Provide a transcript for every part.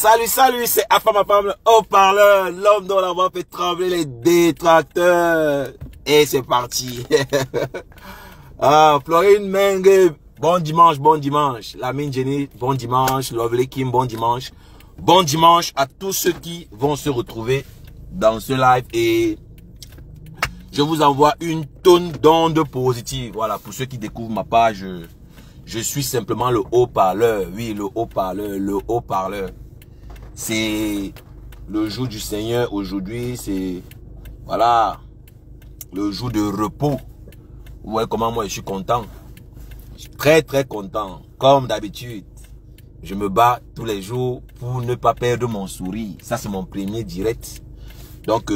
Salut, salut, c'est Afamapam, le haut-parleur, l'homme dont la voix fait trembler les détracteurs. Et c'est parti. Florine Mengue, bon dimanche, bon dimanche. Lamine Jenny, bon dimanche. Lovely Kim, bon dimanche. Bon dimanche à tous ceux qui vont se retrouver dans ce live. Et je vous envoie une tonne d'ondes positives. Voilà, pour ceux qui découvrent ma page, je suis simplement le haut-parleur. Oui, le haut-parleur, le haut-parleur. C'est le jour du Seigneur aujourd'hui, c'est voilà le jour de repos. Vous voyez comment moi je suis content. Je suis très très content. Comme d'habitude, je me bats tous les jours pour ne pas perdre mon sourire. Ça c'est mon premier direct. Donc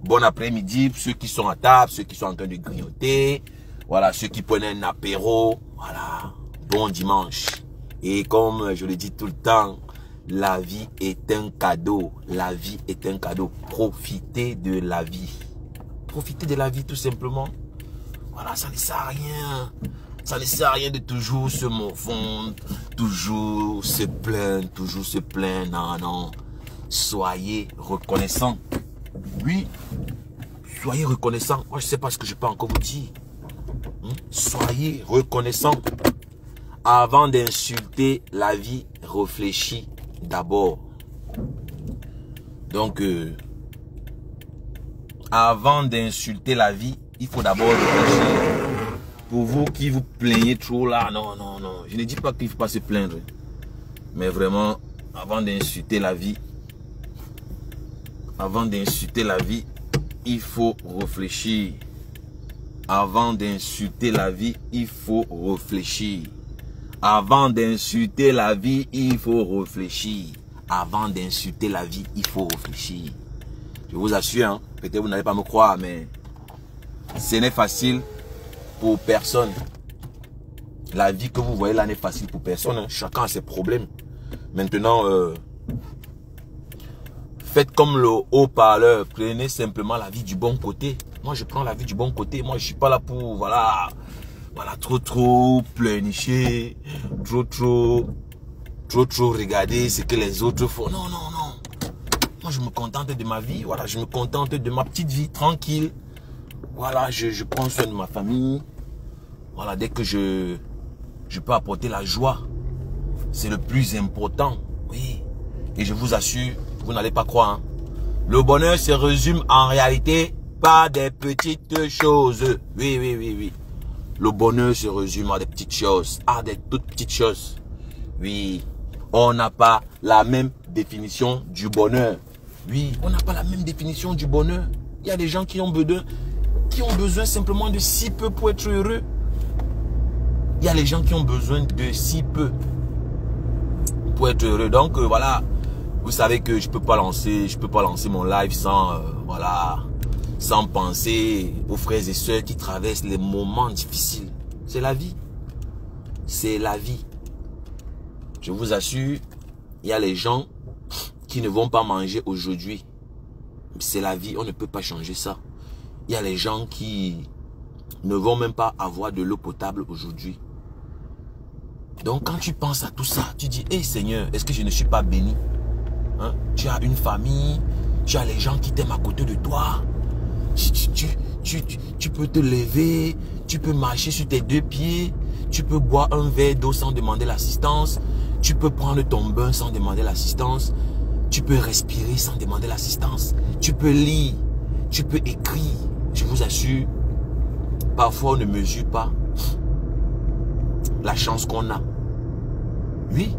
bon après-midi pour ceux qui sont à table, ceux qui sont en train de grignoter. Voilà, ceux qui prennent un apéro. Voilà, bon dimanche. Et comme je le dis tout le temps, la vie est un cadeau. La vie est un cadeau. Profitez de la vie. Profitez de la vie tout simplement. Voilà, ça ne sert à rien. Ça ne sert à rien de toujours se morfondre, toujours se plaindre, toujours se plaindre. Non, non. Soyez reconnaissants. Oui. Soyez reconnaissants. Moi, je ne sais pas ce que je peux encore vous dire. Soyez reconnaissants. Avant d'insulter la vie, réfléchis d'abord. Donc, avant d'insulter la vie, il faut d'abord réfléchir. Pour vous qui vous plaignez trop là, non, non, non. Je ne dis pas qu'il ne faut pas se plaindre. Mais vraiment, avant d'insulter la vie, il faut réfléchir. Avant d'insulter la vie, il faut réfléchir. Avant d'insulter la vie, il faut réfléchir. Avant d'insulter la vie, il faut réfléchir. Je vous assure, hein, peut-être vous n'allez pas me croire, mais ce n'est facile pour personne. La vie que vous voyez là n'est facile pour personne. Hein. Chacun a ses problèmes. Maintenant, faites comme le haut-parleur. Prenez simplement la vie du bon côté. Moi, je prends la vie du bon côté. Moi, je suis pas là pour, voilà, trop pleurnicher, trop regarder ce que les autres font. Non, non, non. Moi, je me contente de ma vie. Voilà, je me contente de ma petite vie tranquille. Voilà, je prends soin de ma famille. Voilà, dès que je peux apporter la joie, c'est le plus important. Oui. Et je vous assure, vous n'allez pas croire. Hein. Le bonheur se résume en réalité par des petites choses. Oui, oui, oui, oui. Le bonheur se résume à des petites choses, à des toutes petites choses. Oui, on n'a pas la même définition du bonheur. Oui, on n'a pas la même définition du bonheur. Il y a des gens qui ont besoin simplement de si peu pour être heureux. Il y a les gens qui ont besoin de si peu pour être heureux. Donc voilà, vous savez que je peux pas lancer mon live sans voilà, sans penser aux frères et sœurs qui traversent les moments difficiles. C'est la vie. C'est la vie. Je vous assure, il y a les gens qui ne vont pas manger aujourd'hui. C'est la vie, on ne peut pas changer ça. Il y a les gens qui ne vont même pas avoir de l'eau potable aujourd'hui. Donc quand tu penses à tout ça, tu dis, hey Seigneur, est-ce que je ne suis pas béni? Hein? Tu as une famille, tu as les gens qui t'aiment à côté de toi. Tu peux te lever, tu peux marcher sur tes deux pieds, tu peux boire un verre d'eau sans demander l'assistance, tu peux prendre ton bain sans demander l'assistance, tu peux respirer sans demander l'assistance, tu peux lire, tu peux écrire. Je vous assure, parfois on ne mesure pas la chance qu'on a. Oui,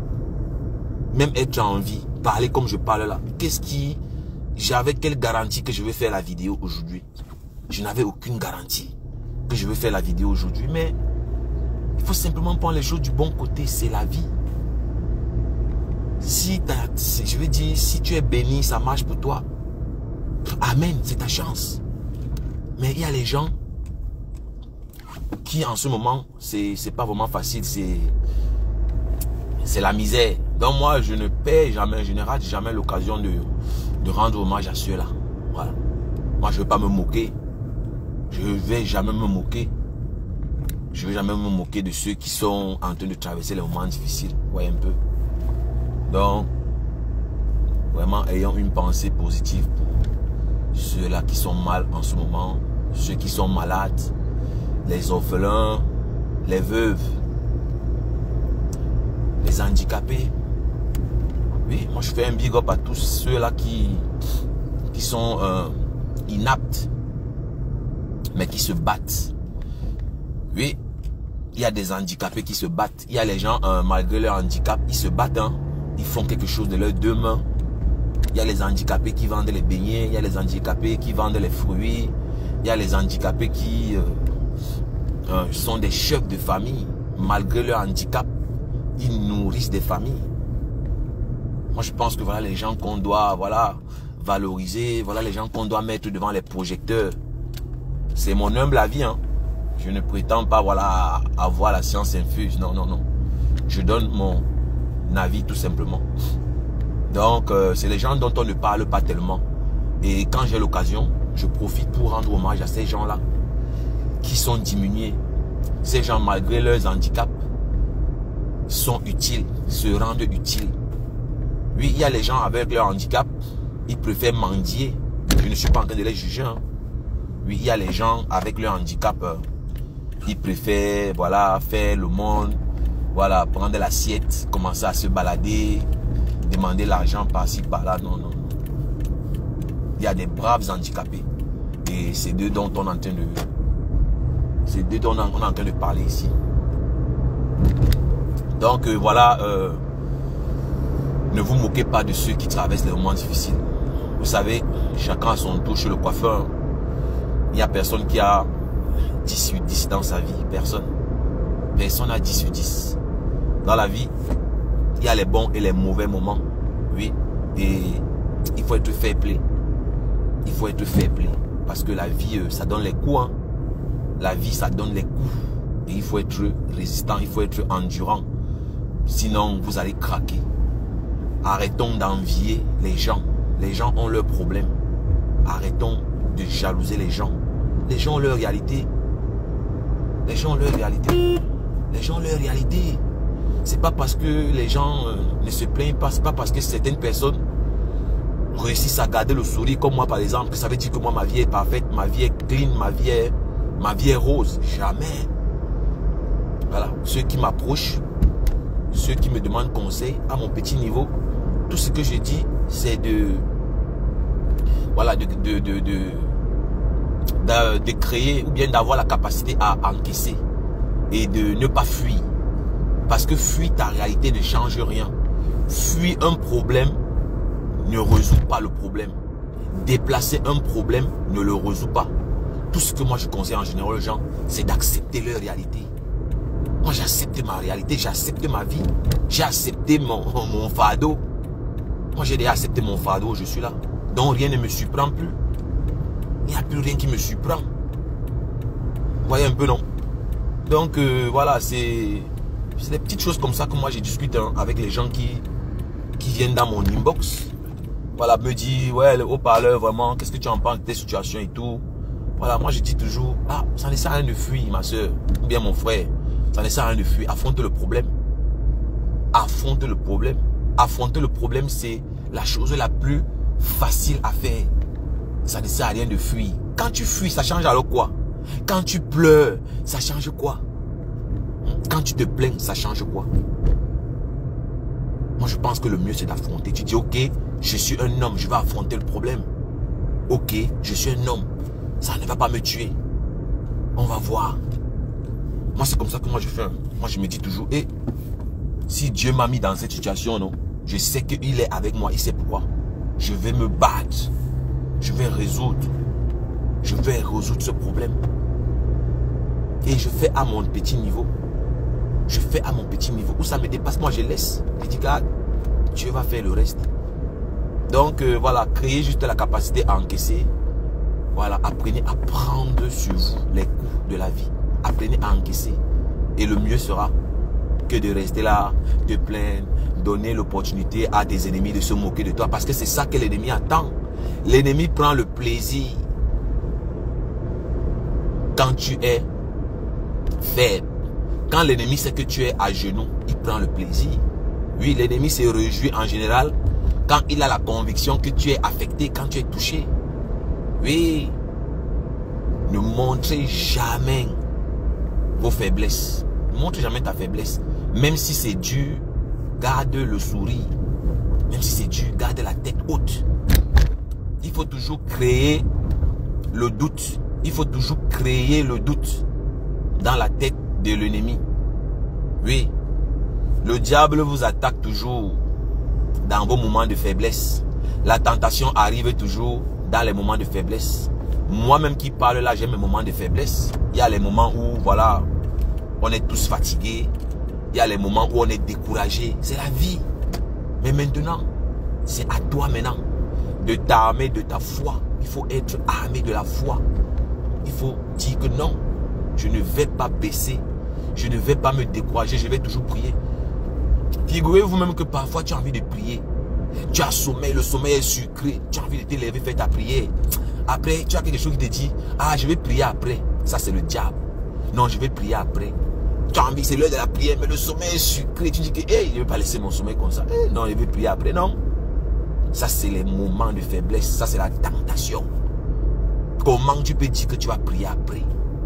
même être en vie, parler comme je parle là, j'avais quelle garantie que je vais faire la vidéo aujourd'hui? Je n'avais aucune garantie que je vais faire la vidéo aujourd'hui. Mais il faut simplement prendre les choses du bon côté. C'est la vie. Je veux dire, si tu es béni, ça marche pour toi. Amen, c'est ta chance. Mais il y a les gens qui en ce moment, c'est pas vraiment facile. C'est la misère. Donc moi, je ne perds jamais, je ne rate jamais l'occasion de rendre hommage à ceux-là. Voilà. Moi, je ne vais pas me moquer. Je ne vais jamais me moquer. Je ne vais jamais me moquer de ceux qui sont en train de traverser les moments difficiles. Vous voyez un peu. Donc, vraiment ayons une pensée positive pour ceux-là qui sont mal en ce moment, ceux qui sont malades, les orphelins, les veuves, les handicapés. Oui, moi je fais un big up à tous ceux-là qui sont inaptes, mais qui se battent. Oui, il y a des handicapés qui se battent. Il y a les gens, malgré leur handicap, ils se battent. Hein. Ils font quelque chose de leurs deux mains. Il y a les handicapés qui vendent les beignets. Il y a les handicapés qui vendent les fruits. Il y a les handicapés qui sont des chefs de famille. Malgré leur handicap, ils nourrissent des familles. Moi, je pense que voilà les gens qu'on doit valoriser. Voilà les gens qu'on doit mettre devant les projecteurs. C'est mon humble avis. Hein. Je ne prétends pas avoir la science infuse. Non, non, non. Je donne mon avis tout simplement. Donc, c'est les gens dont on ne parle pas tellement. Et quand j'ai l'occasion, je profite pour rendre hommage à ces gens-là qui sont diminués. Ces gens, malgré leurs handicaps, sont utiles, se rendent utiles. Oui, il y a les gens avec leur handicap, ils préfèrent mendier. Je ne suis pas en train de les juger. Hein. Oui, il y a les gens avec leur handicap, ils préfèrent faire le monde, prendre l'assiette, commencer à se balader, demander l'argent par-ci, par-là. Non, non. Il y a des braves handicapés. Et c'est d'eux dont on est en train de... C'est d'eux dont on est en train de parler ici. Donc ne vous moquez pas de ceux qui traversent les moments difficiles. Vous savez, chacun a son tour chez le coiffeur. Il n'y a personne qui a 10 sur 10 dans sa vie. Personne. Personne n'a 10 sur 10. Dans la vie, il y a les bons et les mauvais moments. Oui. Et il faut être fair play. Il faut être fair play. Parce que la vie, ça donne les coups. Hein. La vie, ça donne les coups. Et il faut être résistant. Il faut être endurant. Sinon, vous allez craquer. Arrêtons d'envier les gens. Les gens ont leurs problèmes. Arrêtons de jalouser les gens. Les gens ont leur réalité. Les gens ont leur réalité. Les gens ont leur réalité. C'est pas parce que les gens ne se plaignent pas. C'est pas parce que certaines personnes réussissent à garder le sourire comme moi par exemple que ça veut dire que moi ma vie est parfaite, ma vie est clean, ma vie est rose. Jamais. Voilà. Ceux qui m'approchent, ceux qui me demandent conseil à mon petit niveau, tout ce que je dis c'est de créer ou bien d'avoir la capacité à encaisser et de ne pas fuir. Parce que fuir ta réalité ne change rien. Fuir un problème ne résout pas le problème. Déplacer un problème ne le résout pas. Tout ce que moi je conseille en général aux gens, c'est d'accepter leur réalité. Moi j'ai accepté ma réalité, j'ai accepté ma vie, j'ai accepté mon fardeau. Moi j'ai déjà accepté mon fardeau, je suis là. Donc rien ne me surprend plus. Il n'y a plus rien qui me surprend. Vous voyez un peu, non? Donc c'est des petites choses comme ça que moi j'ai discuté avec les gens qui viennent dans mon inbox. Me dit, ouais, le haut-parleur, vraiment, qu'est-ce que tu en penses de tes situations et tout. Moi je dis toujours, ça ne sert à rien de fuir, ma soeur, ou bien mon frère. Ça ne sert à rien de fuir. Affronte le problème. Affronte le problème. Affronter le problème, c'est la chose la plus facile à faire. Ça ne sert à rien de fuir. Quand tu fuis, ça change alors quoi? Quand tu pleures, ça change quoi? Quand tu te plains, ça change quoi? Moi, je pense que le mieux, c'est d'affronter. Tu dis, ok, je suis un homme, je vais affronter le problème. Ok, je suis un homme. Ça ne va pas me tuer. On va voir. Moi, c'est comme ça que moi, je fais. Moi, je me dis toujours, si Dieu m'a mis dans cette situation, non, je sais qu'il est avec moi. Il sait pourquoi. Je vais me battre. Je vais résoudre. Je vais résoudre ce problème. Et je fais à mon petit niveau. Je fais à mon petit niveau. Où ça me dépasse, moi je laisse. Je dis, regarde, Dieu va faire le reste. Donc créez juste la capacité à encaisser. Apprenez à prendre sur vous les coups de la vie. Apprenez à encaisser. Et le mieux sera que de rester là, te plaindre, donner l'opportunité à des ennemis de se moquer de toi. Parce que c'est ça que l'ennemi attend. L'ennemi prend le plaisir quand tu es faible. Quand l'ennemi sait que tu es à genoux, il prend le plaisir. Oui, l'ennemi se réjouit en général Quand il a la conviction que tu es affecté, quand tu es touché. Oui. Ne montrez jamais vos faiblesses. Ne montre jamais ta faiblesse. Même si c'est dur, garde le sourire. Même si c'est dur, garde la tête haute. Il faut toujours créer le doute. Il faut toujours créer le doute dans la tête de l'ennemi. Oui. Le diable vous attaque toujours dans vos moments de faiblesse. La tentation arrive toujours dans les moments de faiblesse. Moi-même qui parle là, j'ai mes moments de faiblesse. Il y a les moments où, voilà, on est tous fatigués. Il y a les moments où on est découragé. C'est la vie. Mais maintenant, c'est à toi maintenant de t'armer de ta foi. Il faut être armé de la foi. Il faut dire que non, je ne vais pas baisser. Je ne vais pas me décourager. Je vais toujours prier. Figurez-vous même que parfois tu as envie de prier. Tu as sommeil, le sommeil est sucré. Tu as envie de te lever, faire ta prière. Après, tu as quelque chose qui te dit, ah, je vais prier après. Ça, c'est le diable. Non, je vais prier après. Tu as envie, c'est l'heure de la prière, mais le sommeil est sucré. Tu dis que, hey, je ne vais pas laisser mon sommeil comme ça. Hey, non, je vais prier après. Non. Ça, c'est les moments de faiblesse. Ça, c'est la tentation. Comment tu peux dire que tu vas prier après?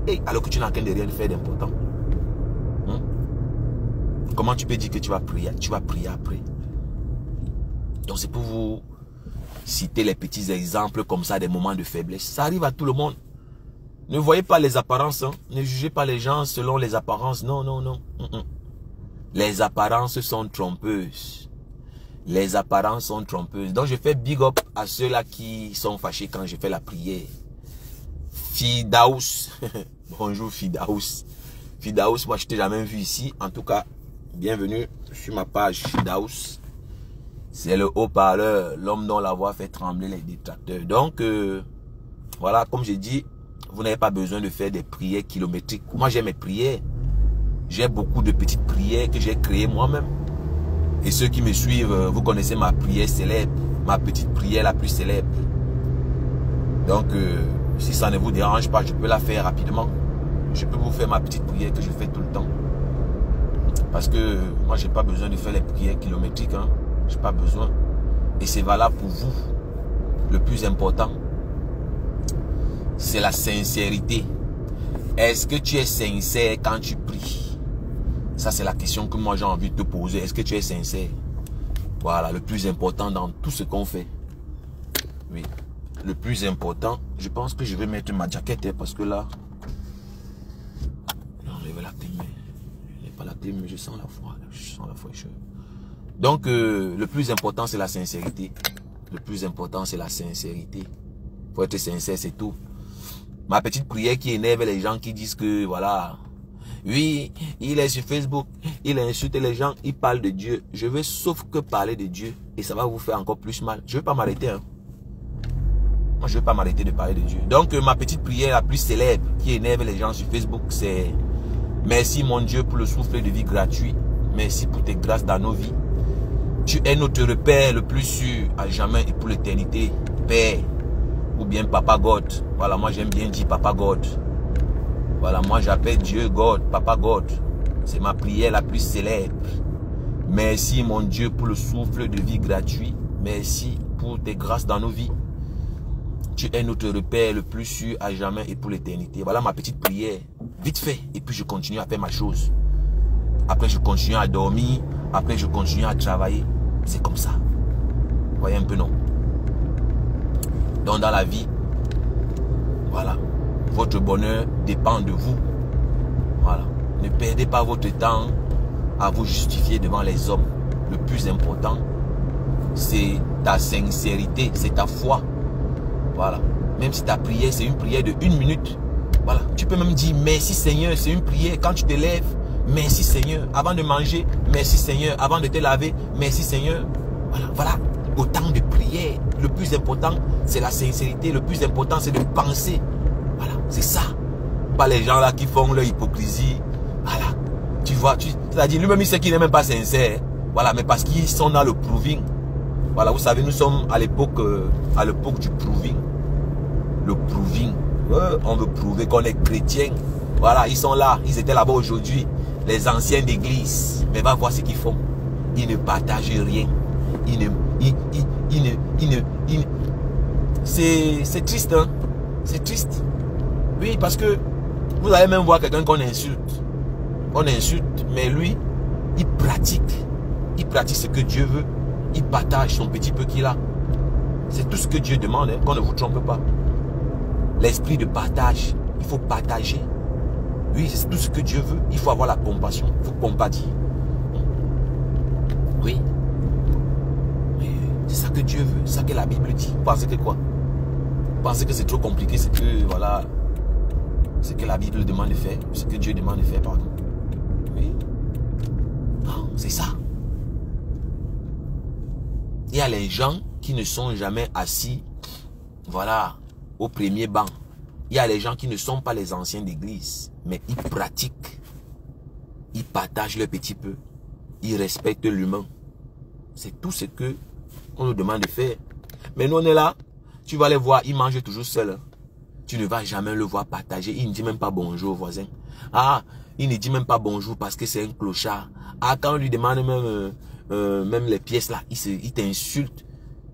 Hey, alors que tu n'as rien de rien faire d'important. Comment tu peux dire que tu vas prier après? Donc, c'est pour vous citer les petits exemples comme ça, des moments de faiblesse. Ça arrive à tout le monde. Ne voyez pas les apparences. Hein. Ne jugez pas les gens selon les apparences. Non, non, non. Les apparences sont trompeuses. Les apparences sont trompeuses. Donc, je fais big up à ceux-là qui sont fâchés quand je fais la prière. Fidaous. Bonjour Fidaous. Fidaous, moi je t'ai jamais vu ici. En tout cas, bienvenue sur ma page Fidaous. C'est le haut-parleur, l'homme dont la voix fait trembler les détracteurs. Donc, voilà, comme j'ai dit, vous n'avez pas besoin de faire des prières kilométriques. Moi, j'ai mes prières. J'ai beaucoup de petites prières que j'ai créées moi-même. Et ceux qui me suivent, vous connaissez ma prière célèbre. Ma petite prière la plus célèbre. Donc, si ça ne vous dérange pas, je peux la faire rapidement. Je peux vous faire ma petite prière que je fais tout le temps. Parce que moi, j'ai pas besoin de faire les prières kilométriques. Hein. J'ai pas besoin. Et c'est valable pour vous. Le plus important, c'est la sincérité. Est-ce que tu es sincère quand tu pries? Ça, c'est la question que moi, j'ai envie de te poser. Est-ce que tu es sincère? Voilà, le plus important dans tout ce qu'on fait. Oui. Le plus important, je pense que je vais mettre ma jaquette hein, parce que là, j'enlève la clim. Je n'ai pas la clim, mais je sens la froid. Je sens la fraîcheur. Donc, le plus important, c'est la sincérité. Le plus important, c'est la sincérité. Il faut être sincère, c'est tout. Ma petite prière qui énerve les gens qui disent que, voilà, oui, il est sur Facebook, il insulte les gens, il parle de Dieu. Je veux sauf que parler de Dieu et ça va vous faire encore plus mal. Je ne vais pas m'arrêter. Hein. Moi, je ne vais pas m'arrêter de parler de Dieu. Donc, ma petite prière la plus célèbre qui énerve les gens sur Facebook, c'est merci mon Dieu pour le souffle de vie gratuit. Merci pour tes grâces dans nos vies. Tu es notre repère le plus sûr à jamais et pour l'éternité. Père ou bien Papa God. Voilà, moi j'aime bien dire Papa God. Voilà, moi j'appelle Dieu God, Papa God. C'est ma prière la plus célèbre. Merci mon Dieu pour le souffle de vie gratuit. Merci pour tes grâces dans nos vies. Tu es notre repère le plus sûr à jamais et pour l'éternité. Voilà ma petite prière. Vite fait. Et puis je continue à faire ma chose. Après je continue à dormir. Après je continue à travailler. C'est comme ça. Vous voyez un peu, non? Donc dans la vie, voilà, votre bonheur dépend de vous. Voilà. Ne perdez pas votre temps à vous justifier devant les hommes. Le plus important, c'est ta sincérité, c'est ta foi. Voilà. Même si ta prière, c'est une prière de 1 minute. Voilà. Tu peux même dire merci Seigneur, c'est une prière. Quand tu te lèves, merci Seigneur. Avant de manger, merci Seigneur. Avant de te laver, merci Seigneur. Voilà. Voilà. Autant de prières. Le plus important, c'est la sincérité. Le plus important, c'est de penser. Voilà. C'est ça. Pas les gens là qui font leur hypocrisie. Voilà. Tu vois, c'est-à-dire lui-même, il sait qu'il n'est même pas sincère. Voilà. Mais parce qu'ils sont dans le proving. Voilà, vous savez, nous sommes à l'époque du proving. Le proving. On veut prouver qu'on est chrétien. Voilà, ils sont là. Ils étaient là-bas aujourd'hui. Les anciens d'église. Mais va voir ce qu'ils font. Ils ne partagent rien. C'est triste, hein. C'est triste. Oui, parce que vous allez même voir quelqu'un qu'on insulte. On insulte, mais lui, il pratique. Il pratique ce que Dieu veut. Il partage son petit peu qu'il a. C'est tout ce que Dieu demande, hein, qu'on ne vous trompe pas. L'esprit de partage. Il faut partager. Oui, c'est tout ce que Dieu veut. Il faut avoir la compassion. Il faut compatir. Oui. C'est ça que Dieu veut. C'est ça que la Bible dit. Vous pensez que quoi? Vous pensez que c'est trop compliqué? C'est que, voilà, ce que la Bible demande de faire. Ce que Dieu demande de faire, pardon. Oui. Non, c'est ça. Il y a les gens qui ne sont jamais assis, voilà, au premier banc. Il y a les gens qui ne sont pas les anciens d'église, mais ils pratiquent. Ils partagent leur petit peu. Ils respectent l'humain. C'est tout ce que on nous demande de faire. Mais nous, on est là. Tu vas les voir, ils mangent toujours seuls. Tu ne vas jamais le voir partager. Il ne dit même pas bonjour au voisin. Ah, il ne dit même pas bonjour parce que c'est un clochard. Ah, quand on lui demande même les pièces là, il t'insulte.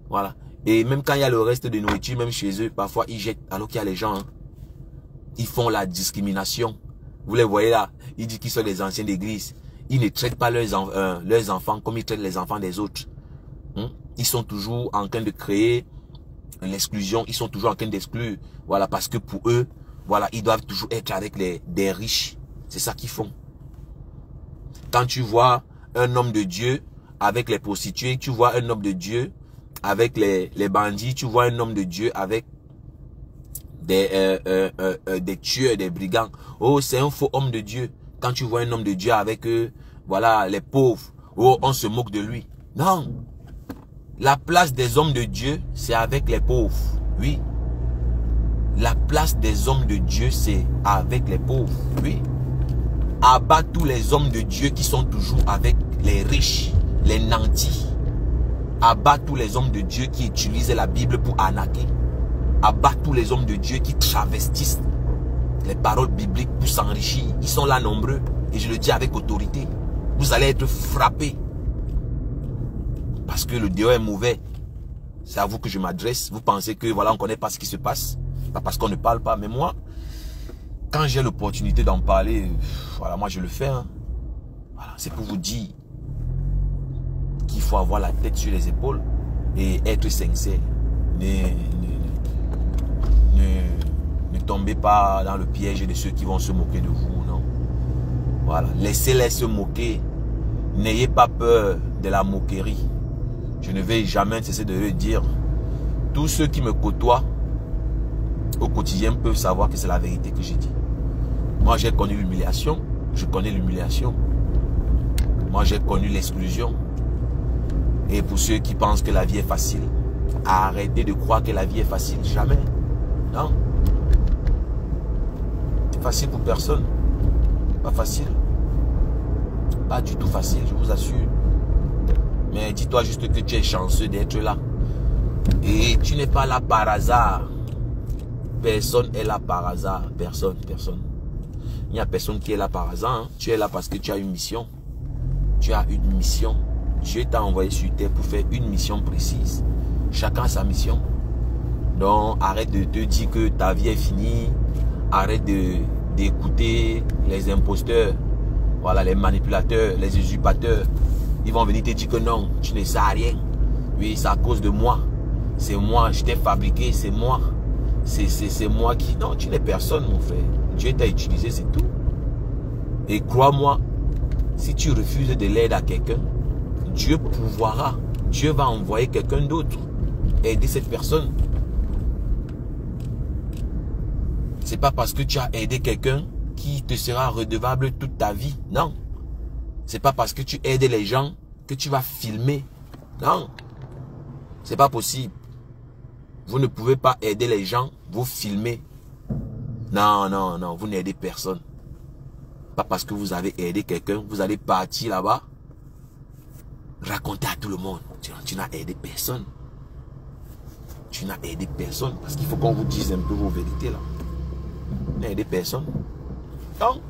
Voilà. Et même quand il y a le reste de nourriture, même chez eux, parfois ils jettent. Alors qu'il y a les gens, hein, ils font la discrimination. Vous les voyez là. Ils disent qu'ils sont des anciens d'église. Ils ne traitent pas leurs enfants comme ils traitent les enfants des autres. Ils sont toujours en train de créer l'exclusion. Ils sont toujours en train d'exclure. Voilà, parce que pour eux, voilà, ils doivent toujours être avec des riches. C'est ça qu'ils font. Quand tu vois un homme de Dieu avec les prostituées, tu vois un homme de Dieu avec les bandits, tu vois un homme de Dieu avec des tueurs, des brigands. Oh, c'est un faux homme de Dieu. Quand tu vois un homme de Dieu avec voilà, les pauvres, oh, on se moque de lui. Non. La place des hommes de Dieu, c'est avec les pauvres. Oui. La place des hommes de Dieu, c'est avec les pauvres. Oui. Abat tous les hommes de Dieu qui sont toujours avec les riches, les nantis. Abat tous les hommes de Dieu qui utilisent la Bible pour arnaquer. Abat tous les hommes de Dieu qui travestissent les paroles bibliques pour s'enrichir. Ils sont là nombreux. Et je le dis avec autorité. Vous allez être frappés. Parce que le dehors est mauvais. C'est à vous que je m'adresse. Vous pensez que voilà, on ne connaît pas ce qui se passe. Pas parce qu'on ne parle pas. Mais moi, quand j'ai l'opportunité d'en parler, voilà, moi je le fais. Hein. Voilà, c'est pour vous dire qu'il faut avoir la tête sur les épaules et être sincère. Ne tombez pas dans le piège de ceux qui vont se moquer de vous. Non. Voilà, laissez-les se moquer. N'ayez pas peur de la moquerie. Je ne vais jamais cesser de le dire. Tous ceux qui me côtoient au quotidien peuvent savoir que c'est la vérité que j'ai dit. Moi, j'ai connu l'humiliation. Je connais l'humiliation. Moi, j'ai connu l'exclusion. Et pour ceux qui pensent que la vie est facile, arrêtez de croire que la vie est facile. Jamais. Non. C'est facile pour personne. Pas facile. Pas du tout facile, je vous assure. Mais dis-toi juste que tu es chanceux d'être là. Et tu n'es pas là par hasard. Personne n'est là par hasard. Personne, personne. Il n'y a personne qui est là par hasard. Hein. Tu es là parce que tu as une mission. Tu as une mission. Dieu t'a envoyé sur terre pour faire une mission précise. Chacun a sa mission. Donc arrête de te dire que ta vie est finie. Arrête d'écouter les imposteurs. Voilà, les manipulateurs, les usurpateurs. Ils vont venir te dire que non, tu ne sais rien. Oui, c'est à cause de moi. C'est moi, je t'ai fabriqué, c'est moi. C'est moi qui... Non, tu n'es personne, mon frère. Dieu t'a utilisé, c'est tout. Et crois-moi, si tu refuses de l'aide à quelqu'un, Dieu pourvoira. Dieu va envoyer quelqu'un d'autre. Aider cette personne. C'est pas parce que tu as aidé quelqu'un qui te sera redevable toute ta vie. Non. C'est pas parce que tu aides les gens que tu vas filmer. Non. C'est pas possible. Vous ne pouvez pas aider les gens, vous filmer. Non, non, non. Vous n'aidez personne. Pas parce que vous avez aidé quelqu'un, vous allez partir là-bas, raconter à tout le monde. Tu n'as aidé personne. Tu n'as aidé personne. Parce qu'il faut qu'on vous dise un peu vos vérités là. Vous n'avez aidé personne. Donc,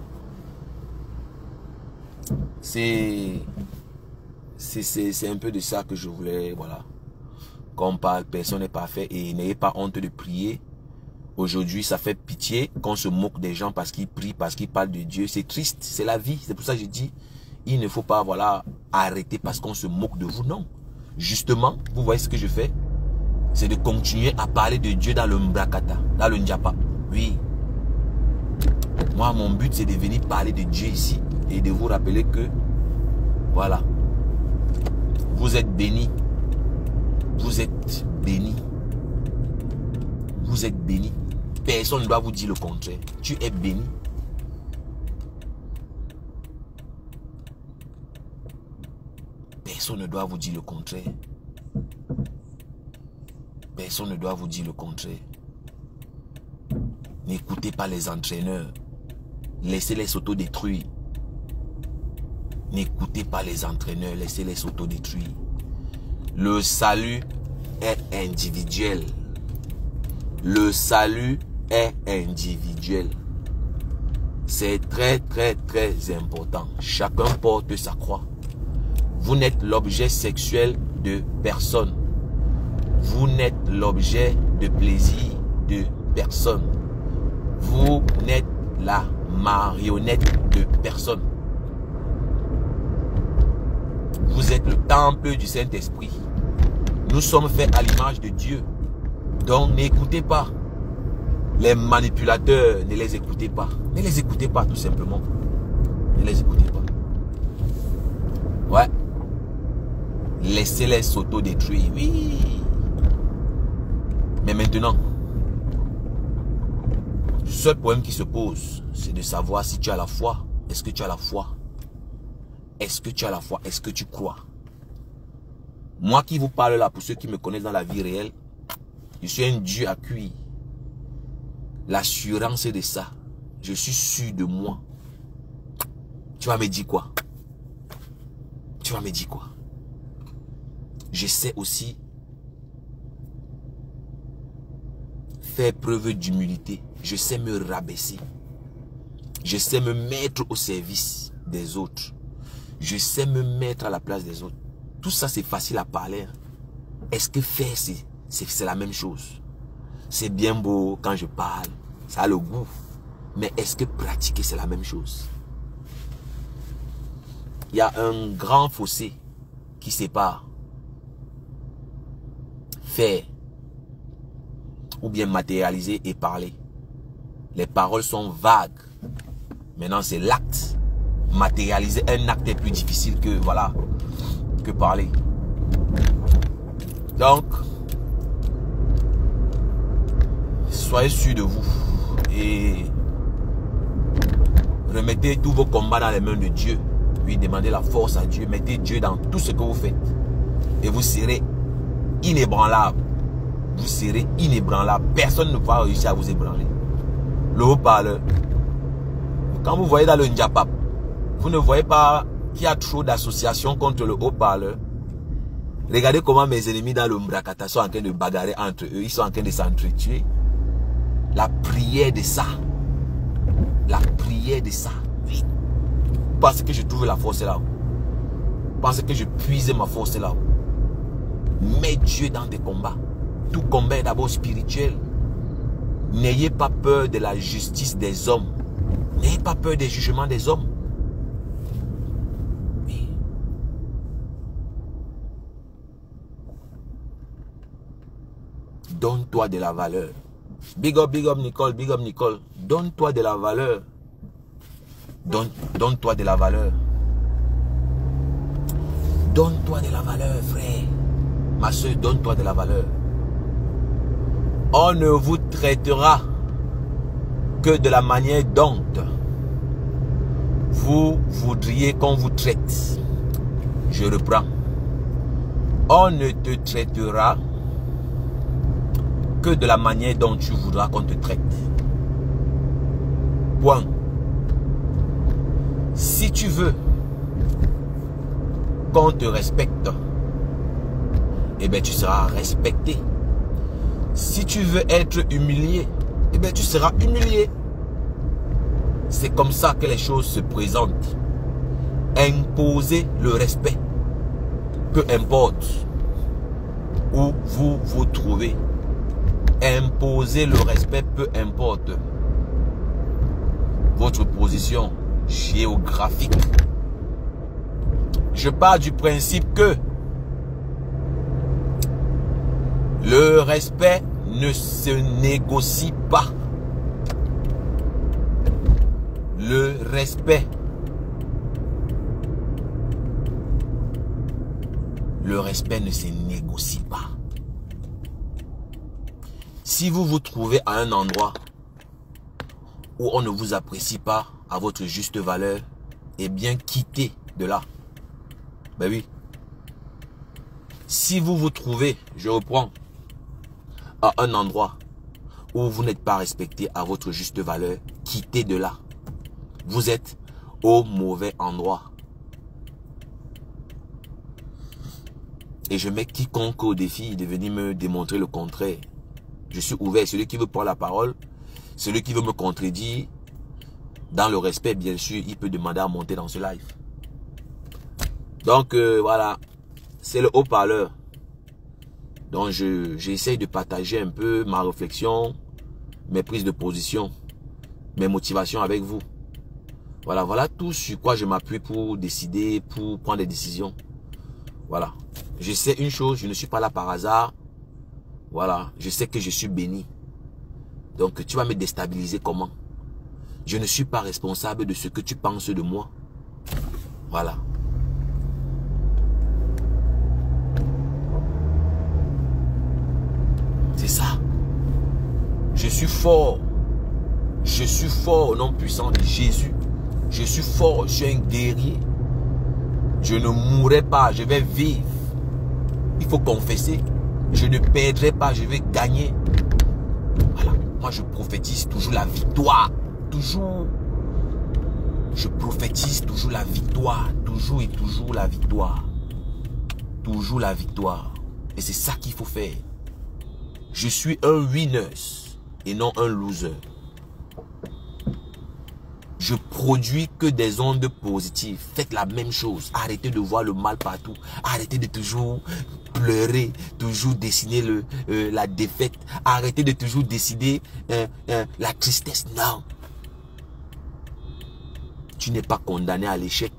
c'est un peu de ça que je voulais, voilà, Quand on parle, personne n'est parfait et n'ayez pas honte de prier. Aujourd'hui, ça fait pitié qu'on se moque des gens parce qu'ils prient, parce qu'ils parlent de Dieu. C'est triste, c'est la vie. C'est pour ça que je dis, il ne faut pas, voilà, arrêter parce qu'on se moque de vous. Non. Justement, vous voyez ce que je fais? C'est de continuer à parler de Dieu dans le Mbrakata, dans le Ndjapa. Oui. Moi, mon but, c'est de venir parler de Dieu ici et de vous rappeler que, voilà, vous êtes bénis. Vous êtes bénis. Vous êtes bénis. Personne ne doit vous dire le contraire. Tu es béni. Personne ne doit vous dire le contraire. Personne ne doit vous dire le contraire. N'écoutez pas les entraîneurs. Laissez-les s'autodétruire. N'écoutez pas les entraîneurs. Laissez-les s'autodétruire. Le salut est individuel. Le salut est individuel. C'est très, très, très important. Chacun porte sa croix. Vous n'êtes l'objet sexuel de personne. Vous n'êtes l'objet de plaisir de personne. Vous n'êtes la marionnette de personne. Vous êtes le temple du Saint-Esprit. Nous sommes faits à l'image de Dieu. Donc n'écoutez pas les manipulateurs, ne les écoutez pas. Ne les écoutez pas tout simplement. Ne les écoutez pas. Ouais. Laissez-les s'auto-détruire. Oui. Mais maintenant, le seul problème qui se pose, c'est de savoir si tu as la foi. Est-ce que tu as la foi? Est-ce que tu as la foi? Est-ce que tu crois? Moi qui vous parle là, pour ceux qui me connaissent dans la vie réelle, je suis un Dieu à cuire. L'assurance de ça. Je suis sûr de moi. Tu vas me dire quoi? Tu vas me dire quoi? Je sais aussi faire preuve d'humilité. Je sais me rabaisser. Je sais me mettre au service des autres. Je sais me mettre à la place des autres. Tout ça, c'est facile à parler. Est-ce que faire, c'est la même chose? C'est bien beau quand je parle. Ça a le goût. Mais est-ce que pratiquer, c'est la même chose? Il y a un grand fossé qui sépare faire ou bien matérialiser et parler. Les paroles sont vagues. Maintenant, c'est l'acte. Matérialiser un acte est plus difficile que, voilà, que parler. Donc, soyez sûrs de vous et remettez tous vos combats dans les mains de Dieu. Puis demandez la force à Dieu. Mettez Dieu dans tout ce que vous faites. Et vous serez inébranlable. Vous serez inébranlable. Personne ne pourra réussir à vous ébranler. Le haut-parleur. Quand vous voyez dans le Ndjapap, vous ne voyez pas qu'il y a trop d'associations contre le haut-parleur. Regardez comment mes ennemis dans le Mbrakata sont en train de bagarrer entre eux. Ils sont en train de s'entretuer. La prière de ça. La prière de ça. Oui. Parce que je trouve la force là-haut. Parce que je puise ma force là-haut. Mets Dieu dans tes combats. Tout combat est d'abord spirituel. N'ayez pas peur de la justice des hommes. N'ayez pas peur des jugements des hommes. Oui. Donne-toi de la valeur. Big up Nicole, big up Nicole. Donne-toi de la valeur. Donne-toi de la valeur. Donne-toi de la valeur, frère. Ma soeur, donne-toi de la valeur. On ne vous traitera que de la manière dont vous voudriez qu'on vous traite. Je reprends. On ne te traitera que de la manière dont tu voudras qu'on te traite. Point. Si tu veux qu'on te respecte, eh bien tu seras respecté. Si tu veux être humilié, eh bien tu seras humilié. C'est comme ça que les choses se présentent. Imposer le respect. Peu importe. où vous vous trouvez. Imposez le respect, peu importe votre position géographique. Je pars du principe que le respect ne se négocie pas. Le respect. Le respect ne se négocie pas. Si vous vous trouvez à un endroit où on ne vous apprécie pas à votre juste valeur, eh bien quittez de là. Ben oui. Si vous vous trouvez, je reprends, à un endroit où vous n'êtes pas respecté à votre juste valeur, quittez de là. Vous êtes au mauvais endroit. Et je mets quiconque au défi de venir me démontrer le contraire. Je suis ouvert. Celui qui veut prendre la parole, celui qui veut me contredire, dans le respect, bien sûr, il peut demander à monter dans ce live. Donc, voilà. C'est le haut-parleur. Donc, j'essaye de partager un peu ma réflexion, mes prises de position, mes motivations avec vous. Voilà, voilà tout sur quoi je m'appuie pour décider, pour prendre des décisions. Voilà. Je sais une chose, je ne suis pas là par hasard. Voilà, je sais que je suis béni. Donc, tu vas me déstabiliser comment? Je ne suis pas responsable de ce que tu penses de moi. Voilà. C'est ça. Je suis fort. Je suis fort au nom puissant de Jésus. Je suis fort, je suis un guerrier. Je ne mourrai pas, je vais vivre. Il faut confesser. Je ne perdrai pas, je vais gagner. Voilà. Moi, je prophétise toujours la victoire. Toujours. Je prophétise toujours la victoire. Toujours et toujours la victoire. Toujours la victoire. Et c'est ça qu'il faut faire. Je suis un winner et non un loser. Je produis que des ondes positives. Faites la même chose. Arrêtez de voir le mal partout. Arrêtez de toujours pleurer, toujours dessiner la défaite. Arrêtez de toujours décider la tristesse. Non. Tu n'es pas condamné à l'échec.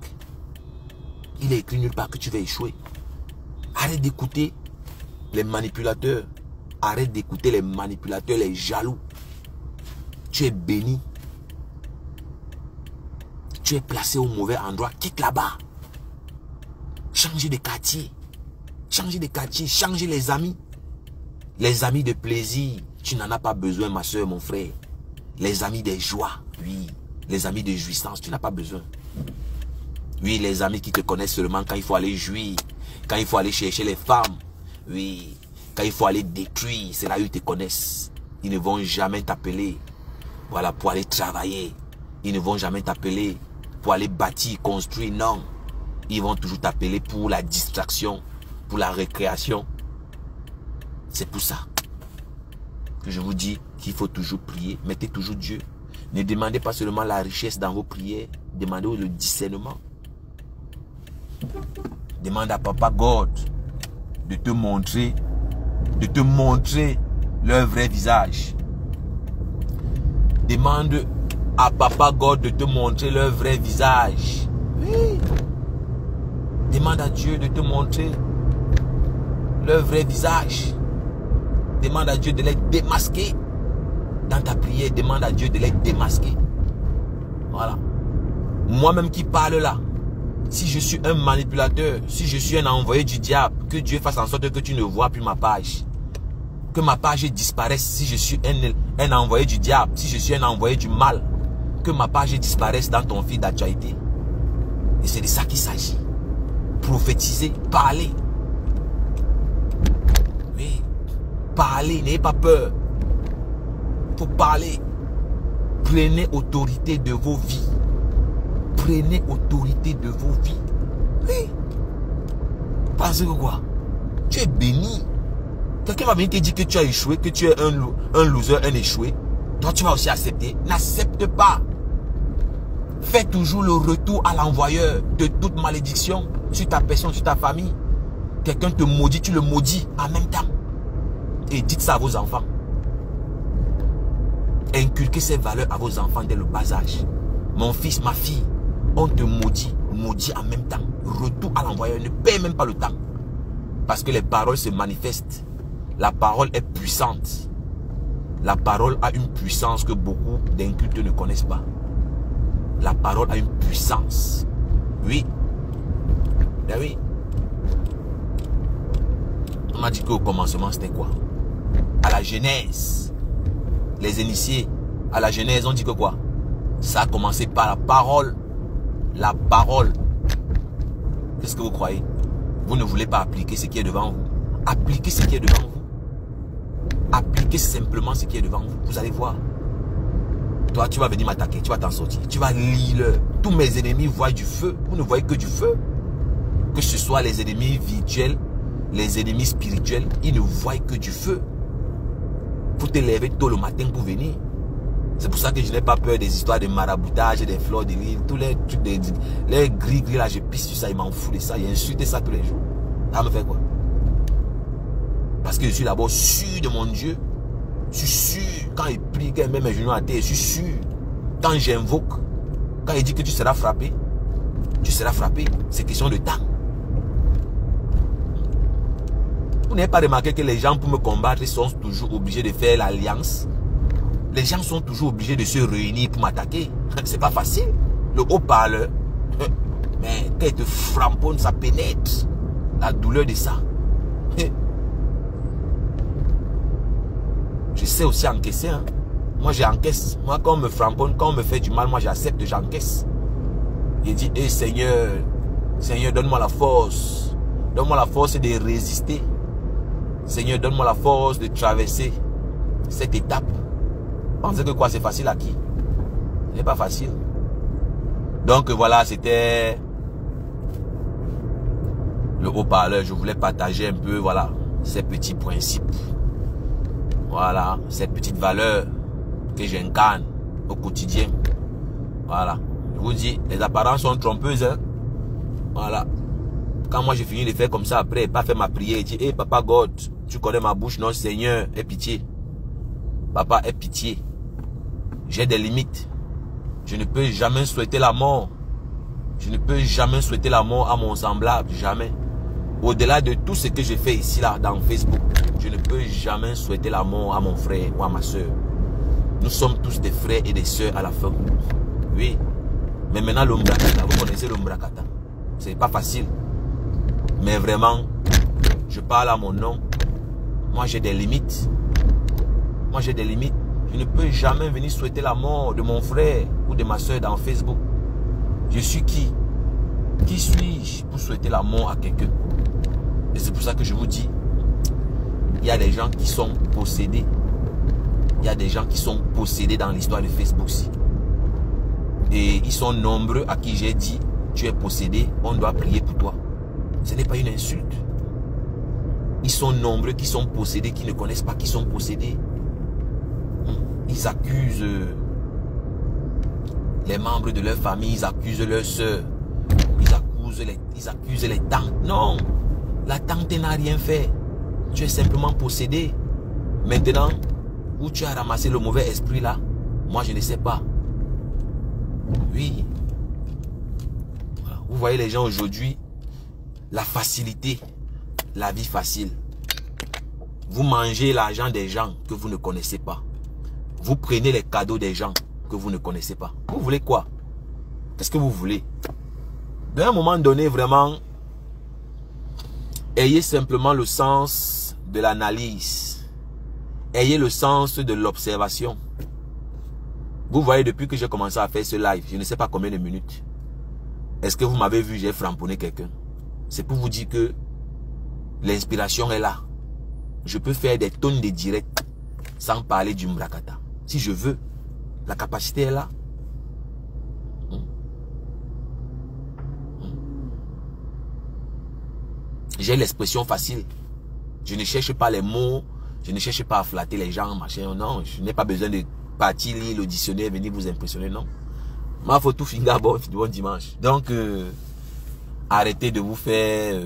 Il est écrit nulle part que tu vas échouer. Arrête d'écouter les manipulateurs. Arrête d'écouter les manipulateurs, les jaloux. Tu es béni. Tu es placé au mauvais endroit. Quitte là-bas. Changez de quartier. Changez de quartier. Changez les amis. Les amis de plaisir. Tu n'en as pas besoin, ma soeur, mon frère. Les amis des joies. Oui. Les amis de jouissance. Tu n'as pas besoin. Oui, les amis qui te connaissent seulement quand il faut aller jouir. Quand il faut aller chercher les femmes. Oui. Quand il faut aller détruire. C'est là où ils te connaissent. Ils ne vont jamais t'appeler. Voilà, pour aller travailler. Ils ne vont jamais t'appeler pour aller bâtir, construire. Non. Ils vont toujours t'appeler pour la distraction, pour la récréation. C'est pour ça que je vous dis qu'il faut toujours prier. Mettez toujours Dieu. Ne demandez pas seulement la richesse dans vos prières. Demandez le discernement. Demande à Papa God de te montrer leur vrai visage. Demande à Papa God de te montrer leur vrai visage. Oui. Demande à Dieu de te montrer leur vrai visage. Demande à Dieu de les démasquer. Dans ta prière, demande à Dieu de les démasquer. Voilà. Moi-même qui parle là, si je suis un manipulateur, si je suis un envoyé du diable, que Dieu fasse en sorte que tu ne vois plus ma page. Que ma page disparaisse si je suis un envoyé du diable, si je suis un envoyé du mal. Que ma page disparaisse dans ton fil d'actualité. Et c'est de ça qu'il s'agit. Prophétiser, parler. Oui. Parler, n'ayez pas peur. Il faut parler. Prenez autorité de vos vies. Prenez autorité de vos vies. Oui. Parce que quoi? Tu es béni. Quelqu'un va venir te dire que tu as échoué, que tu es un loser, un échoué. Toi, tu vas aussi accepter. N'accepte pas. Fais toujours le retour à l'envoyeur de toute malédiction sur ta personne, sur ta famille. quelqu'un te maudit, tu le maudis en même temps. Et dites ça à vos enfants. Inculquez ces valeurs à vos enfants dès le bas âge. Mon fils, ma fille, on te maudit en même temps. Retour à l'envoyeur, ne paye même pas le temps. Parce que les paroles se manifestent. La parole est puissante. La parole a une puissance que beaucoup d'incultes ne connaissent pas. La parole a une puissance. Oui. Ben oui. On m'a dit qu'au commencement, c'était quoi? À la Genèse. Les initiés, à la Genèse, on dit que quoi? Ça a commencé par la parole. La parole. Qu'est-ce que vous croyez? Vous ne voulez pas appliquer ce qui est devant vous. Appliquez ce qui est devant vous. Appliquez simplement ce qui est devant vous. Vous allez voir. Toi, tu vas venir m'attaquer. Tu vas t'en sortir. Tu vas lire. Tous mes ennemis voient du feu. Vous ne voyez que du feu. Que ce soit les ennemis virtuels, les ennemis spirituels, ils ne voient que du feu. Faut te lever tôt le matin pour venir. C'est pour ça que je n'ai pas peur des histoires de maraboutage, des fleurs de l'île, tous les trucs, les gris là, je pisse sur ça, il m'en fout de ça, il insulte ça tous les jours. Ça me fait quoi? Parce que je suis d'abord sûr de mon Dieu. Je suis sûr, quand il prie, quand il met mes genoux à terre, je suis sûr. Quand j'invoque, quand il dit que tu seras frappé, tu seras frappé. C'est question de temps. Vous n'avez pas remarqué que les gens, pour me combattre, sont toujours obligés de faire l'alliance? Les gens sont toujours obligés de se réunir pour m'attaquer. C'est pas facile. Le haut-parleur, mais quand il te framponne, ça pénètre. La douleur de ça. Je sais aussi encaisser. Hein. Moi, j'encaisse. Moi, quand on me framponne, quand on me fait du mal, moi, j'accepte, j'encaisse. Il dit, hey, Seigneur, Seigneur, donne-moi la force. Donne-moi la force de résister. Seigneur, donne-moi la force de traverser cette étape. Pensez que quoi, c'est facile à qui? Ce n'est pas facile. Donc voilà, c'était le haut-parleur. Je voulais partager un peu, voilà, ces petits principes. Voilà, ces petites valeurs que j'incarne au quotidien. Voilà. Je vous dis, les apparences sont trompeuses. Hein? Voilà. Quand moi j'ai fini de faire comme ça, après, pas fait ma prière, il dit, hey, Papa God, tu connais ma bouche, non, Seigneur, aie pitié. Papa, aie pitié. J'ai des limites. Je ne peux jamais souhaiter la mort. Je ne peux jamais souhaiter la mort à mon semblable. Jamais. Au-delà de tout ce que j'ai fait ici, là, dans Facebook, je ne peux jamais souhaiter la mort à mon frère ou à ma soeur. Nous sommes tous des frères et des soeurs à la fin. Oui. Mais maintenant, l'Umbrakata, vous connaissez l'Umbrakata. C'est pas facile. Mais vraiment, je parle à mon nom. Moi, j'ai des limites. Moi, j'ai des limites. Je ne peux jamais venir souhaiter la mort de mon frère ou de ma soeur dans Facebook. Je suis qui? Qui suis-je pour souhaiter la mort à quelqu'un? Et c'est pour ça que je vous dis, il y a des gens qui sont possédés. Il y a des gens qui sont possédés dans l'histoire de Facebook-ci. Et ils sont nombreux à qui j'ai dit, tu es possédé, on doit prier pour toi. Ce n'est pas une insulte. Ils sont nombreux qui sont possédés, qui ne connaissent pas qui sont possédés. Ils accusent les membres de leur famille, ils accusent leurs soeurs, ils accusent les tantes. Non, la tante n'a rien fait. Tu es simplement possédé. Maintenant, où tu as ramassé le mauvais esprit là, moi je ne sais pas. Oui. Vous voyez les gens aujourd'hui, la facilité, la vie facile. Vous mangez l'argent des gens que vous ne connaissez pas. Vous prenez les cadeaux des gens que vous ne connaissez pas. Vous voulez quoi? Qu'est-ce que vous voulez? D'un moment donné, vraiment, ayez simplement le sens de l'analyse. Ayez le sens de l'observation. Vous voyez, depuis que j'ai commencé à faire ce live, je ne sais pas combien de minutes. Est-ce que vous m'avez vu, j'ai framponné quelqu'un? C'est pour vous dire que l'inspiration est là. Je peux faire des tonnes de directs sans parler du Mbrakata. Si je veux, la capacité est là. J'ai l'expression facile. Je ne cherche pas les mots. Je ne cherche pas à flatter les gens, machin. Non, je n'ai pas besoin de partir lire le dictionnaire, venir vous impressionner, non. Moi, il faut tout finir bon dimanche. Donc, arrêtez de vous faire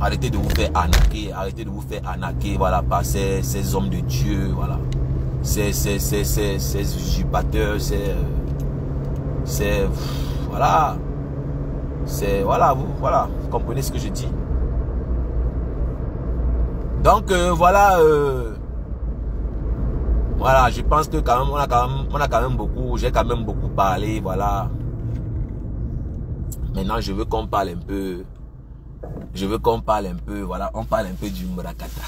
Arrêtez de vous faire arnaquer. Arrêtez de vous faire arnaquer, voilà, par ces hommes de Dieu, voilà. Ces usurpateurs, voilà. Voilà, vous comprenez ce que je dis. Donc, voilà, voilà, je pense que quand même, on a quand même beaucoup, j'ai quand même beaucoup parlé, voilà. Maintenant, je veux qu'on parle un peu. Voilà, on parle un peu du Mbrakata.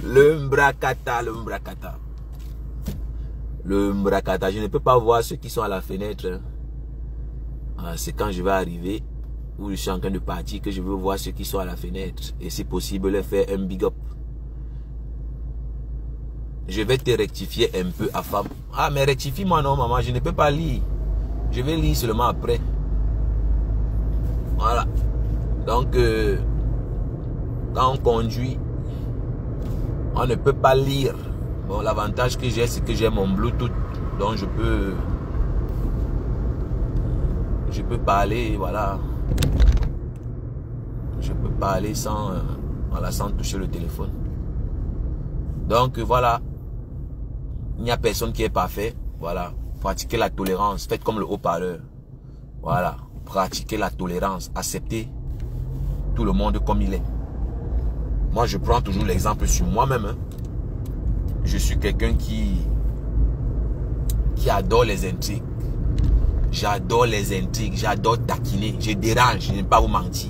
Le Mbrakata. Le Mbrakata, je ne peux pas voir ceux qui sont à la fenêtre. C'est quand je vais arriver, ou je suis en train de partir, que je veux voir ceux qui sont à la fenêtre. Et si possible, leur faire un big up. Je vais te rectifier un peu à femme. Ah, mais rectifie-moi non, maman, je ne peux pas lire. Je vais lire seulement après. Voilà. Donc, quand on conduit, on ne peut pas lire. Bon, l'avantage que j'ai, c'est que j'ai mon Bluetooth. Donc, je peux parler, voilà. Je peux parler sans toucher le téléphone. Donc, voilà. Il n'y a personne qui est parfait. Voilà. Pratiquez la tolérance. Faites comme le haut-parleur. Voilà. Pratiquez la tolérance. Acceptez tout le monde comme il est. Moi, je prends toujours l'exemple sur moi-même. Hein. Je suis quelqu'un qui adore les intrigues. J'adore les intrigues. J'adore taquiner. Je dérange. Je n'aime pas vous mentir.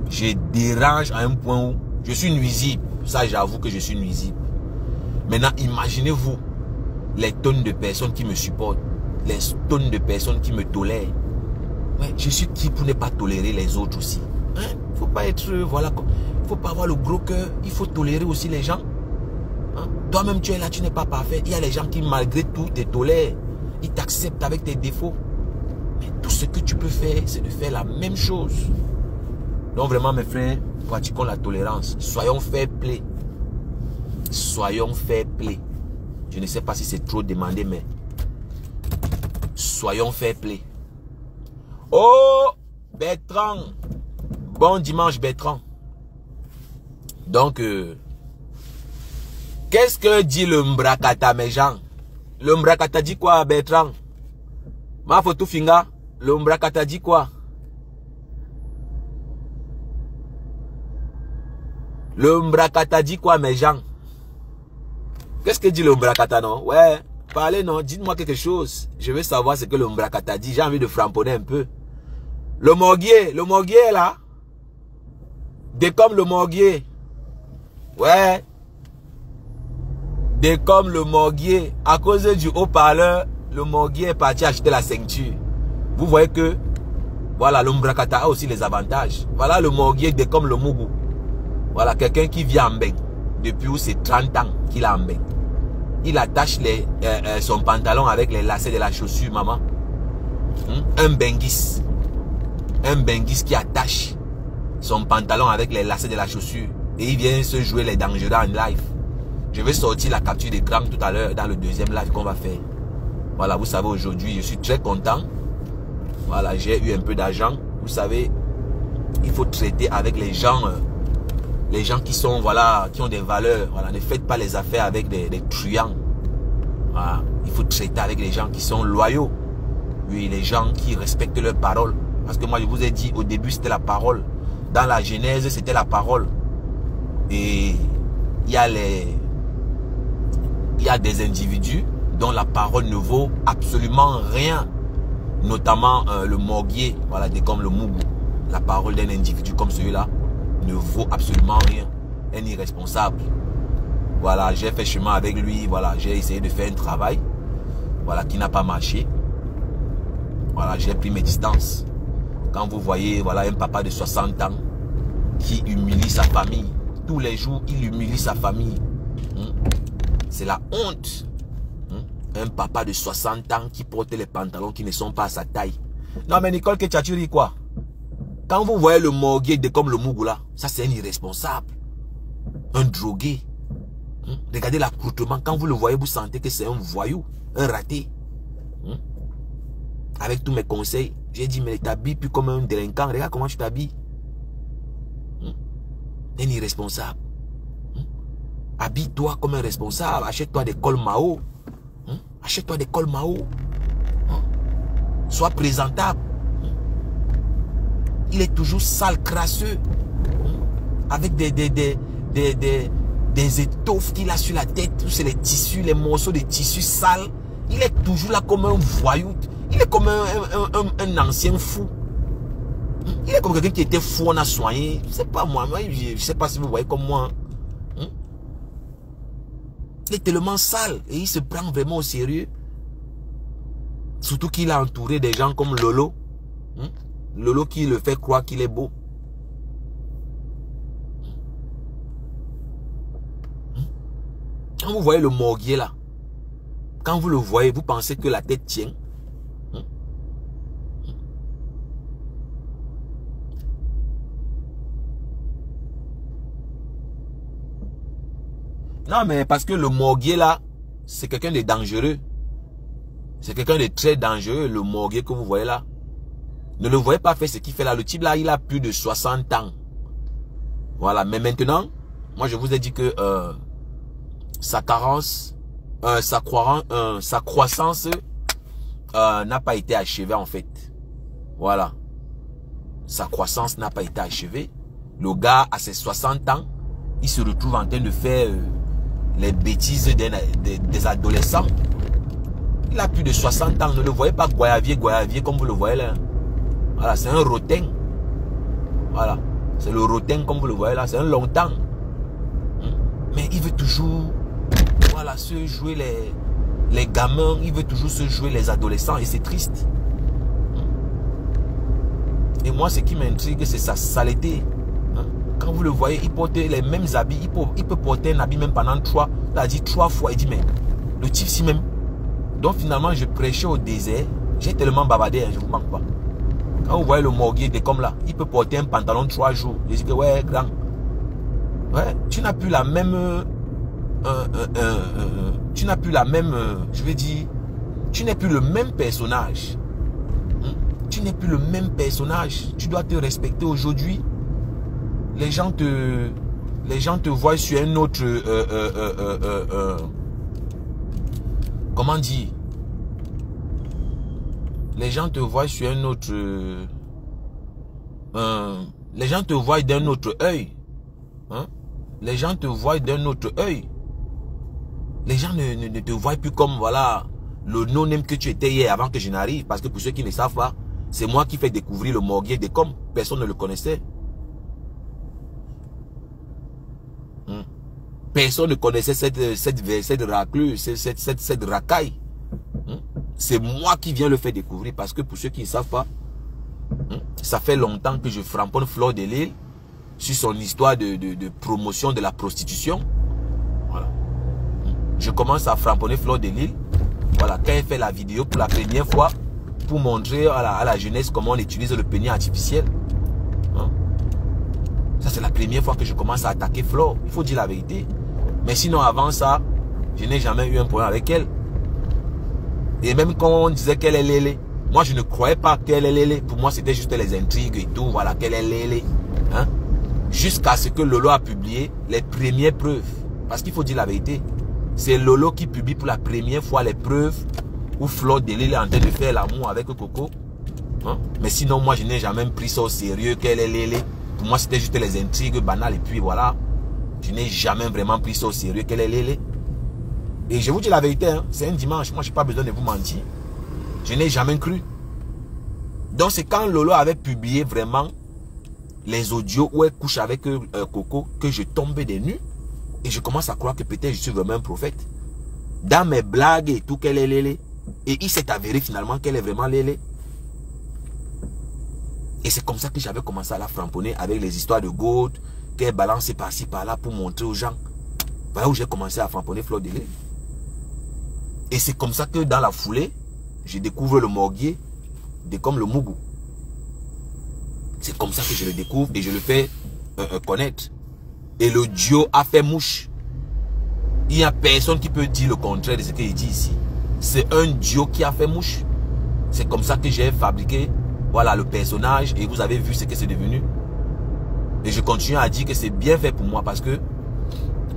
Je dérange à un point où je suis nuisible. Ça, j'avoue que je suis nuisible. Maintenant, imaginez-vous les tonnes de personnes qui me supportent. Les tonnes de personnes qui me tolèrent. Ouais, je suis qui pour ne pas tolérer les autres aussi. Hein? Faut pas être, voilà, faut pas avoir le gros cœur. Il faut tolérer aussi les gens. Hein? Toi-même, tu es là, tu n'es pas parfait. Il y a les gens qui, malgré tout, te tolèrent. Ils t'acceptent avec tes défauts. Mais tout ce que tu peux faire, c'est de faire la même chose. Donc vraiment, mes frères, pratiquons la tolérance. Soyons fair play. Soyons fair play. Je ne sais pas si c'est trop demandé, mais soyons fair play. Oh, Bertrand. Bon dimanche, Bertrand. Donc, qu'est-ce que dit le Mbrakata, mes gens? Le Mbrakata dit quoi, Bertrand? Ma photo finga. Le Mbrakata dit quoi? Le Mbrakata dit quoi, mes gens? Qu'est-ce que dit le Mbrakata, non? Ouais, parlez, non? Dites-moi quelque chose. Je veux savoir ce que le Mbrakata dit. J'ai envie de framponner un peu. Le Morguier est là. Des comme le Morguier. Ouais. Des comme le Morguier. À cause du haut-parleur, le Morguier est parti acheter la ceinture. Vous voyez que, voilà, le Mbrakata a aussi les avantages. Voilà le Morguier, des comme le Mougou. Voilà, quelqu'un qui vit en Mbeng. Depuis où c'est 30 ans qu'il a en Mbeng. Il attache son pantalon avec les lacets de la chaussure, maman. Un Benguis. Un Benguis qui attache son pantalon avec les lacets de la chaussure. Et il vient se jouer les dangereux en live. Je vais sortir la capture d'écran tout à l'heure dans le deuxième live qu'on va faire. Voilà, vous savez, aujourd'hui, je suis très content. Voilà, j'ai eu un peu d'argent. Vous savez, il faut traiter avec les gens qui sont, voilà, qui ont des valeurs. Voilà, ne faites pas les affaires avec des truands. Voilà, il faut traiter avec les gens qui sont loyaux. Oui, les gens qui respectent leurs paroles. Parce que moi, je vous ai dit, au début, c'était la parole. Dans la Genèse, c'était la parole. Et il y a des individus dont la parole ne vaut absolument rien. Notamment le Morguier, voilà, comme le Mougou. La parole d'un individu comme celui-là ne vaut absolument rien. Un irresponsable. Voilà, j'ai fait chemin avec lui. Voilà, j'ai essayé de faire un travail. Voilà, qui n'a pas marché. Voilà, j'ai pris mes distances. Quand vous voyez, voilà, un papa de 60 ans qui humilie sa famille. Tous les jours, il humilie sa famille. C'est la honte. Un papa de 60 ans qui porte les pantalons qui ne sont pas à sa taille. Non, mais Nicole Ketchaturi, quoi? Quand vous voyez le Morguier comme le Mougou là, ça c'est un irresponsable. Un drogué. Regardez l'accoutrement. Quand vous le voyez, vous sentez que c'est un voyou. Un raté. Avec tous mes conseils, j'ai dit, mais t'habilles plus comme un délinquant. Regarde comment tu t'habilles. un irresponsable. Habille-toi comme un responsable. Achète-toi des cols Mao. Achète-toi des cols Mao. Sois présentable. Il est toujours sale, crasseux. Avec des étoffes qu'il a sur la tête. C'est les tissus, les morceaux de tissus sales. Il est toujours là comme un voyou. Il est comme un ancien fou. Il est comme quelqu'un qui était fou, on a soigné. Je ne sais pas moi, je ne sais pas si vous voyez comme moi. Il est tellement sale et il se prend vraiment au sérieux. Surtout qu'il a entouré des gens comme Lolo. Lolo qui le fait croire qu'il est beau. Quand vous voyez le morguier là, quand vous le voyez, vous pensez que la tête tient. Non, mais parce que le morguier là, c'est quelqu'un de dangereux. C'est quelqu'un de très dangereux, le morguier que vous voyez là. Ne le voyez pas faire ce qu'il fait là. Le type là, il a plus de 60 ans. Voilà, mais maintenant, moi je vous ai dit que sa croissance n'a pas été achevée en fait. Voilà. Sa croissance n'a pas été achevée. Le gars, à ses 60 ans, il se retrouve en train de faire les bêtises des adolescents. Il a plus de 60 ans. Ne le voyez pas goyavier comme vous le voyez là. Voilà, c'est un rotin. Voilà. C'est le rotin comme vous le voyez là. C'est un longtemps. Mais il veut toujours, voilà, se jouer les gamins. Il veut toujours se jouer les adolescents. Et c'est triste. Et moi, ce qui m'intrigue, c'est sa saleté. Quand vous le voyez, il porte les mêmes habits. Il peut porter un habit même pendant 3 fois. Il dit, mais le type si même. Donc finalement, je prêchais au désert. J'ai tellement bavardé, je ne vous manque pas. Quand vous voyez le morguier, il est comme là. Il peut porter un pantalon 3 jours. Je dis que ouais, grand. Ouais, tu n'as plus la même... tu n'as plus la même... je vais dire... Tu n'es plus le même personnage. Tu n'es plus le même personnage. Tu dois te respecter aujourd'hui. Les gens te voient sur un autre... comment dire? Les gens te voient sur un autre... les gens te voient d'un autre œil. Les gens te voient d'un autre œil. Les gens ne te voient plus comme, voilà, le non-name que tu étais hier avant que je n'arrive. Parce que pour ceux qui ne savent pas, c'est moi qui fais découvrir le morguier des coms. Personne ne le connaissait. Personne ne connaissait cette raclure, cette racaille. C'est moi qui viens le faire découvrir. Parce que pour ceux qui ne savent pas, ça fait longtemps que je framponne Fleur de Lille sur son histoire de promotion de la prostitution. Voilà. Je commence à framponner Fleur de Lille. Voilà, quand elle fait la vidéo pour la première fois, pour montrer à la jeunesse comment on utilise le pénis artificiel. Ça, c'est la première fois que je commence à attaquer Fleur. Il faut dire la vérité. Mais sinon, avant ça, je n'ai jamais eu un problème avec elle. Et même quand on disait qu'elle est lélé, moi, je ne croyais pas qu'elle est lélé. Pour moi, c'était juste les intrigues et tout. Voilà, qu'elle est lélé. Jusqu'à ce que Lolo a publié les premières preuves. Parce qu'il faut dire la vérité. C'est Lolo qui publie pour la première fois les preuves où Fleur de Lille est en train de faire l'amour avec Coco. Mais sinon, moi, je n'ai jamais pris ça au sérieux qu'elle est lélé. Pour moi, c'était juste les intrigues banales. Et puis voilà. Je n'ai jamais vraiment pris ça au sérieux qu'elle est lélé. Et je vous dis la vérité, c'est un dimanche. Moi, je n'ai pas besoin de vous mentir. Je n'ai jamais cru. Donc, c'est quand Lolo avait publié vraiment les audios où elle couche avec Coco que je tombais des nues. Et je commence à croire que peut-être je suis vraiment un prophète. Dans mes blagues et tout, qu'elle est lélé. Et il s'est avéré finalement qu'elle est vraiment lélé. Et c'est comme ça que j'avais commencé à la framponner avec les histoires de Gold qu'elle balançait par-ci par-là pour montrer aux gens. Voilà où j'ai commencé à framponner Fleur de Lille. Et c'est comme ça que dans la foulée, je découvre le morguier de comme le Mougou. C'est comme ça que je le découvre et je le fais connaître. Et le duo a fait mouche. Il n'y a personne qui peut dire le contraire de ce qu'il dit ici. C'est un duo qui a fait mouche. C'est comme ça que j'ai fabriqué, voilà, le personnage. Et vous avez vu ce que c'est devenu. Et je continue à dire que c'est bien fait pour moi parce que,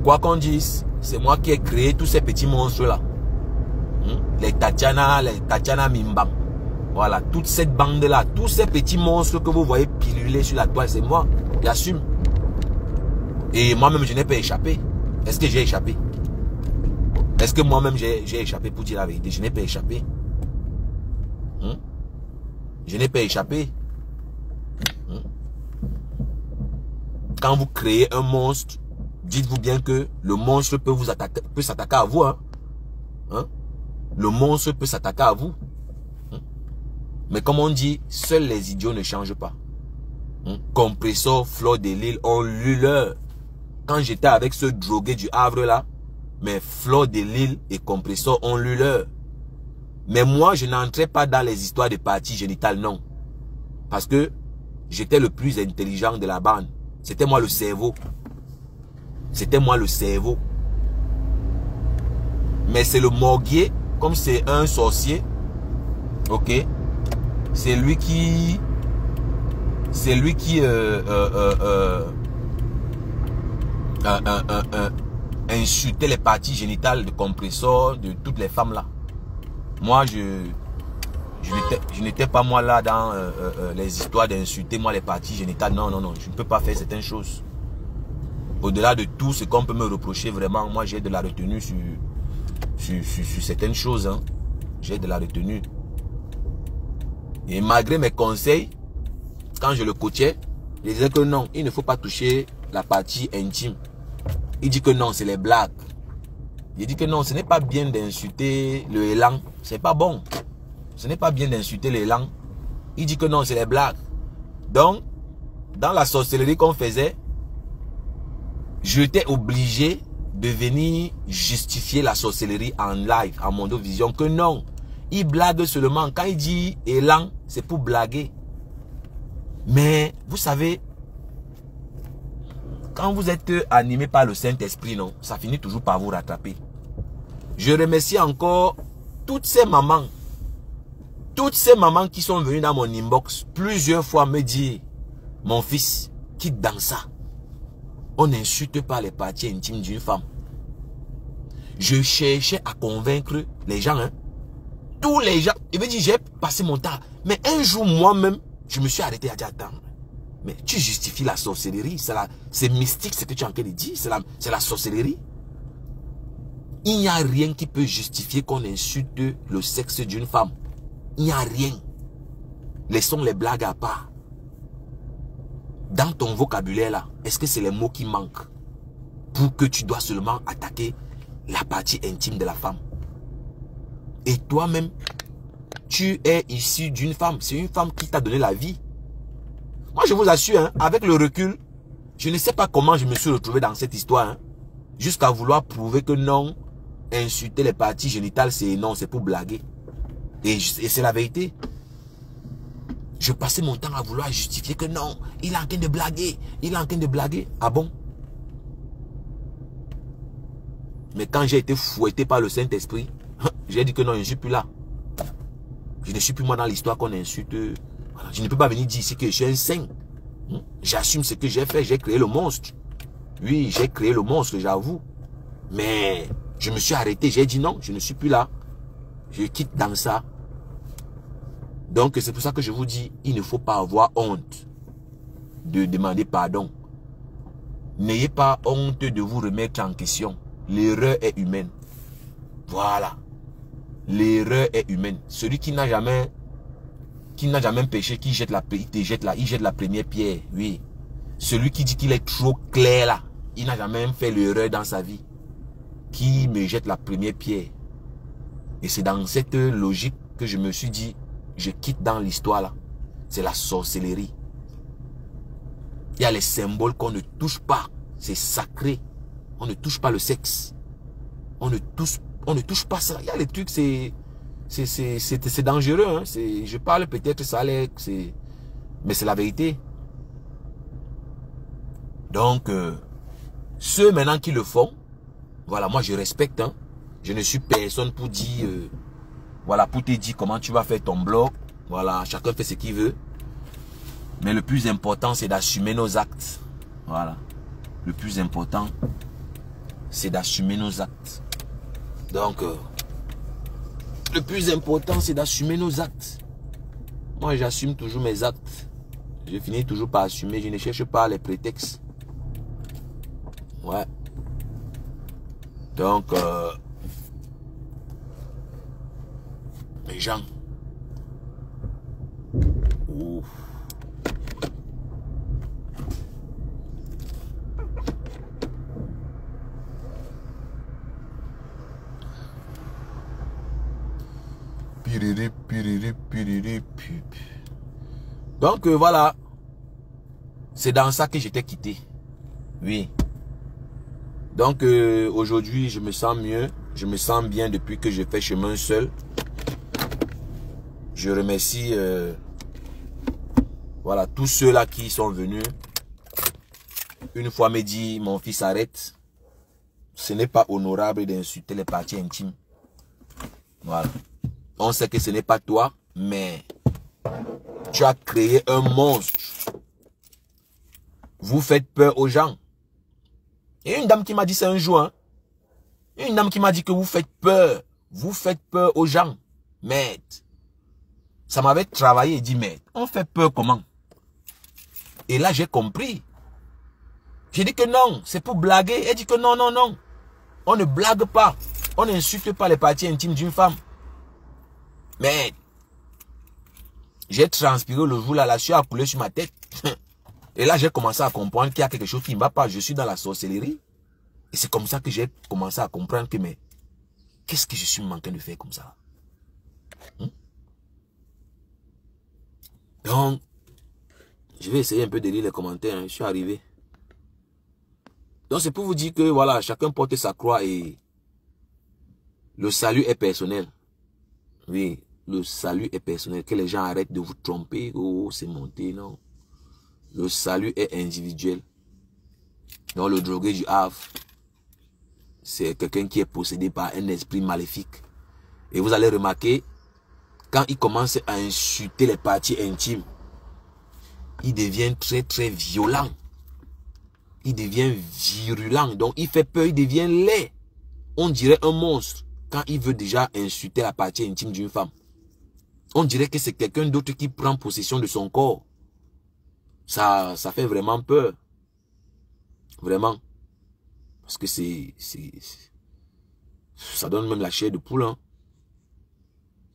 quoi qu'on dise, c'est moi qui ai créé tous ces petits monstres-là. Les Tatiana Mimbang. Voilà, toute cette bande-là, tous ces petits monstres que vous voyez piluler sur la toile, c'est moi. J'assume. Et moi-même, je n'ai pas échappé. Est-ce que j'ai échappé? Est-ce que moi-même, j'ai échappé pour dire la vérité? Je n'ai pas échappé. Je n'ai pas échappé. Quand vous créez un monstre, dites-vous bien que le monstre peut vous attaquer, peut s'attaquer à vous. Le monstre peut s'attaquer à vous. Mais comme on dit, seuls les idiots ne changent pas. Compressor, Fleur de Lille ont lu leur. Quand j'étais avec ce drogué du Havre là, mais Fleur de Lille et Compressor ont lu leur. Mais moi, je n'entrais pas dans les histoires de parties génitales, non. Parce que j'étais le plus intelligent de la bande. C'était moi le cerveau. C'était moi le cerveau. Mais c'est le morguier, comme c'est un sorcier, ok, c'est lui qui insultait les parties génitales de Compressor, de toutes les femmes là. Moi, je n'étais pas moi là dans les histoires d'insulter moi les parties génitales. Non, non, non, je ne peux pas faire certaines choses. Au-delà de tout ce qu'on peut me reprocher, vraiment, moi j'ai de la retenue sur certaines choses. Hein. J'ai de la retenue. Et malgré mes conseils, quand je le coachais, je disais que non, il ne faut pas toucher la partie intime. Il dit que non, c'est les blagues. Il dit que non, ce n'est pas bien d'insulter le élan. C'est pas bon. Ce n'est pas bien d'insulter l'élan. Il dit que non, c'est les blagues. Donc, dans la sorcellerie qu'on faisait, j'étais obligé de venir justifier la sorcellerie en live, en Mondovision, que non, il blague seulement. Quand il dit élan, c'est pour blaguer. Mais, vous savez, quand vous êtes animé par le Saint-Esprit, non, ça finit toujours par vous rattraper. Je remercie encore toutes ces mamans qui sont venues dans mon inbox plusieurs fois me dire, mon fils, quitte dans ça. On n'insulte pas les parties intimes d'une femme. Je cherchais à convaincre les gens. Hein. Tous les gens. Il me dit, j'ai passé mon temps. Mais un jour, moi-même, je me suis arrêté à dire, attends. Mais tu justifies la sorcellerie. C'est mystique ce que tu es en train de dire. C'est la sorcellerie. Il n'y a rien qui peut justifier qu'on insulte le sexe d'une femme. Il n'y a rien. Laissons les blagues à part. Dans ton vocabulaire là, est-ce que c'est les mots qui manquent pour que tu dois seulement attaquer la partie intime de la femme? Et toi-même, tu es issu d'une femme. C'est une femme qui t'a donné la vie. Moi, je vous assure, hein, avec le recul, je ne sais pas comment je me suis retrouvé dans cette histoire. Hein, jusqu'à vouloir prouver que non, insulter les parties génitales, c'est non, c'est pour blaguer. Et c'est la vérité. Je passais mon temps à vouloir justifier que non, il est en train de blaguer. Il est en train de blaguer. Ah bon? Mais quand j'ai été fouetté par le Saint-Esprit, j'ai dit que non, je ne suis plus là. Je ne suis plus moi dans l'histoire qu'on insulte. Voilà. Je ne peux pas venir dire ici que je suis un saint. J'assume ce que j'ai fait. J'ai créé le monstre. Oui, j'ai créé le monstre, j'avoue. Mais je me suis arrêté. J'ai dit non, je ne suis plus là. Je quitte dans ça. Donc, c'est pour ça que je vous dis, il ne faut pas avoir honte de demander pardon. N'ayez pas honte de vous remettre en question. L'erreur est humaine. Voilà. L'erreur est humaine. Celui qui n'a jamais péché, il jette la première pierre. Oui. Celui qui dit qu'il est trop clair là, il n'a jamais fait l'erreur dans sa vie, qui me jette la première pierre. Et c'est dans cette logique que je me suis dit, je quitte dans l'histoire là. C'est la sorcellerie. Il y a les symboles qu'on ne touche pas. C'est sacré. On ne touche pas le sexe. On ne touche pas ça. Il y a les trucs, c'est dangereux. Hein. Je parle peut-être ça, mais c'est la vérité. Donc, ceux maintenant qui le font, voilà, moi je respecte. Hein. Je ne suis personne pour dire, voilà, pour te dire comment tu vas faire ton blog. Voilà, chacun fait ce qu'il veut. Mais le plus important, c'est d'assumer nos actes. Voilà. Le plus important, c'est d'assumer nos actes. Donc, le plus important, c'est d'assumer nos actes. Moi, j'assume toujours mes actes. Je finis toujours par assumer. Je ne cherche pas les prétextes. Ouais. Donc, les gens. Ouf. Donc voilà, c'est dans ça que j'étais quitté. Oui. Donc aujourd'hui, je me sens mieux. Je me sens bien depuis que j'ai fait chemin seul. Je remercie voilà, tous ceux-là qui sont venus. Une fois me dit, mon fils, arrête. Ce n'est pas honorable d'insulter les parties intimes. Voilà. On sait que ce n'est pas toi, mais tu as créé un monstre. Vous faites peur aux gens. Il y a une dame qui m'a dit ça un jour. Hein? Une dame qui m'a dit que vous faites peur. Vous faites peur aux gens. Mais ça m'avait travaillé et dit, mais on fait peur comment? Et là, j'ai compris. J'ai dit que non, c'est pour blaguer. Elle dit que non, non, non. On ne blague pas. On n'insulte pas les parties intimes d'une femme. Mais j'ai transpiré le jour là, la sueur a coulé sur ma tête. Et là, j'ai commencé à comprendre qu'il y a quelque chose qui ne va pas. Je suis dans la sorcellerie. Et c'est comme ça que j'ai commencé à comprendre que, mais, qu'est-ce que je suis manqué de faire comme ça? Donc, je vais essayer un peu de lire les commentaires. Hein. Je suis arrivé. Donc, c'est pour vous dire que, voilà, chacun porte sa croix et le salut est personnel. Oui, le salut est personnel. Que les gens arrêtent de vous tromper. Oh, c'est monté, non. Le salut est individuel. Donc, le drogué du Havre, c'est quelqu'un qui est possédé par un esprit maléfique. Et vous allez remarquer, quand il commence à insulter les parties intimes, il devient très, très violent. Il devient virulent. Donc, il fait peur, il devient laid. On dirait un monstre quand il veut déjà insulter la partie intime d'une femme. On dirait que c'est quelqu'un d'autre qui prend possession de son corps. Ça fait vraiment peur. Vraiment. Parce que ça donne même la chair de poule. Hein.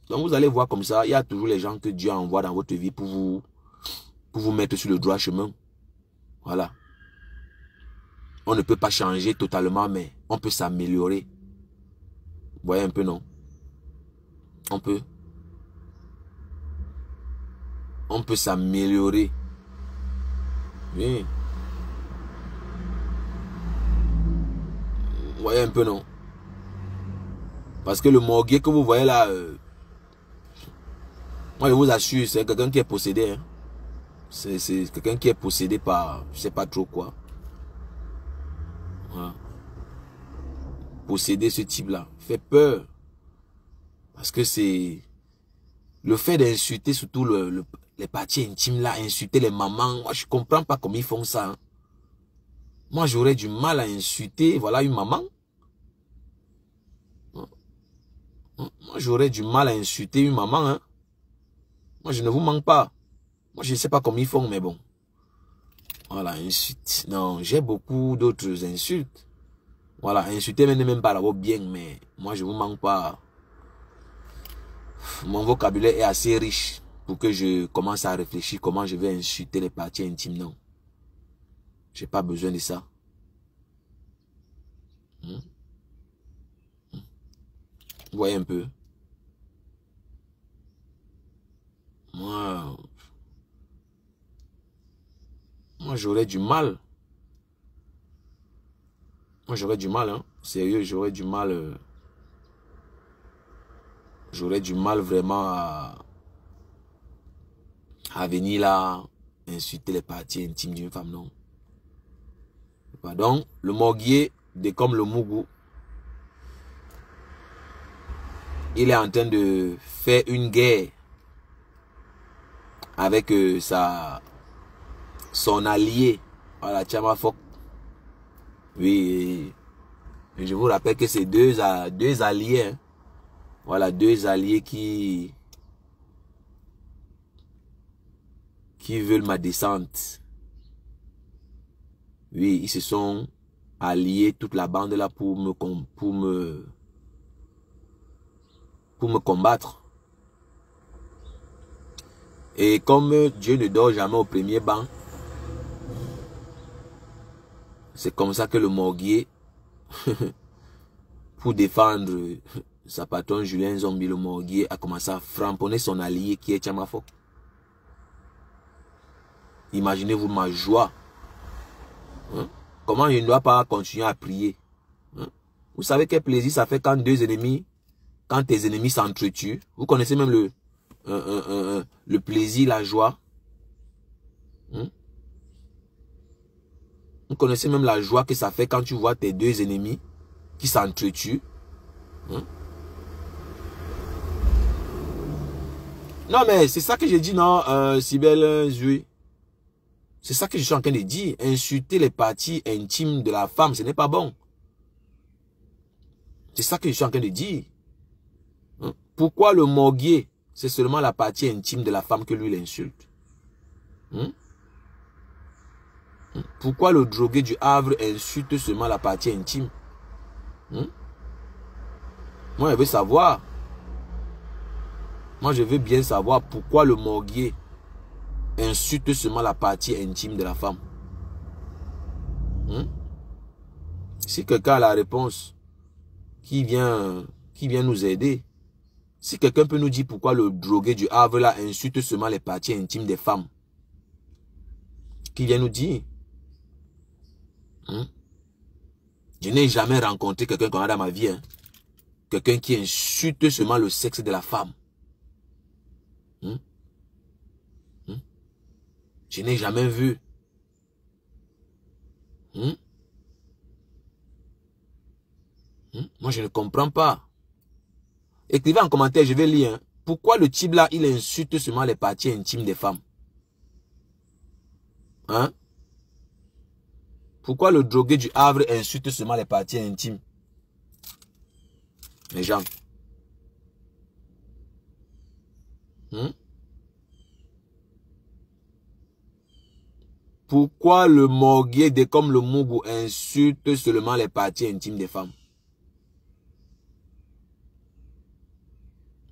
Donc vous allez voir comme ça, il y a toujours les gens que Dieu envoie dans votre vie pour vous mettre sur le droit chemin. Voilà. On ne peut pas changer totalement, mais on peut s'améliorer. Vous voyez un peu, non? On peut. On peut s'améliorer. Oui. Vous voyez un peu, non? Parce que le morguier que vous voyez là, moi je vous assure, c'est quelqu'un qui est possédé. Hein. C'est quelqu'un qui est possédé par, je sais pas trop quoi. Voilà. Posséder ce type-là fait peur. Parce que c'est le fait d'insulter surtout les parties intimes là, insulter les mamans. Moi, je comprends pas comment ils font ça. Hein. Moi, j'aurais du mal à insulter, voilà, une maman. Moi, j'aurais du mal à insulter une maman. Hein. Moi, je ne vous manque pas. Moi, je ne sais pas comment ils font, mais bon. Voilà, insulte. Non, j'ai beaucoup d'autres insultes. Voilà, insulter même pas d'abord bien, mais moi, je ne vous manque pas. Mon vocabulaire est assez riche pour que je commence à réfléchir comment je vais insulter les parties intimes. Non. J'ai pas besoin de ça. Vous voyez un peu. Moi j'aurais du mal. Moi, j'aurais du mal, hein. Sérieux, j'aurais du mal. J'aurais du mal vraiment à venir là, insulter les parties intimes d'une femme, non. Donc, le morguier, comme le Mougou, il est en train de faire une guerre avec son allié. Voilà, Tchama Fok. Oui. Et je vous rappelle que c'est deux alliés. Hein. Voilà, deux alliés qui veulent ma descente. Oui, ils se sont alliés, toute la bande là, pour me combattre. Et comme Dieu ne dort jamais au premier banc, c'est comme ça que le Morguier, pour défendre sa patronne Julien Zombie, le Morguier a commencé à framponner son allié qui est Tchama Fok. Imaginez-vous ma joie. Hein? Comment je ne dois pas continuer à prier? Hein? Vous savez quel plaisir ça fait quand quand tes ennemis s'entretuent. Vous connaissez même le plaisir, la joie. Hein? Vous connaissez même la joie que ça fait quand tu vois tes deux ennemis qui s'entretuent. Hein? Non mais c'est ça que j'ai dit, non, Sibelle Zui. C'est ça que je suis en train de dire. Insulter les parties intimes de la femme, ce n'est pas bon. C'est ça que je suis en train de dire. Hein? Pourquoi le Morguier, c'est seulement la partie intime de la femme que lui l'insulte? Hein? Pourquoi le drogué du Havre insulte seulement la partie intime? Hein? Moi, je veux savoir. Moi, je veux bien savoir pourquoi le Morguier insulte seulement la partie intime de la femme. Hein? Si quelqu'un a la réponse, qui vient nous aider. Si quelqu'un peut nous dire pourquoi le drogué du Havre là insulte seulement les parties intimes des femmes. Qui vient nous dire. Hein? Je n'ai jamais rencontré quelqu'un comme ça dans ma vie. Hein? Quelqu'un qui insulte seulement le sexe de la femme. Hein? Hein? Je n'ai jamais vu. Hein? Hein? Moi, je ne comprends pas. Écrivez en commentaire, je vais lire. Hein. Pourquoi le type là, il insulte seulement les parties intimes des femmes? Hein? Pourquoi le drogué du Havre insulte seulement les parties intimes? Les gens. Hein? Pourquoi le Morguier comme le Mougou insulte seulement les parties intimes des femmes?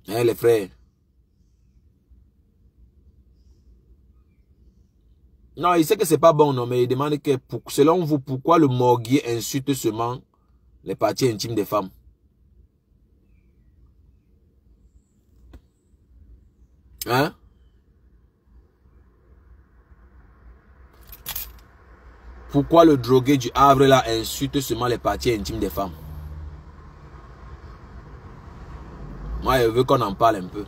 Hein, les frères? Non, il sait que c'est pas bon, non, mais il demande que, selon vous, pourquoi le Morguier insulte seulement les parties intimes des femmes? Hein? Pourquoi le drogué du Havre là insulte seulement les parties intimes des femmes? Moi, je veux qu'on en parle un peu.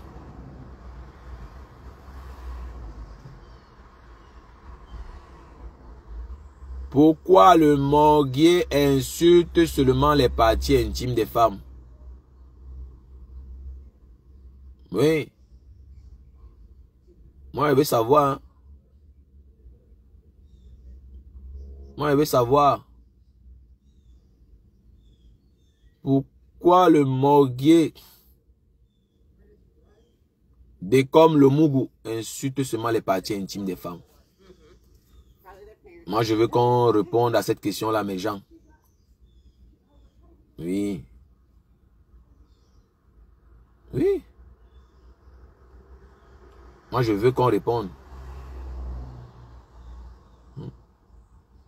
Pourquoi le Morguier insulte seulement les parties intimes des femmes? Oui. Moi, je veux savoir. Hein? Moi, je veux savoir. Pourquoi le Morguier comme le Mougou insulte seulement les parties intimes des femmes? Moi, je veux qu'on réponde à cette question-là, mes gens. Oui. Oui. Moi, je veux qu'on réponde.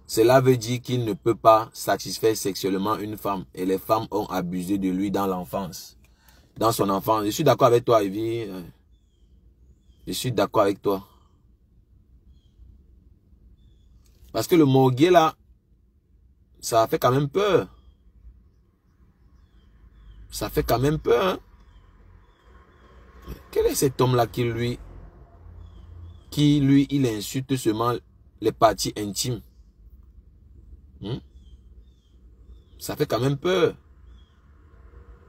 Cela veut dire qu'il ne peut pas satisfaire sexuellement une femme. Et les femmes ont abusé de lui dans l'enfance. Dans son enfance. Je suis d'accord avec toi, Evie. Je suis d'accord avec toi. Parce que le Morguier là, ça fait quand même peur. Ça fait quand même peur. Hein? Quel est cet homme-là qui lui, il insulte seulement les parties intimes? Ça fait quand même peur.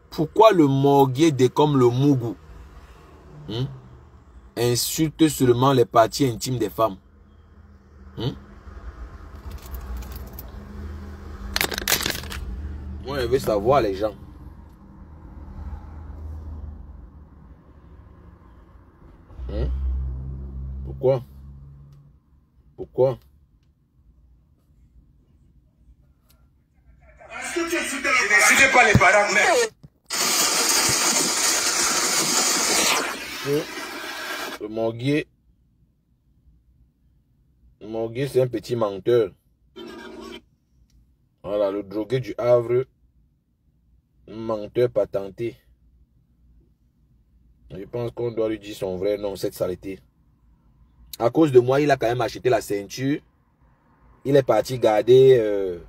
Pourquoi le Morguier comme le Mougou insulte seulement les parties intimes des femmes? Moi, je veux savoir les gens. Hein? Pourquoi? Pourquoi? N'insultez pas les parents, mais... Le Morguier, c'est un petit menteur. Voilà, le drogué du Havre, menteur patenté. Je pense qu'on doit lui dire son vrai nom, cette saleté. À cause de moi, il a quand même acheté la ceinture. Il est parti garder...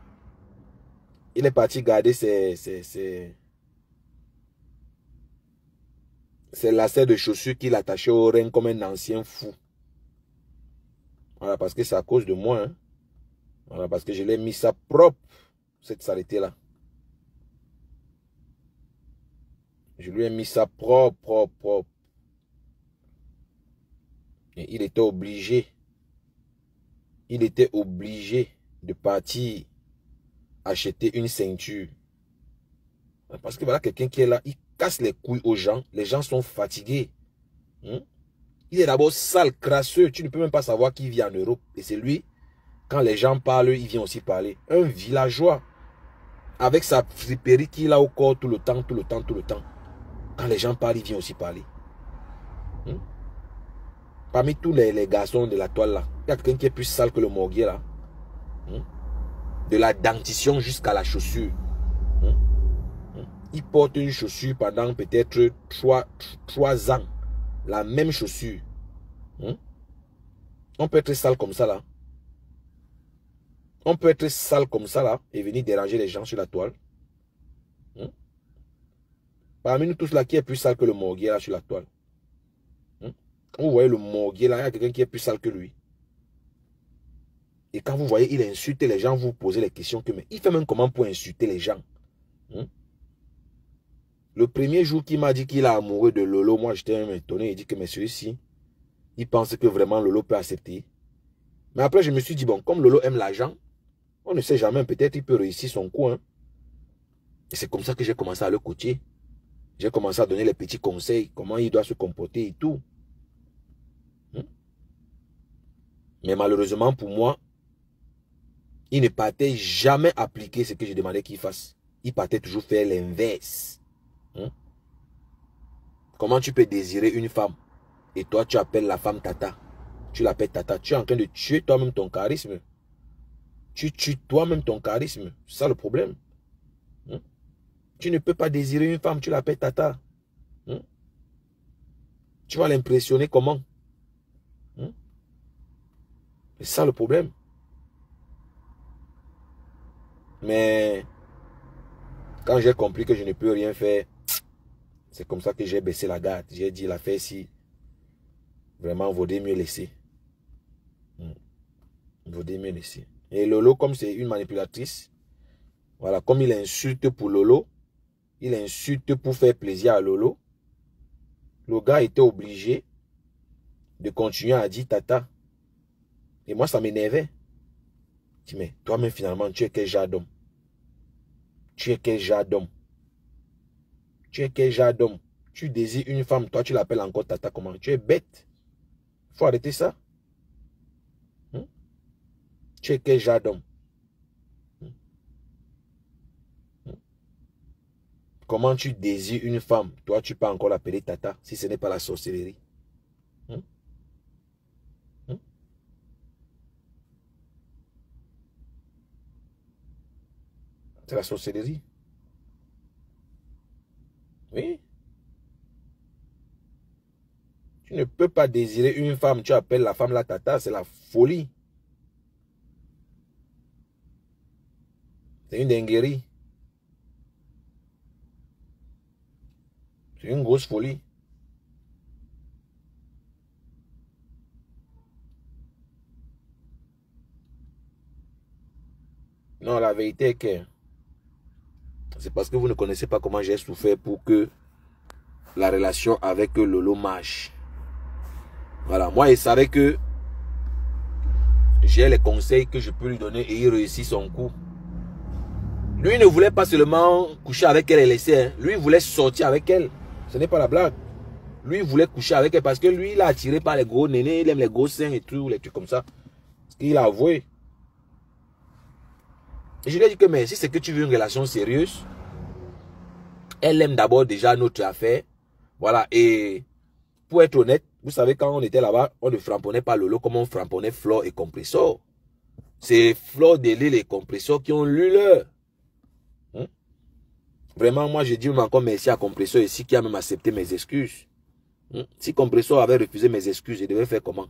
ses lacets de chaussures qu'il attachait au rein comme un ancien fou. Voilà, parce que c'est à cause de moi. Hein. Voilà, parce que je l'ai mis ça propre, cette saleté-là. Je lui ai mis ça propre. Et il était obligé. Il était obligé de partir acheter une ceinture. Parce que voilà quelqu'un qui est là, il casse les couilles aux gens. Les gens sont fatigués. Il est d'abord sale, crasseux. Tu ne peux même pas savoir qui vit en Europe. Et c'est lui, quand les gens parlent, il vient aussi parler. Un villageois, avec sa friperie qu'il a au corps tout le temps. Quand les gens parlent, il vient aussi parler. Parmi tous les garçons de la toile là, il y a quelqu'un qui est plus sale que le Morguier là. De la dentition jusqu'à la chaussure. Il porte une chaussure pendant peut-être 3 ans. La même chaussure. On peut être sale comme ça là. On peut être sale comme ça là et venir déranger les gens sur la toile. Parmi nous tous là, qui est plus sale que le Morguier là sur la toile? Quand vous voyez le Morguier là, il y a quelqu'un qui est plus sale que lui. Et quand vous voyez, il insulte les gens, vous posez les questions que mais il fait même comment pour insulter les gens? Le premier jour qu'il m'a dit qu'il est amoureux de Lolo, moi j'étais même étonné. Il dit que mais celui-ci, il pense que vraiment Lolo peut accepter. Mais après je me suis dit, bon, comme Lolo aime l'argent, on ne sait jamais, peut-être il peut réussir son coup. Hein. Et c'est comme ça que j'ai commencé à le coacher. J'ai commencé à donner les petits conseils, comment il doit se comporter et tout. Mais malheureusement pour moi, il ne partait jamais appliquer ce que je demandais qu'il fasse. Il partait toujours faire l'inverse. Comment tu peux désirer une femme et toi tu appelles la femme Tata? Tu l'appelles Tata. Tu es en train de tuer toi-même ton charisme. Tu tues toi-même ton charisme. C'est ça le problème. Tu ne peux pas désirer une femme, tu l'appelles Tata. Tu vas l'impressionner comment? C'est ça le problème. Mais quand j'ai compris que je ne peux rien faire, c'est comme ça que j'ai baissé la garde. J'ai dit l'affaire si vraiment vaudrait mieux laisser. Vaudrait mieux laisser. Et Lolo, comme c'est une manipulatrice, voilà, comme il insulte pour Lolo, il insulte pour faire plaisir à Lolo, le gars était obligé de continuer à dire Tata. Et moi, ça m'énervait. Je dis, mais toi-même, finalement, tu es quel genre d'homme? Tu es quel genre d'homme? Tu es quel genre d'homme? Tu désires une femme, toi, tu l'appelles encore Tata, comment? Tu es bête. Il faut arrêter ça. Tu es quel genre d'homme? Comment tu désires une femme, toi, tu peux encore l'appeler Tata, si ce n'est pas la sorcellerie? C'est la sorcellerie. Oui. Tu ne peux pas désirer une femme, tu appelles la femme la Tata, c'est la folie. C'est une dinguerie. C'est une grosse folie. Non, la vérité est que c'est parce que vous ne connaissez pas comment j'ai souffert pour que la relation avec Lolo marche. Voilà, moi, il savait que j'ai les conseils que je peux lui donner et il réussit son coup. Lui ne voulait pas seulement coucher avec elle et laisser. Hein. Lui, il voulait sortir avec elle. Ce n'est pas la blague. Lui, il voulait coucher avec elle parce que lui, il a attiré par les gros nénés. Il aime les gros seins et tout, les trucs comme ça. Il a avoué. Et je lui ai dit que, mais si c'est que tu veux une relation sérieuse, elle aime d'abord déjà notre affaire. Voilà. Et pour être honnête, vous savez, quand on était là-bas, on ne frapponnait pas Lolo comme on frapponnait Flore et Compressor. C'est Flore de Lille et Compressor qui ont lu l'heure. Vraiment, moi, je dis encore merci à Compressor ici qui a même accepté mes excuses. Si Compressor avait refusé mes excuses, je devais faire comment?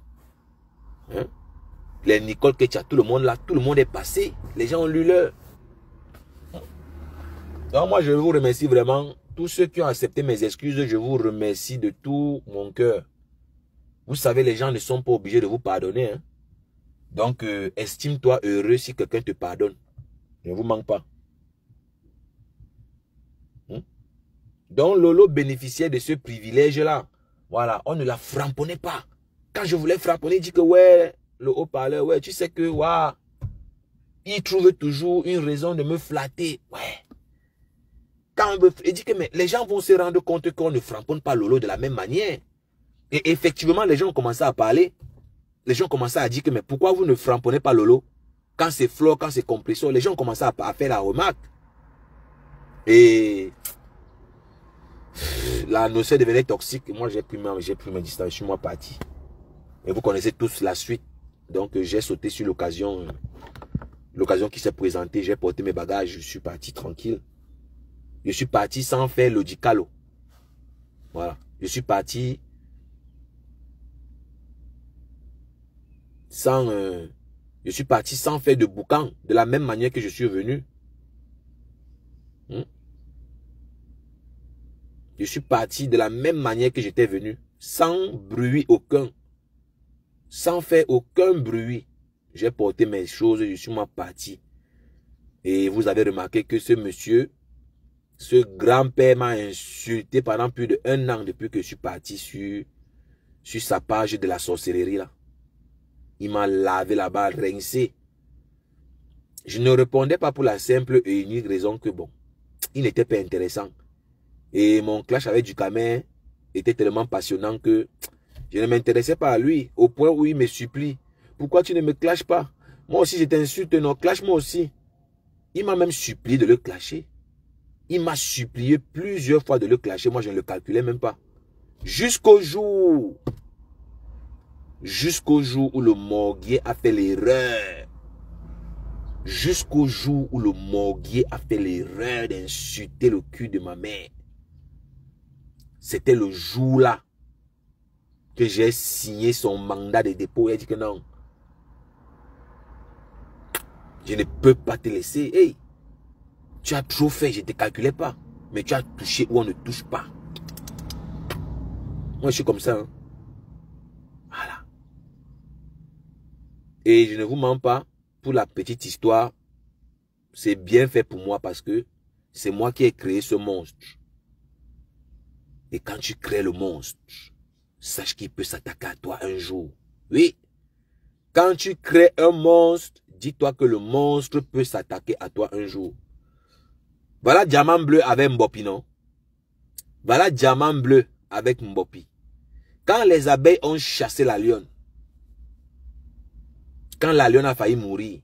Les Nicole Ketcha, tout le monde là, tout le monde est passé. Les gens ont lu l'heure. Donc moi, je vous remercie vraiment. Tous ceux qui ont accepté mes excuses, je vous remercie de tout mon cœur. Vous savez, les gens ne sont pas obligés de vous pardonner. Hein? Donc, estime-toi heureux si quelqu'un te pardonne. Ne vous manque pas. Donc, Lolo bénéficiait de ce privilège-là. Voilà, on ne la frapponnait pas. Quand je voulais frapponner, il dit que ouais, le haut-parleur, ouais, tu sais que, waouh, il trouve toujours une raison de me flatter. Ouais. Quand il dit que mais les gens vont se rendre compte qu'on ne frapponne pas Lolo de la même manière. Et effectivement, les gens ont commencé à parler. Les gens ont commencé à dire que mais pourquoi vous ne frapponnez pas Lolo? Quand c'est Flore, quand c'est Compressor, les gens ont commencé à faire la remarque. Et la notion devenait toxique. Moi, j'ai pris ma distance. Je suis moi parti. Et vous connaissez tous la suite. Donc, j'ai sauté sur l'occasion. L'occasion qui s'est présentée. J'ai porté mes bagages. Je suis parti tranquille. Je suis parti sans faire l'odicalo. Voilà. Je suis parti sans... je suis parti sans faire de boucan. De la même manière que je suis venu. Je suis parti de la même manière que j'étais venu. Sans bruit aucun. Sans faire aucun bruit. J'ai porté mes choses. Je suis moi parti. Et vous avez remarqué que ce monsieur, ce grand-père m'a insulté pendant plus de 1 an depuis que je suis parti sur sa page de la sorcellerie là. Il m'a lavé là-bas, rincé. Je ne répondais pas pour la simple et unique raison que bon, il n'était pas intéressant. Et mon clash avec Ducamer était tellement passionnant que je ne m'intéressais pas à lui. Au point où il me supplie. Pourquoi tu ne me clashes pas? Moi aussi je t'insulte, non, clash moi aussi. Il m'a même supplié de le clasher. Il m'a supplié plusieurs fois de le clasher. Moi je ne le calculais même pas. Jusqu'au jour où le morguier a fait l'erreur. Jusqu'au jour où le morguier a fait l'erreur d'insulter le cul de ma mère. C'était le jour-là que j'ai signé son mandat de dépôt. Il a dit que non. Je ne peux pas te laisser. Hey, tu as trop fait, je ne te calculais pas. Mais tu as touché où on ne touche pas. Moi, je suis comme ça. Hein. Voilà. Et je ne vous mens pas, pour la petite histoire, c'est bien fait pour moi parce que c'est moi qui ai créé ce monstre. Et quand tu crées le monstre, sache qu'il peut s'attaquer à toi un jour. Oui. Quand tu crées un monstre, dis-toi que le monstre peut s'attaquer à toi un jour. Voilà Diamant Bleu avec Mbopi, non? Voilà Diamant Bleu avec Mbopi. Quand les abeilles ont chassé la lionne, quand la lionne a failli mourir,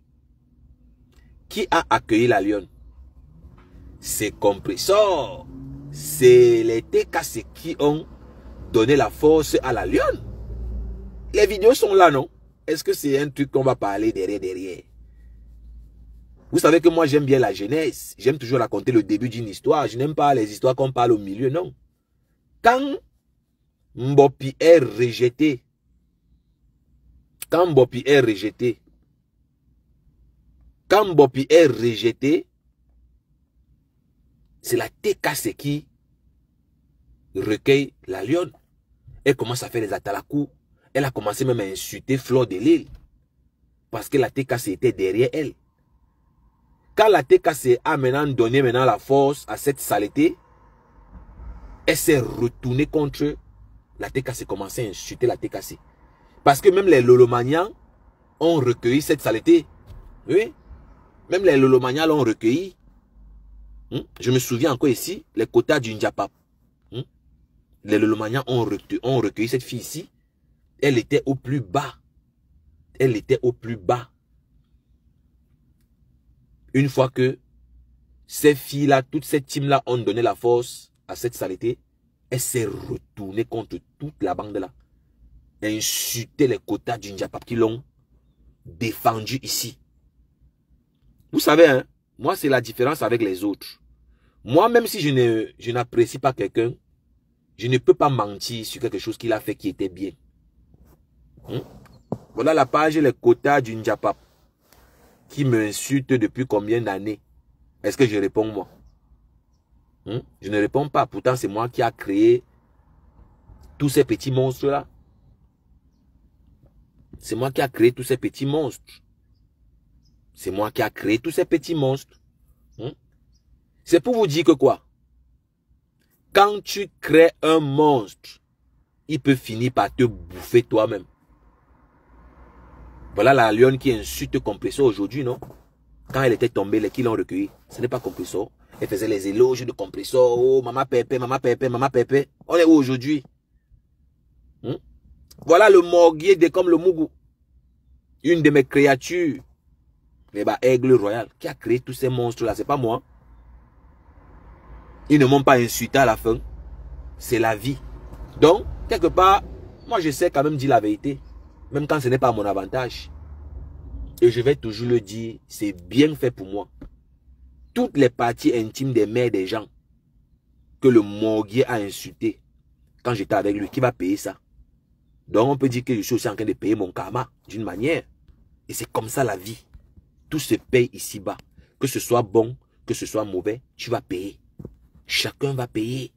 qui a accueilli la lionne? C'est Compressor. C'est les TKC qui ont donné la force à la lionne. Les vidéos sont là, non? Est-ce que c'est un truc qu'on va parler derrière? Vous savez que moi j'aime bien la jeunesse. J'aime toujours raconter le début d'une histoire. Je n'aime pas les histoires qu'on parle au milieu, non. Quand Mbopi est rejeté, c'est la TKC qui recueille la lionne. Elle commence à faire les atalakou. Elle a commencé même à insulter Flore de Lille. Parce que la TKC était derrière elle. Quand la TKC a maintenant donné la force à cette saleté, elle s'est retournée contre la TKC, commençait à insulter la TKC. Parce que même les Lolomanians ont recueilli cette saleté. Oui. Même les Lolomanians l'ont recueilli. Je me souviens encore ici, les quotas du Ndjapap. Les Lolomanians ont recueilli cette fille ici. Elle était au plus bas. Elle était au plus bas. Une fois que ces filles-là, toute cette team-là ont donné la force à cette saleté, elle s'est retournée contre toute la bande-là. Elle a insulté les quotas du Ndjapap qui l'ont défendu ici. Vous savez, hein, moi, c'est la différence avec les autres. Moi, même si je n'apprécie pas quelqu'un, je ne peux pas mentir sur quelque chose qu'il a fait qui était bien. Voilà la page les quotas du Ndjapap qui m'insulte depuis combien d'années. Est-ce que je réponds moi? Je ne réponds pas. Pourtant, c'est moi qui a créé tous ces petits monstres-là. C'est moi qui a créé tous ces petits monstres. C'est moi qui a créé tous ces petits monstres. C'est pour vous dire que quoi? Quand tu crées un monstre, il peut finir par te bouffer toi-même. Voilà la lionne qui insulte Compressor aujourd'hui, non? Quand elle était tombée, les qui l'ont recueilli, ce n'est pas Compressor. Elle faisait les éloges de Compressor. Oh, maman pépé, maman pépé, maman pépé. On est où aujourd'hui? Voilà le morguier de comme le Mougou. Une de mes créatures. Les aigle royal. Qui a créé tous ces monstres-là? C'est pas moi. Ils ne m'ont pas insulté à la fin. C'est la vie. Donc, quelque part, moi je sais quand même dire la vérité. Même quand ce n'est pas à mon avantage. Et je vais toujours le dire, c'est bien fait pour moi. Toutes les parties intimes des mères des gens que le morguier a insulté quand j'étais avec lui, qui va payer ça? Donc on peut dire que je suis aussi en train de payer mon karma d'une manière. Et c'est comme ça la vie. Tout se paye ici-bas. Que ce soit bon, que ce soit mauvais, tu vas payer. Chacun va payer.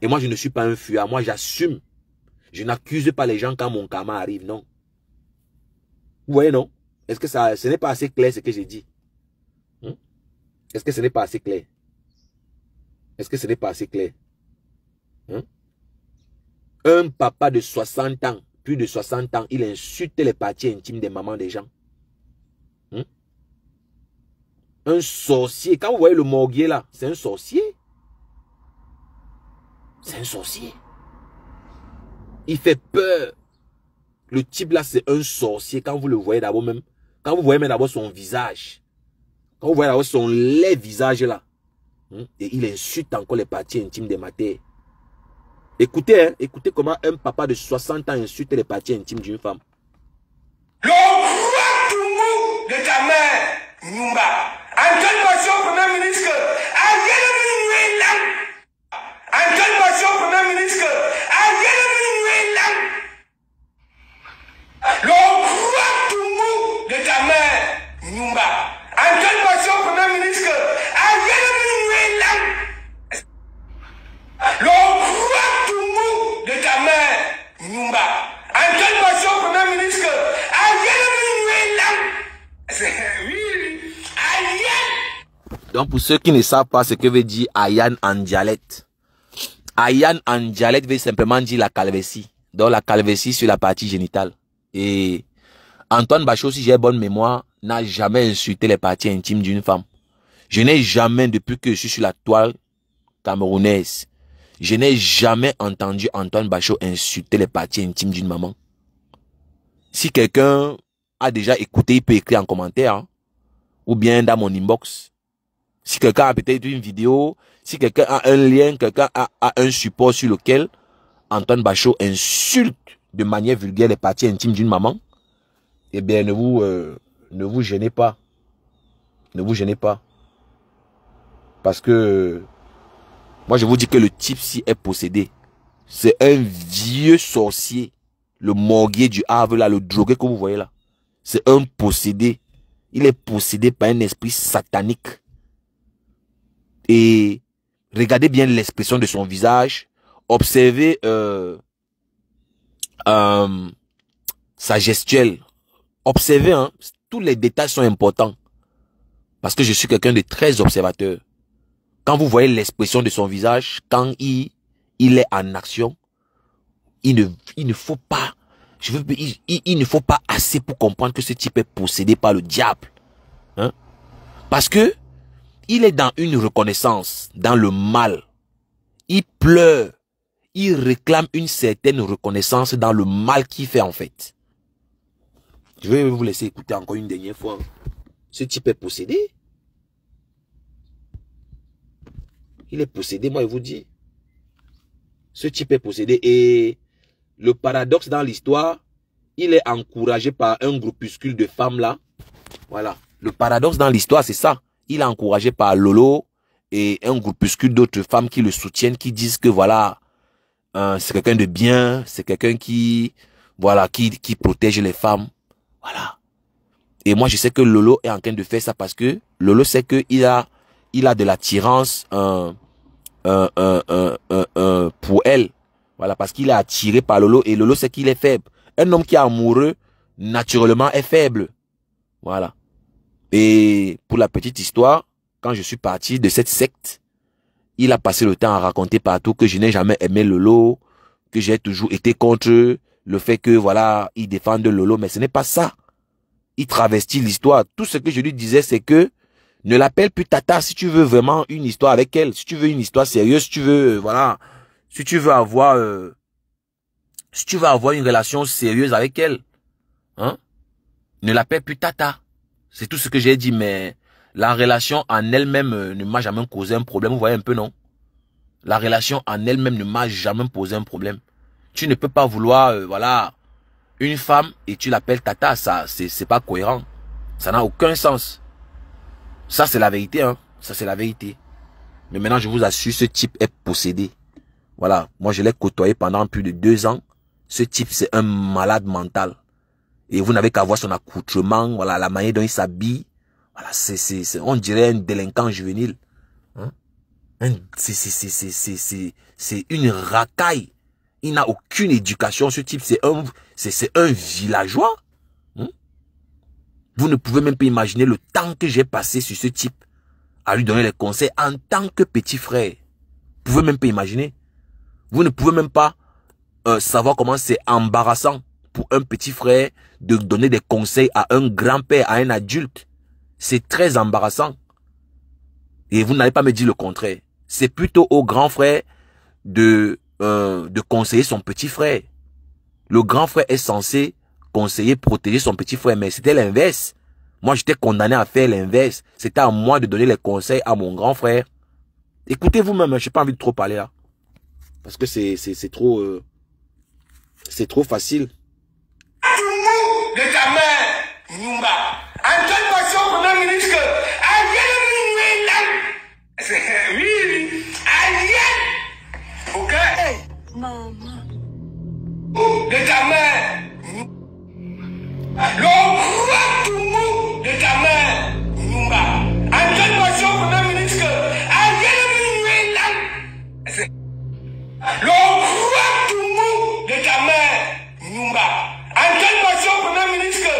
Et moi je ne suis pas un fuyard, moi j'assume. Je n'accuse pas les gens quand mon karma arrive, non. Vous voyez, non? Est-ce que ce n'est pas assez clair ce que j'ai dit? Est-ce que ce n'est pas assez clair? Est-ce que ce n'est pas assez clair? Un papa de 60 ans, plus de 60 ans, il insulte les parties intimes des mamans des gens. Un sorcier. Quand vous voyez le morguier là, c'est un sorcier. C'est un sorcier. Il fait peur. Le type là, c'est un sorcier. Quand vous le voyez d'abord même, quand vous voyez même d'abord son visage, quand vous voyez d'abord son laid visage là, et il insulte encore les parties intimes des matères. Écoutez, hein, écoutez comment un papa de 60 ans insulte les parties intimes d'une femme. Le roi Toumou de ta mère, Numba. Antoine Bachon, Premier ministre, Antoine Bachon, Premier ministre, le roi Toumou de ta mère, Numba. Antoine Bachon, Premier ministre, le roi Toumou de ta mère, Numba. Antoine Bachon, Premier ministre, donc pour ceux qui ne savent pas ce que veut dire Ayan en dialecte. Ayan en dialecte veut simplement dire la calvétie. Donc la calvétie sur la partie génitale. Et Antoine Bachot, si j'ai bonne mémoire, n'a jamais insulté les parties intimes d'une femme. Je n'ai jamais, depuis que je suis sur la toile camerounaise, je n'ai jamais entendu Antoine Bachot insulter les parties intimes d'une maman. Si quelqu'un a déjà écouté, il peut écrire en commentaire, hein, ou bien dans mon inbox. Si quelqu'un a peut-être une vidéo, si quelqu'un a un lien, quelqu'un a un support sur lequel Antoine Bachot insulte de manière vulgaire les parties intimes d'une maman, eh bien ne vous gênez pas. Ne vous gênez pas. Parce que moi je vous dis que le type-ci est possédé. C'est un vieux sorcier. Le morguier du Havre là, le drogué que vous voyez là. C'est un possédé. Il est possédé par un esprit satanique. Et regardez bien l'expression de son visage. Observez sa gestuelle. Observez, hein, tous les détails sont importants. Parce que je suis quelqu'un de très observateur. Quand vous voyez l'expression de son visage, quand il est en action, il ne faut pas, il ne faut pas assez pour comprendre que ce type est possédé par le diable. Hein? Parce que il est dans une reconnaissance, dans le mal. Il pleure. Il réclame une certaine reconnaissance dans le mal qu'il fait en fait. Je vais vous laisser écouter encore une dernière fois. Ce type est possédé. Il est possédé, moi je vous dis. Ce type est possédé. Et le paradoxe dans l'histoire, il est encouragé par un groupuscule de femmes là. Voilà. Le paradoxe dans l'histoire, c'est ça. Il est encouragé par Lolo et un groupuscule d'autres femmes qui le soutiennent, qui disent que voilà, c'est quelqu'un de bien, c'est quelqu'un qui, voilà, qui protège les femmes. Voilà. Et moi, je sais que Lolo est en train de faire ça parce que Lolo sait qu'il a de l'attirance pour elle. Voilà, parce qu'il est attiré par Lolo et Lolo sait qu'il est faible. Un homme qui est amoureux, naturellement, est faible. Voilà. Et pour la petite histoire, quand je suis parti de cette secte, il a passé le temps à raconter partout que je n'ai jamais aimé Lolo, que j'ai toujours été contre le fait que, voilà, il défende Lolo, mais ce n'est pas ça. Il travestit l'histoire. Tout ce que je lui disais, c'est que ne l'appelle plus Tata si tu veux vraiment une histoire avec elle. Si tu veux une histoire sérieuse, si tu veux, voilà, si tu veux avoir une relation sérieuse avec elle, hein, ne l'appelle plus Tata. C'est tout ce que j'ai dit, mais la relation en elle-même ne m'a jamais causé un problème. Vous voyez un peu, non? La relation en elle-même ne m'a jamais posé un problème. Tu ne peux pas vouloir, voilà, une femme et tu l'appelles Tata. Ça, c'est pas cohérent. Ça n'a aucun sens. Ça, c'est la vérité, hein. Ça, c'est la vérité. Mais maintenant, je vous assure, ce type est possédé. Voilà. Moi, je l'ai côtoyé pendant plus de 2 ans. Ce type, c'est un malade mental. Et vous n'avez qu'à voir son accoutrement, voilà, la manière dont il s'habille. Voilà, on dirait un délinquant juvénile. Hein? C'est une racaille. Il n'a aucune éducation. Ce type, c'est un villageois. Hein? Vous ne pouvez même pas imaginer le temps que j'ai passé sur ce type à lui donner les conseils en tant que petit frère. Vous ne pouvez même pas imaginer. Vous ne pouvez même pas savoir comment c'est embarrassant pour un petit frère de donner des conseils à un grand-père, à un adulte. C'est très embarrassant. Et vous n'allez pas me dire le contraire. C'est plutôt au grand frère de conseiller son petit frère. Le grand frère est censé conseiller, protéger son petit frère, mais c'était l'inverse. Moi, j'étais condamné à faire l'inverse. C'était à moi de donner les conseils à mon grand frère. Écoutez vous-même, je n'ai pas envie de trop parler là. Parce que c'est trop facile. De ta mère, Numba. Antoine Boisson, Premier ministre, oui, ok? Hey, maman. De ta mère. Le roi Toumou de ta mère, Numba. Antoine Boisson, Premier ministre, le roi Toumou de ta mère, Numba. Antoine Boisson, Premier ministre,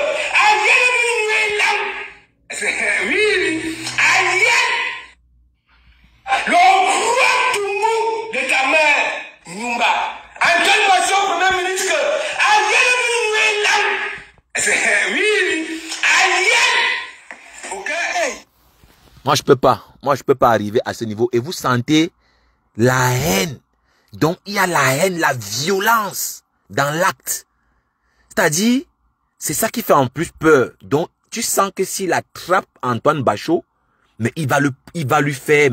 oui, le roi Toumou de ta mère, Numba. Antoine Boisson, Premier ministre, oui, ok? Moi, je peux pas arriver à ce niveau. Et vous sentez la haine. Donc, il y a la haine, la violence dans l'acte. C'est-à-dire, c'est ça qui fait en plus peur. Donc, tu sens que s'il attrape Antoine Bachot, mais il va lui faire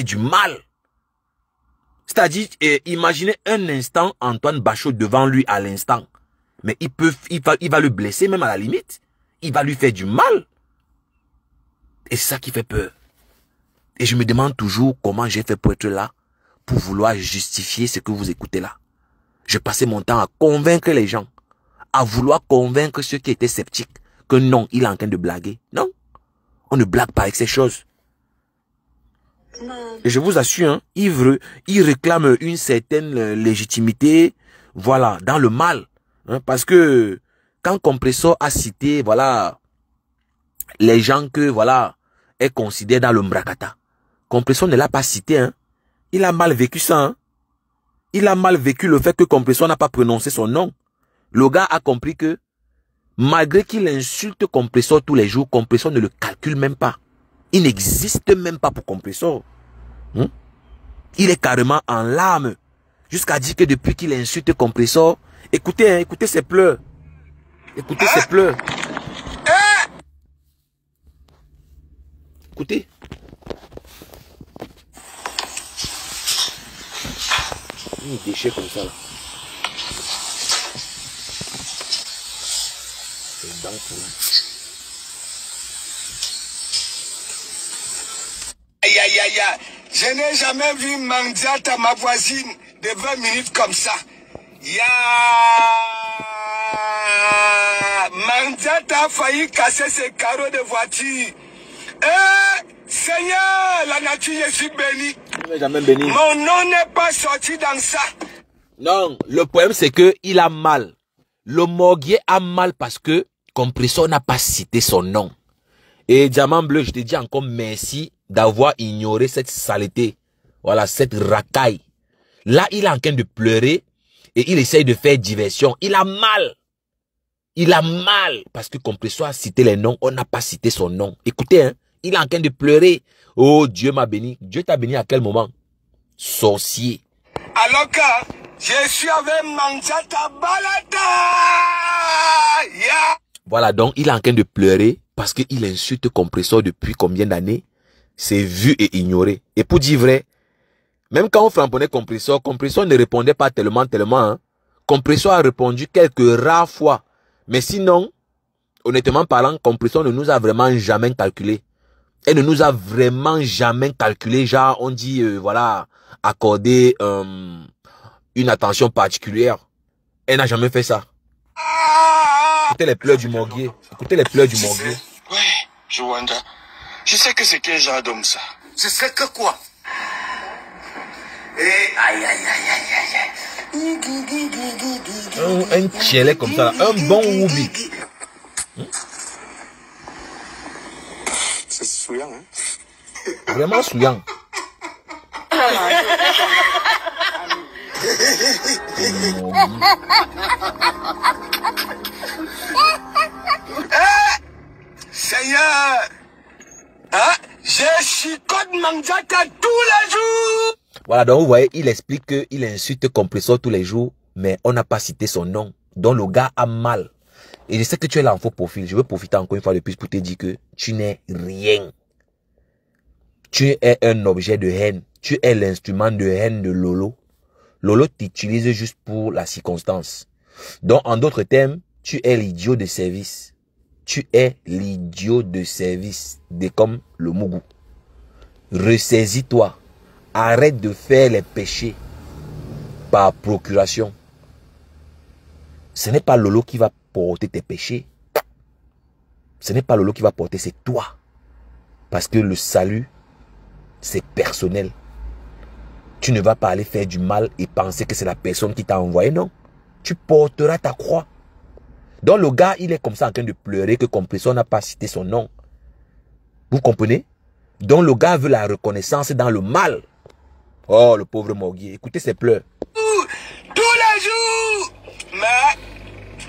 du mal. C'est-à-dire, imaginez un instant Antoine Bachot devant lui à l'instant. Mais il va le blesser même à la limite. Il va lui faire du mal. Et c'est ça qui fait peur. Et je me demande toujours comment j'ai fait pour être là, pour vouloir justifier ce que vous écoutez là. Je passais mon temps à convaincre les gens, à vouloir convaincre ceux qui étaient sceptiques que non, il est en train de blaguer. Non, on ne blague pas avec ces choses. Et je vous assure, hein, il réclame une certaine légitimité, voilà, dans le mal. Hein, parce que quand Compressor a cité, voilà, les gens que, voilà, est considéré dans le Mbrakata, Compressor ne l'a pas cité, hein. Il a mal vécu ça, hein. Il a mal vécu le fait que Compressor n'a pas prononcé son nom. Le gars a compris que, malgré qu'il insulte Compressor tous les jours, Compressor ne le calcule même pas. Il n'existe même pas pour Compressor. Il est carrément en larmes. Jusqu'à dire que depuis qu'il insulte Compressor, écoutez, hein, écoutez ses pleurs. Écoutez ses pleurs. Écoutez. Il déchire comme ça là. C'est dingue pour lui. Aïe, aïe, aïe, aïe. Je n'ai jamais vu Mandiata, ma voisine, de 20 minutes comme ça. Mandiata a failli casser ses carreaux de voiture. Seigneur, la nature, je suis béni. Jamais béni. Mon nom n'est pas sorti dans ça. Non, le problème c'est que il a mal. Le Morguier a mal parce que Compressor n'a pas cité son nom. Et Diamant Bleu, je te dis encore merci d'avoir ignoré cette saleté. Voilà, cette racaille. Là, il est en train de pleurer et il essaye de faire diversion. Il a mal. Il a mal parce que Compressor a cité les noms. On n'a pas cité son nom. Écoutez, hein, il est en train de pleurer. Oh, Dieu m'a béni. Dieu t'a béni à quel moment? Sorcier. Alors que je suis avec Mandiata Balata. Voilà, donc il est en train de pleurer parce qu'il insulte Compressor depuis combien d'années? C'est vu et ignoré. Et pour dire vrai, même quand on frapponnait Compressor, Compressor ne répondait pas tellement. Hein. Compressor a répondu quelques rares fois. Mais sinon, honnêtement parlant, Compressor ne nous a vraiment jamais calculé. Elle ne nous a vraiment jamais calculé. Genre, on dit, voilà, accorder une attention particulière. Elle n'a jamais fait ça. Écoutez les pleurs du Morguier. Écoutez les pleurs du Morguier. Ouais, Joanda. Je sais que c'est quel genre d'homme ça. Je sais que quoi? Aïe, aïe, aïe, aïe, aïe. Un tchélet comme ça, là. Un bon Woubi. C'est souillant, hein? Vraiment souillant. Seigneur, hein? Je chicote Mandiata tous les jours. Voilà, donc vous voyez, il explique qu'il insulte Compressor tous les jours, mais on n'a pas cité son nom. Donc le gars a mal. Et je sais que tu es là en faux profil. Je veux profiter encore une fois de plus pour te dire que tu n'es rien. Tu es un objet de haine. Tu es l'instrument de haine de Lolo. Lolo t'utilise juste pour la circonstance. Donc en d'autres termes, tu es l'idiot de service. Tu es l'idiot de service de comme le Mougou. Ressaisis-toi. Arrête de faire les péchés par procuration. Ce n'est pas Lolo qui va porter tes péchés. Ce n'est pas Lolo qui va porter, c'est toi. Parce que le salut, c'est personnel. Tu ne vas pas aller faire du mal et penser que c'est la personne qui t'a envoyé, non. Tu porteras ta croix. Donc le gars, il est comme ça en train de pleurer que Compressor n'a pas cité son nom. Vous comprenez? Donc le gars veut la reconnaissance dans le mal. Oh, le pauvre Morguier. Écoutez ses pleurs. Tous les jours. Mais,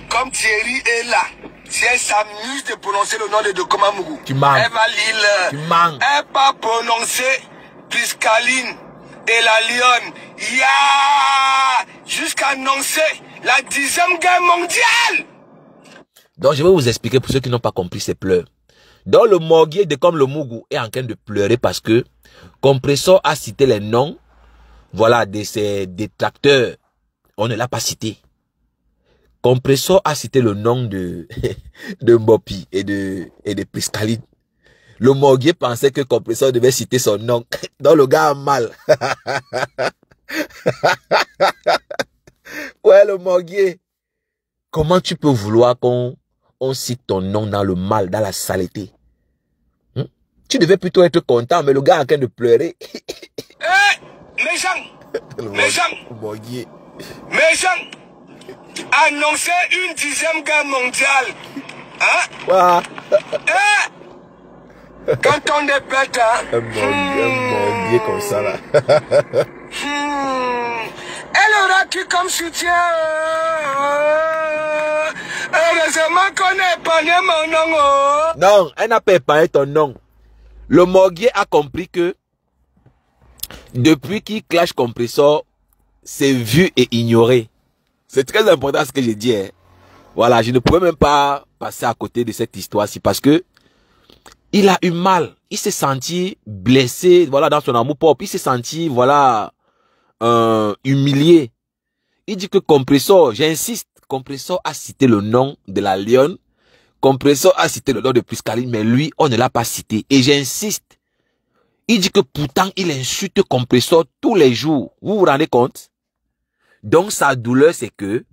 comme Thierry est là, si elle s'amuse de prononcer le nom de Dokoma Mougou, Tu manques. elle va lire. Tu manques. Elle va prononcer Piscaline et la Lionne. Ya! Jusqu'à annoncer la 10e guerre mondiale. Donc je vais vous expliquer pour ceux qui n'ont pas compris ses pleurs. Donc le Morguier de comme le Mougou est en train de pleurer parce que Compressor a cité les noms, voilà, de ses détracteurs. On ne l'a pas cité. Compressor a cité le nom de Mbopi et de Piscaline. Le Morguier pensait que Compressor devait citer son nom. Donc le gars a mal. Ouais, le Morguier. Comment tu peux vouloir qu'on cite ton nom dans le mal, dans la saleté? Tu devais plutôt être content, mais le gars est en train de pleurer. Méchant. Morguier. Méchant. Annoncer une 10e guerre mondiale. Hein? Voilà. Quand on est bête, hein? Un Morguier comme ça, là. Elle aura qui comme soutien? Heureusement qu'on a épargné mon nom. Non, elle n'a pas épargné ton nom. Le morguier a compris que depuis qu'il clash compressor, c'est vu et ignoré. C'est très important ce que j'ai dit. Hein. Voilà, je ne pouvais même pas passer à côté de cette histoire-ci parce que il a eu mal. Il s'est senti blessé, voilà, dans son amour propre. Il s'est senti, voilà, humilié. Il dit que compressor, j'insiste, compressor a cité le nom de la lionne. Compressor a cité le nom de Priscaline, mais lui, on ne l'a pas cité. Et j'insiste. Il dit que pourtant, il insulte compressor tous les jours. Vous vous rendez compte? Donc, sa douleur, c'est que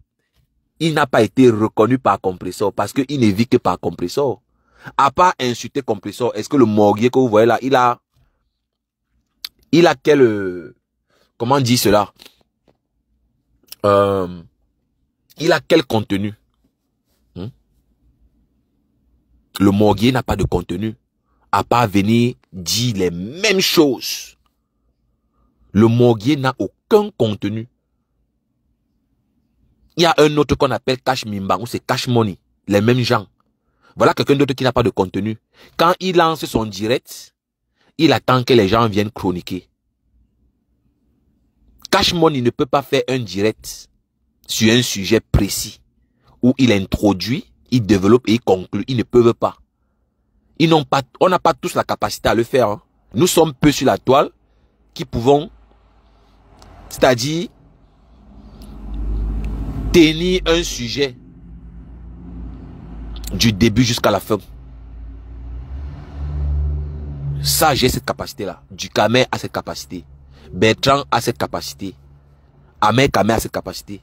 il n'a pas été reconnu par compressor parce qu'il ne vit que par compressor. À part insulter compressor, est-ce que le morguier que vous voyez là, il a quel, comment on dit cela? Il a quel contenu? Le morguier n'a pas de contenu, à part venir dire les mêmes choses. Le morguier n'a aucun contenu. Il y a un autre qu'on appelle cash mimba, ou c'est cash money, les mêmes gens. Voilà quelqu'un d'autre qui n'a pas de contenu. Quand il lance son direct, il attend que les gens viennent chroniquer. Cash money ne peut pas faire un direct sur un sujet précis, où il introduit, il développe et il conclut. Ils ne peuvent pas. Ils n'ont pas, on n'a pas tous la capacité à le faire. Hein. Nous sommes peu sur la toile qui pouvons, c'est-à-dire, tenir un sujet du début jusqu'à la fin. Ça, j'ai cette capacité-là. Ducamer a cette capacité. Bertrand a cette capacité. Ahmed Kamé a cette capacité.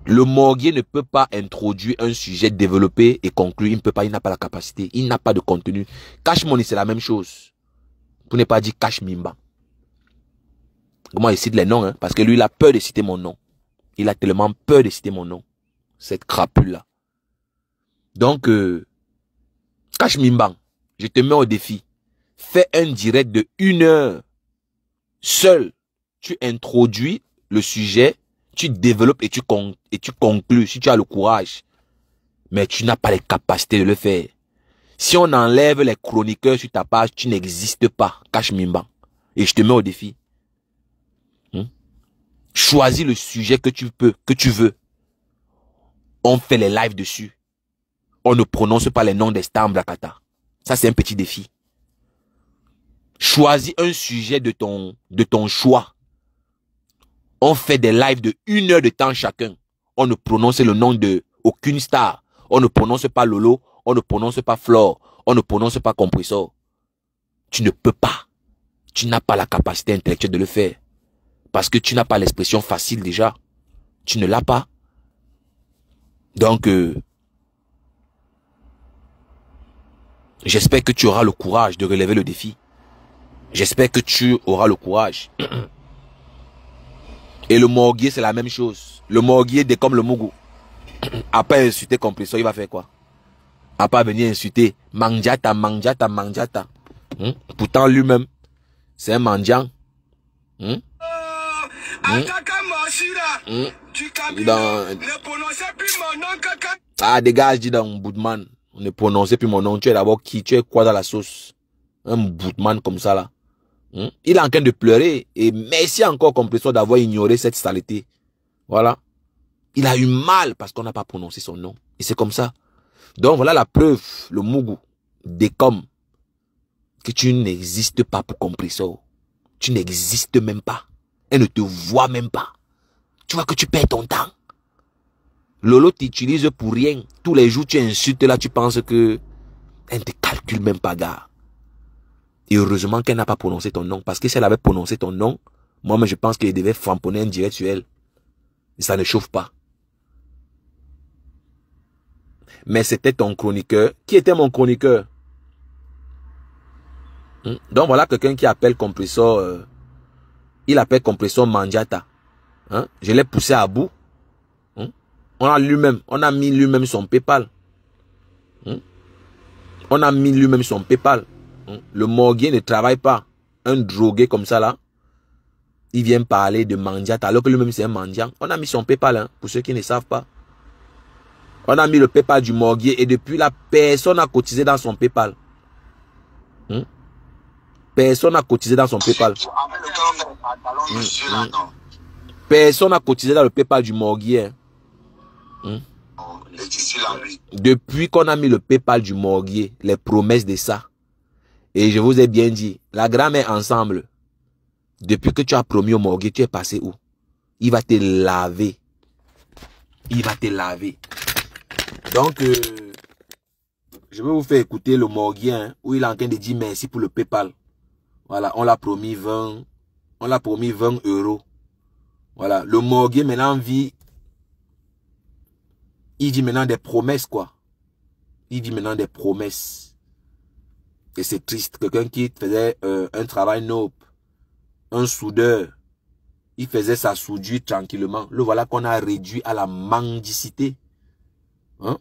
Le morguier ne peut pas introduire un sujet développé et conclure. Il ne peut pas, il n'a pas la capacité. Il n'a pas de contenu. Cash Money, c'est la même chose. Pour ne pas dire Cash Mimba. Comment il cite les noms, hein? Parce que lui, il a peur de citer mon nom. Il a tellement peur de citer mon nom. Cette crapule-là. Donc, Cash Mimba, je te mets au défi. Fais un direct de 1 heure. Seul, tu introduis le sujet. Tu développes et tu conclus si tu as le courage. Mais tu n'as pas les capacités de le faire. Si on enlève les chroniqueurs sur ta page, tu n'existes pas. Cash Mimba. Et je te mets au défi. Choisis le sujet que tu veux. On fait les lives dessus. On ne prononce pas les noms des stars Blakata. Ça, c'est un petit défi. Choisis un sujet de ton choix. On fait des lives de 1 heure de temps chacun. On ne prononce le nom de aucune star. On ne prononce pas Lolo. On ne prononce pas Flore. On ne prononce pas Compressor. Tu ne peux pas. Tu n'as pas la capacité intellectuelle de le faire. Parce que tu n'as pas l'expression facile déjà. Tu ne l'as pas. Donc, j'espère que tu auras le courage de relever le défi. J'espère que tu auras le courage. Et le morguier, c'est la même chose. Le morguier, dès comme le Mougou. Après insulter Compressor, il va faire quoi? À part venir insulter Mandiata. Pourtant, lui-même, c'est un mendiant. Ah, dégage, dis donc, Boudman. On ne prononçait plus mon nom. Tu es d'abord qui? Tu es quoi dans la sauce? Un Boudman comme ça, là. Il est en train de pleurer. Et merci encore Compressor d'avoir ignoré cette saleté. Voilà. Il a eu mal parce qu'on n'a pas prononcé son nom. Et c'est comme ça. Donc voilà la preuve, le Mougou, décomme, que tu n'existes pas pour Compressor. Tu n'existes même pas. Elle ne te voit même pas. Tu vois que tu perds ton temps. Lolo t'utilise pour rien. Tous les jours tu insultes là, tu penses que elle ne te calcule même pas, gars. Et heureusement qu'elle n'a pas prononcé ton nom. Parce que si elle avait prononcé ton nom, moi je pense qu'elle devait framponner un direct sur elle. Et ça ne chauffe pas. Mais c'était ton chroniqueur. Qui était mon chroniqueur? Donc voilà quelqu'un qui appelle Compressor. Il appelle Compressor Mandiata. Je l'ai poussé à bout. On a mis lui-même son PayPal. On a mis lui-même son PayPal. Le morguier ne travaille pas. Un drogué comme ça là. Il vient parler de Mandiata alors que lui-même c'est un mendiant. On a mis son PayPal, pour ceux qui ne savent pas. On a mis le PayPal du morguier et depuis la personne a cotisé dans son PayPal. Personne n'a cotisé dans son PayPal. Personne n'a cotisé dans le PayPal du Morguier. Depuis qu'on a mis le PayPal du Morguier, les promesses de ça. Et je vous ai bien dit, la grand-mère ensemble, depuis que tu as promis au Morguier, tu es passé où? Il va te laver. Il va te laver. Donc, je vais vous faire écouter le Morguier, hein, où il est en train de dire merci pour le PayPal. Voilà, on l'a promis 20. On l'a promis 20 €. Voilà, le Morguier maintenant vit. Il dit maintenant des promesses, quoi. Il dit maintenant des promesses. Et c'est triste. Quelqu'un qui faisait un travail noble, un soudeur, il faisait sa soudure tranquillement. Le voilà qu'on a réduit à la mendicité. Hein?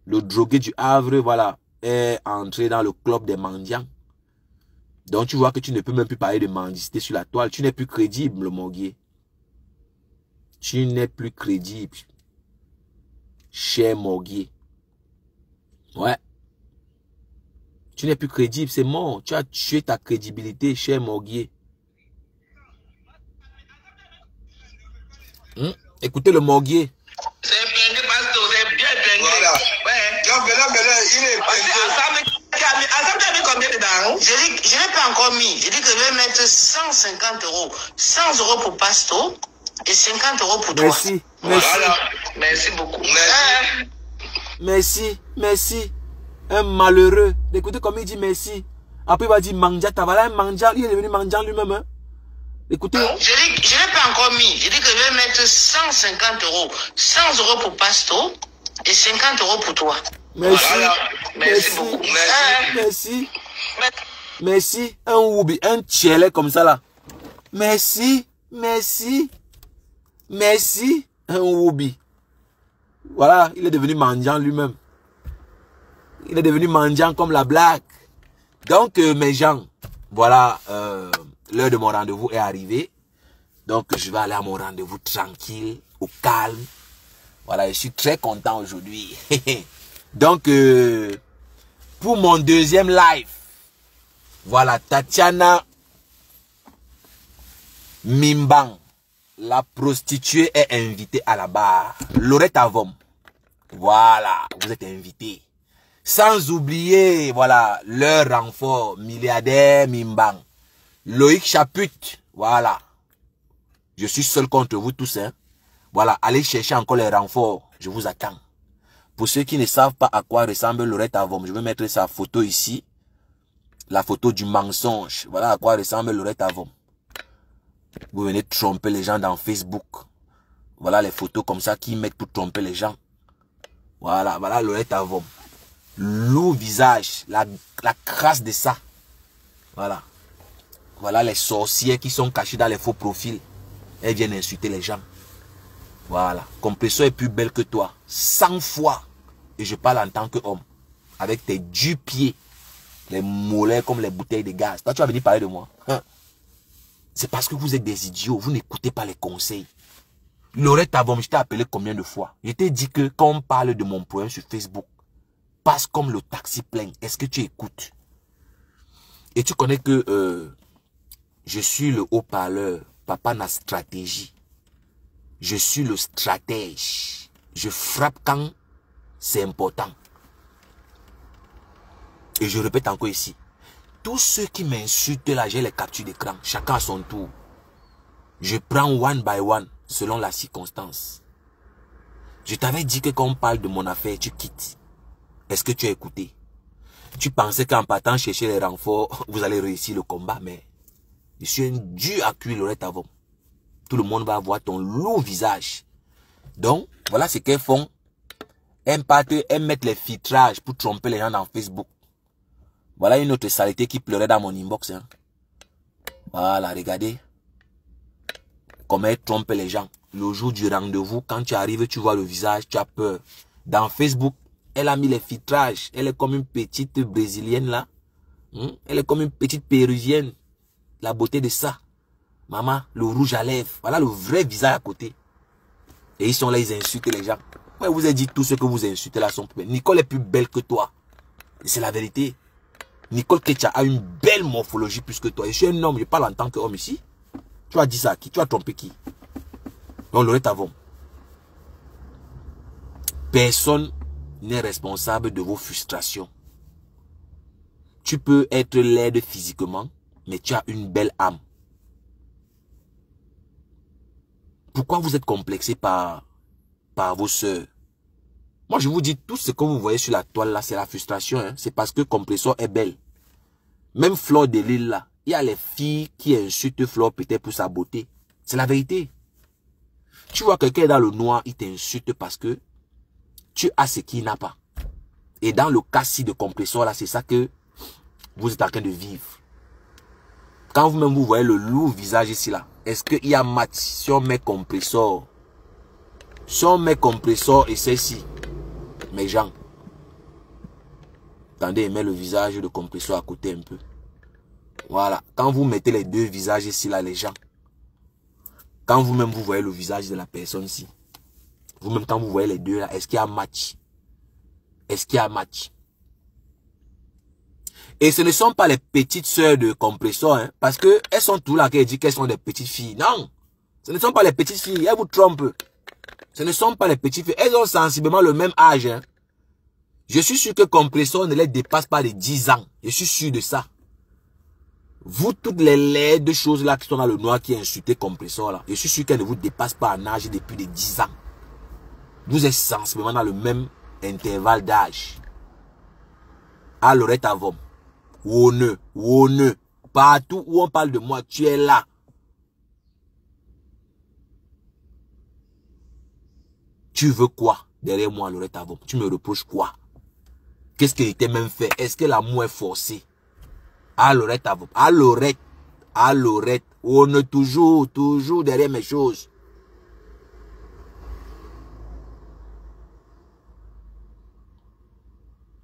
Le drogué du Havre, voilà, est entré dans le club des mendiants. Donc tu vois que tu ne peux même plus parler de mendicité sur la toile. Tu n'es plus crédible, le Morguier. Tu n'es plus crédible. Cher Morguier. Ouais. Tu n'es plus crédible, c'est mort. Tu as tué ta crédibilité, cher Morguier. Écoutez le Morguier. C'est peigné, Pasto, c'est bien peigné. Voilà. Ouais. Donc, il est peigné. Ensemble, tu as mis combien dedans? Je n'ai pas encore mis. J'ai dit que je vais mettre 150 €. 100 € pour Pasto et 50 € pour toi. Merci. Merci. Voilà. Merci beaucoup. Merci. Merci. Merci. Un malheureux. Écoutez comme il dit merci. Après il va dire Mandia. Voilà un Mandia. Il est devenu Mandia lui-même. Hein? Écoutez. Je n'ai pas encore mis. J'ai dit que je vais mettre 150 €. 100 € pour Pasto et 50 € pour toi. Merci. Voilà. Merci beaucoup. Merci. Merci. Un Woubi. Un tchèlé comme ça là. Merci. Merci. Merci. Un Woubi. Voilà. Il est devenu mendiant lui-même. Il est devenu mendiant comme la blague. Donc, mes gens, voilà, l'heure de mon rendez-vous est arrivée. Donc, je vais aller à mon rendez-vous tranquille, au calme. Voilà, je suis très content aujourd'hui. Donc, pour mon deuxième live, voilà, Tatiana Mimbang, la prostituée, est invitée à la barre. Laurette Avom, voilà, vous êtes invités. Sans oublier, voilà, leur renfort, milliardaire Mimbang. Loïc Chaput, voilà. Je suis seul contre vous tous, hein. Voilà, allez chercher encore les renforts. Je vous attends. Pour ceux qui ne savent pas à quoi ressemble Laurette Avom, je vais mettre sa photo ici. La photo du mensonge. Voilà à quoi ressemble Laurette Avom. Vous venez tromper les gens dans Facebook. Voilà les photos comme ça qui mettent pour tromper les gens. Voilà, voilà Laurette Avom. Loup visage, la crasse de ça. Voilà. Voilà les sorcières qui sont cachées dans les faux profils. Elles viennent insulter les gens. Voilà. Compresseur est plus belle que toi. 100 fois. Et je parle en tant qu'homme. Avec tes 10 pieds. Les mollets comme les bouteilles de gaz. Toi, tu vas venir parler de moi. Hein? C'est parce que vous êtes des idiots. Vous n'écoutez pas les conseils. Laurette Avom, je t'ai appelé combien de fois? Je t'ai dit que quand on parle de mon problème sur Facebook, passe comme le taxi plein. Est-ce que tu écoutes? Et tu connais que je suis le haut-parleur. Papa n'a stratégie. Je suis le stratège. Je frappe quand c'est important. Et je répète encore ici. Tous ceux qui m'insultent là, j'ai les captures d'écran. Chacun à son tour. Je prends one by one selon la circonstance. Je t'avais dit que quand on parle de mon affaire, tu quittes. Est-ce que tu as écouté? Tu pensais qu'en partant chercher les renforts, vous allez réussir le combat, mais je suis un dur à cuire, Laurette Avom. Tout le monde va voir ton lourd visage. Donc, voilà ce qu'elles font. Elles mettent les filtrages pour tromper les gens dans Facebook. Voilà une autre saleté qui pleurait dans mon inbox. Hein. Voilà, regardez. Comment elle trompe les gens. Le jour du rendez-vous, quand tu arrives, tu vois le visage, tu as peur. Dans Facebook, elle a mis les filtrages. Elle est comme une petite brésilienne là. Elle est comme une petite péruvienne. La beauté de ça. Maman, le rouge à lèvres. Voilà le vrai visage à côté. Et ils sont là, ils insultent les gens. Moi, je vous ai dit, tous ceux que vous insultez là sont plus belles. Nicole est plus belle que toi. Et c'est la vérité. Nicole Ketcha a une belle morphologie plus que toi. Je suis un homme, je parle en tant qu'homme ici. Tu as dit ça à qui? Tu as trompé qui? Donc, Laurette Avon. Personne n'est responsable de vos frustrations. Tu peux être laide physiquement, mais tu as une belle âme. Pourquoi vous êtes complexé par vos sœurs? Moi, je vous dis, tout ce que vous voyez sur la toile là, c'est la frustration. Hein? C'est parce que Compressor est belle. Même Flore de Lille là, il y a les filles qui insultent Flore peut-être pour sa beauté. C'est la vérité. Tu vois quelqu'un dans le noir, il t'insulte parce que tu as ce qu'il n'a pas. Et dans le cas-ci de Compressor là, c'est ça que vous êtes en train de vivre. Quand vous-même vous voyez le lourd visage ici là, est-ce qu'il y a match si on met Compressor? Si on met Compressor et celle-ci, mes gens, attendez, mets le visage de Compressor à côté un peu. Voilà. Quand vous mettez les deux visages ici là, les gens, quand vous-même vous voyez le visage de la personne ici, vous-même quand vous voyez les deux là, est-ce qu'il y a match? Est-ce qu'il y a match? Et ce ne sont pas les petites sœurs de Compressor, hein, parce que elles sont tout là qui disent qu'elles sont des petites filles. Non, ce ne sont pas les petites filles, elles vous trompent. Ce ne sont pas les petites filles, elles ont sensiblement le même âge. Hein. Je suis sûr que Compressor ne les dépasse pas de 10 ans. Je suis sûr de ça. Vous, toutes les laides choses là qui sont dans le noir qui insultent Compressor là, je suis sûr qu'elles ne vous dépassent pas en âge depuis de 10 ans. Vous êtes sensiblement dans le même intervalle d'âge. À Laurette Avon. Wone. Partout où on parle de moi, tu es là. Tu veux quoi derrière moi, Laurette Avon? Tu me reproches quoi? Qu'est-ce qu'il était même fait? Est-ce que l'amour est forcé? À Laurette Avon. À Laurette. Wone toujours derrière mes choses.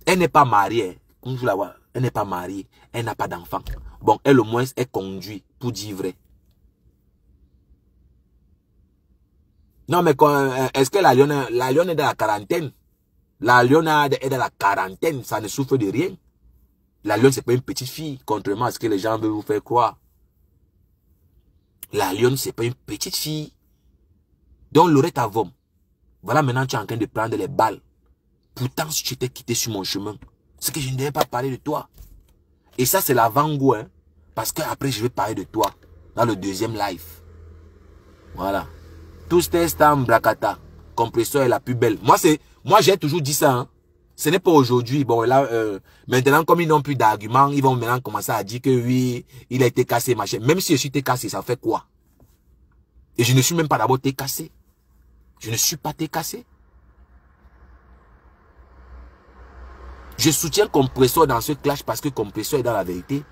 Elle n'est pas mariée. Comme vous la voyez. Elle n'est pas mariée, elle n'a pas d'enfant. Bon, elle au moins est conduite, pour dire vrai. Non, mais est-ce que la lionne est dans la quarantaine? La lionne est dans la quarantaine, ça ne souffre de rien. La lionne, c'est pas une petite fille, contrairement à ce que les gens veulent vous faire croire. La lionne, c'est pas une petite fille. Donc, Laurette Avon, voilà maintenant tu es en train de prendre les balles. Pourtant, si tu t'es quitté sur mon chemin, c'est que je ne devais pas parler de toi. Et ça, c'est l'avant-goût, hein. Parce qu'après, je vais parler de toi dans le deuxième live. Voilà. Tout est en Bracata. Compressor est la plus belle. Moi, j'ai toujours dit ça. Hein. Ce n'est pas aujourd'hui. Bon, là, maintenant, comme ils n'ont plus d'arguments, ils vont maintenant commencer à dire que oui, il a été cassé, machin. Même si je suis été cassé, ça fait quoi? Et je ne suis même pas d'abord été cassé. Je ne suis pas été cassé. Je soutiens Compressor dans ce clash parce que Compressor est dans la vérité.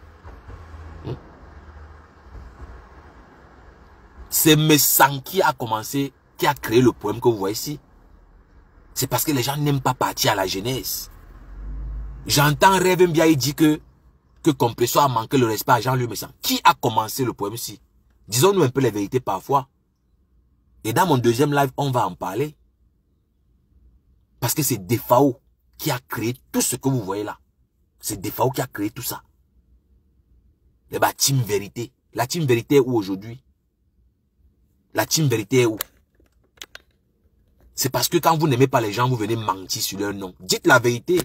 C'est Messan qui a commencé, qui a créé le poème que vous voyez ici. C'est parce que les gens n'aiment pas partir à la jeunesse. J'entends Rêve Mbia dire que Compressor a manqué le respect à Jean-Louis Messan. Qui a commencé le poème ici? Disons-nous un peu les vérités parfois. Et dans mon deuxième live, on va en parler. Parce que c'est Defao qui a créé tout ce que vous voyez là. C'est Defao qui a créé tout ça. Et bah, Team Vérité. La Team Vérité est où aujourd'hui? La Team Vérité est où? C'est parce que quand vous n'aimez pas les gens, vous venez mentir sur leur nom. Dites la vérité.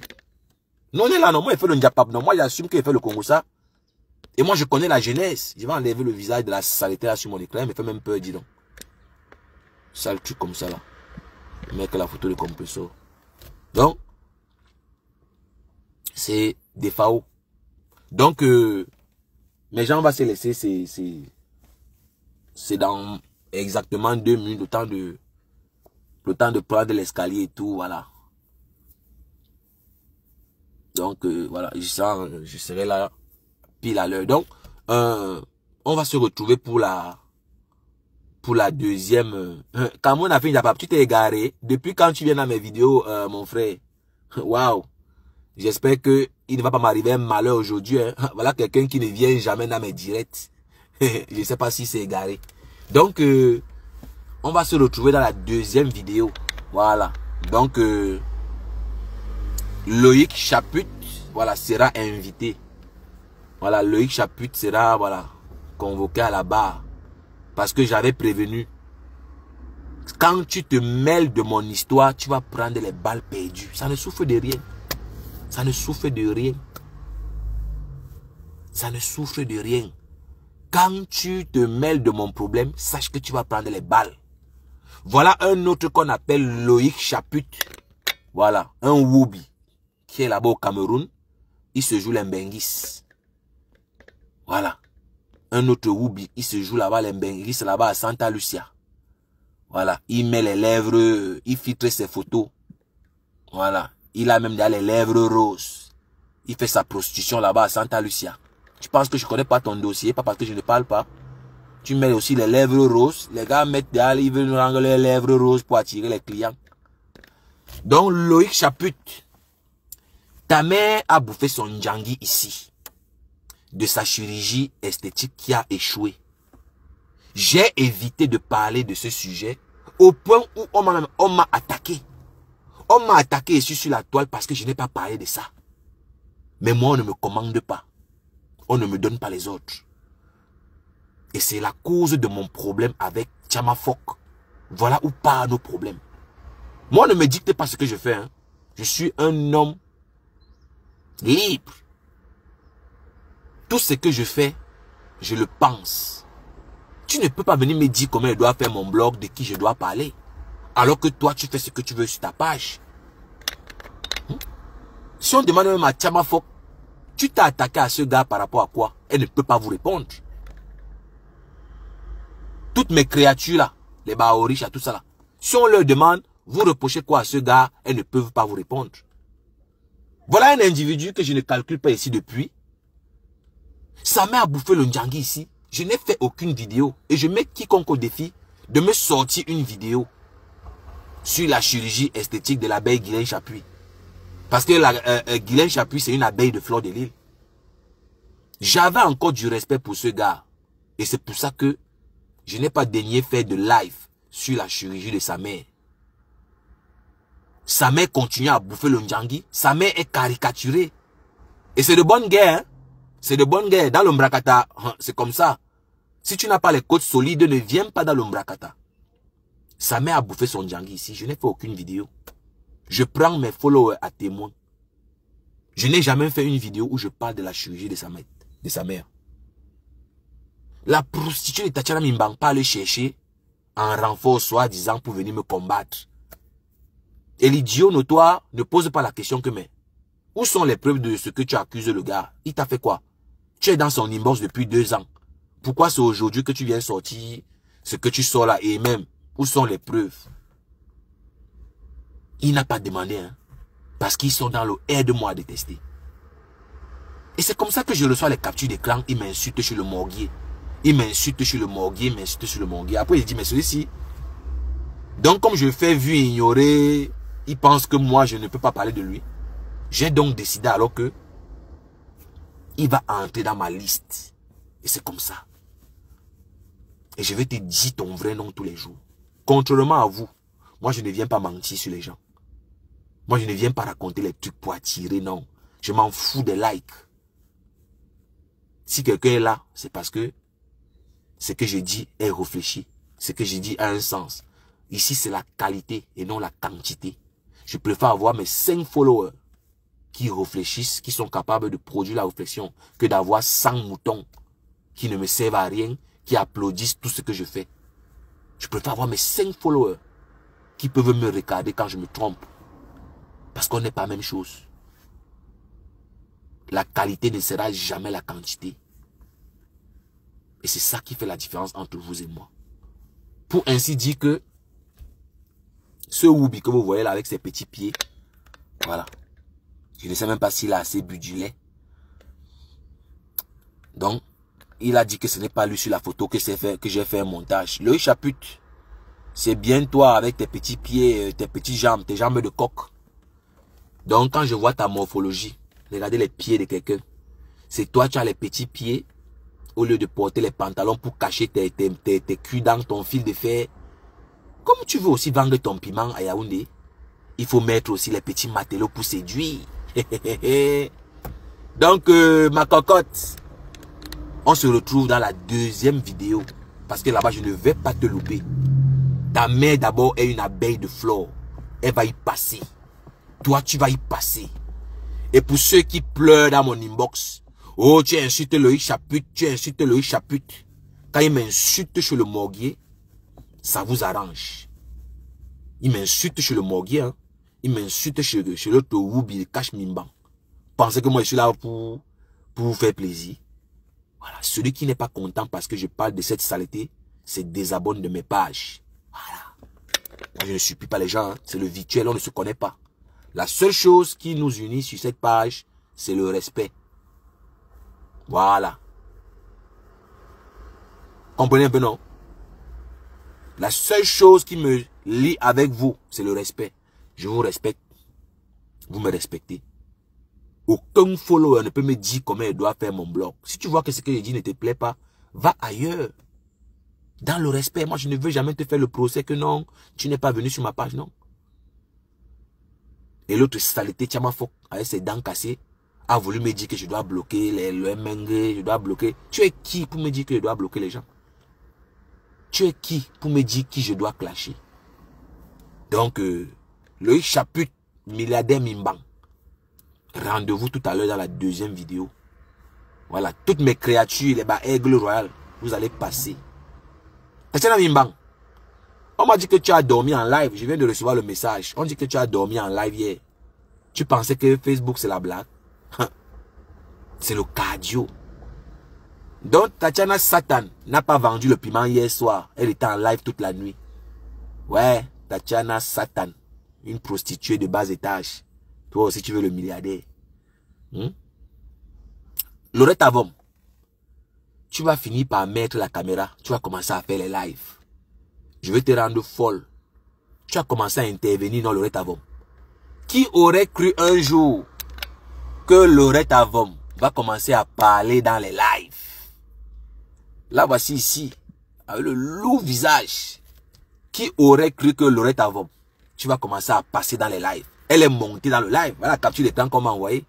Non, on est là, non. Moi, il fait le Ndiapap. Non, moi, j'assume qu'il fait le Congo ça. Et moi, je connais la jeunesse. Je vais enlever le visage de la saleté là sur mon écran. Il me fait même peur, dis donc. Sale truc comme ça là. Mec, la photo de Compressor. Donc, c'est des FAO. Donc, mes gens vont se laisser, c'est dans exactement 2 minutes, le temps de prendre l'escalier et tout, voilà. Donc, voilà, je serai là, pile à l'heure. Donc, on va se retrouver pour la deuxième. Quand on a fait une tu t'es égaré. Depuis quand tu viens dans mes vidéos, mon frère. Waouh. J'espère que il ne va pas m'arriver un malheur aujourd'hui. Hein. Voilà quelqu'un qui ne vient jamais dans mes directs. Je ne sais pas si c'est égaré. Donc, on va se retrouver dans la deuxième vidéo. Voilà. Donc, Loïc Chaput, voilà, sera invité. Voilà, Loïc Chaput sera, voilà, convoqué à la barre. Parce que j'avais prévenu. Quand tu te mêles de mon histoire, tu vas prendre les balles perdues. Ça ne souffre de rien. Ça ne souffre de rien. Ça ne souffre de rien. Quand tu te mêles de mon problème, sache que tu vas prendre les balles. Voilà un autre qu'on appelle Loïc Chaput. Voilà, un Woubi qui est là-bas au Cameroun. Il se joue l'Mbengis. Voilà. Un autre Woubi, il se joue là-bas l'Mbengis, là-bas à Santa Lucia. Voilà, il met les lèvres, il filtre ses photos. Voilà, il a même les lèvres roses. Il fait sa prostitution là-bas à Santa Lucia. Tu penses que je connais pas ton dossier, pas parce que je ne parle pas. Tu mets aussi les lèvres roses. Les gars mettent derrière, ils veulent rendre les lèvres roses pour attirer les clients. Donc, Loïc Chaput, ta mère a bouffé son Ndjangi ici. De sa chirurgie esthétique qui a échoué. J'ai évité de parler de ce sujet au point où on m'a attaqué. On m'a attaqué ici sur la toile parce que je n'ai pas parlé de ça. Mais moi, on ne me commande pas. On ne me donne pas les ordres. Et c'est la cause de mon problème avec Tchamafok. Voilà où part nos problèmes. Moi, ne me dicte pas ce que je fais. Hein. Je suis un homme libre. Tout ce que je fais, je le pense. Tu ne peux pas venir me dire comment je dois faire mon blog, de qui je dois parler. Alors que toi, tu fais ce que tu veux sur ta page. Si on demande même à Tchamafok, tu t'es attaqué à ce gars par rapport à quoi? Elle ne peut pas vous répondre. Toutes mes créatures là, les Baoriches, tout ça là. Si on leur demande, vous reprochez quoi à ce gars, elles ne peuvent pas vous répondre. Voilà un individu que je ne calcule pas ici depuis. Sa mère a bouffé le Ndjangi ici. Je n'ai fait aucune vidéo. Et je mets quiconque au défi de me sortir une vidéo sur la chirurgie esthétique de l'abeille Guylaine Chapuis. Parce que Guylaine Chapuis, c'est une abeille de fleur de l'île. J'avais encore du respect pour ce gars. Et c'est pour ça que je n'ai pas daigné faire de live sur la chirurgie de sa mère. Sa mère continue à bouffer le Ndjangi. Sa mère est caricaturée. Et c'est de bonne guerre. Hein? C'est de bonne guerre. Dans l'Ombrakata, c'est comme ça. Si tu n'as pas les côtes solides, ne viens pas dans l'Ombrakata. Sa mère a bouffé son Ndjangi ici. Je n'ai fait aucune vidéo. Je prends mes followers à témoin. Je n'ai jamais fait une vidéo où je parle de la chirurgie de sa mère. La prostituée de Tatiana Mimbang pas aller chercher en renfort soi-disant pour venir me combattre. Et l'idiot notoire ne pose pas la question que mais où sont les preuves de ce que tu accuses le gars? Il t'a fait quoi? Tu es dans son inbox depuis 2 ans. Pourquoi c'est aujourd'hui que tu viens sortir ce que tu sors là? Et même, où sont les preuves? Il n'a pas demandé, hein. Parce qu'ils sont dans le aide-moi à détester. Et c'est comme ça que je reçois les captures d'écran. Il m'insulte sur le morguier. Il m'insulte sur le morguier, il m'insulte sur le morguier. Après, il dit, mais celui-ci. Donc, comme je fais vu ignorer, il pense que moi, je ne peux pas parler de lui. J'ai donc décidé alors que il va entrer dans ma liste. Et c'est comme ça. Et je vais te dire ton vrai nom tous les jours. Contrairement à vous, moi, je ne viens pas mentir sur les gens. Moi, je ne viens pas raconter les trucs pour attirer, non. Je m'en fous des likes. Si quelqu'un est là, c'est parce que ce que je dis est réfléchi. Ce que je dis a un sens. Ici, c'est la qualité et non la quantité. Je préfère avoir mes 5 followers qui réfléchissent, qui sont capables de produire la réflexion, que d'avoir 100 moutons qui ne me servent à rien, qui applaudissent tout ce que je fais. Je préfère avoir mes 5 followers qui peuvent me regarder quand je me trompe. Parce qu'on n'est pas la même chose. La qualité ne sera jamais la quantité. Et c'est ça qui fait la différence entre vous et moi. Pour ainsi dire que ce Woubi que vous voyez là avec ses petits pieds, voilà. Je ne sais même pas s'il a assez bu du lait. Donc, il a dit que ce n'est pas lui sur la photo que j'ai fait un montage. Le Chaput, c'est bien toi avec tes petits pieds, tes petites jambes, tes jambes de coq. Donc, quand je vois ta morphologie, regardez les pieds de quelqu'un. C'est toi, tu as les petits pieds, au lieu de porter les pantalons pour cacher tes culs dans ton fil de fer. Comme tu veux aussi vendre ton piment à Yaoundé, il faut mettre aussi les petits matelots pour séduire. Donc, ma cocotte, On se retrouve dans la deuxième vidéo. Parce que là-bas, je ne vais pas te louper. Ta mère d'abord est une abeille de flore. Elle va y passer. Toi, tu vas y passer. Et pour ceux qui pleurent dans mon inbox, oh, tu insultes Loïc Chaput, tu insultes Loïc Chaput. Quand il m'insulte chez le morguier, ça vous arrange. Il m'insulte chez le morguier, hein. Il m'insulte chez l'autre Woubi, il cache Mimban. Pensez que moi je suis là pour vous faire plaisir. Voilà, celui qui n'est pas content parce que je parle de cette saleté, c'est désabonne de mes pages. Voilà. Moi je ne supplie pas les gens, hein. C'est le virtuel, on ne se connaît pas. La seule chose qui nous unit sur cette page, c'est le respect. Voilà. Comprenez un peu, non? La seule chose qui me lie avec vous, c'est le respect. Je vous respecte. Vous me respectez. Aucun follower ne peut me dire comment il doit faire mon blog. Si tu vois que ce que je dis ne te plaît pas, va ailleurs. Dans le respect, moi je ne veux jamais te faire le procès que non, tu n'es pas venu sur ma page, non. Et l'autre saleté, Tchamafok, avec ses dents cassées, a voulu me dire que je dois bloquer le MNG, je dois bloquer. Tu es qui pour me dire que je dois bloquer les gens? Tu es qui pour me dire qui je dois clasher? Donc, Loïc Chaput, milliardaire Mimban. Rendez-vous tout à l'heure dans la deuxième vidéo. Voilà, toutes mes créatures, les aigles royales, vous allez passer. Tatiana Mimban, on m'a dit que tu as dormi en live. Je viens de recevoir le message. On dit que tu as dormi en live hier. Tu pensais que Facebook c'est la blague? C'est le cardio. Donc Tatiana Satan n'a pas vendu le piment hier soir. Elle était en live toute la nuit. Ouais, Tatiana Satan. Une prostituée de bas étage. Toi aussi tu veux le milliardaire. Lorette Avom. Tu vas finir par mettre la caméra. Tu vas commencer à faire les lives. Je vais te rendre folle. Tu as commencé à intervenir dans Lorette Avom. Qui aurait cru un jour que Lorette Avom va commencer à parler dans les lives? Là, voici ici, avec le lourd visage. Qui aurait cru que Lorette Avom, tu vas commencer à passer dans les lives? Elle est montée dans le live. Voilà la capture d'écran qu'on m'a envoyé.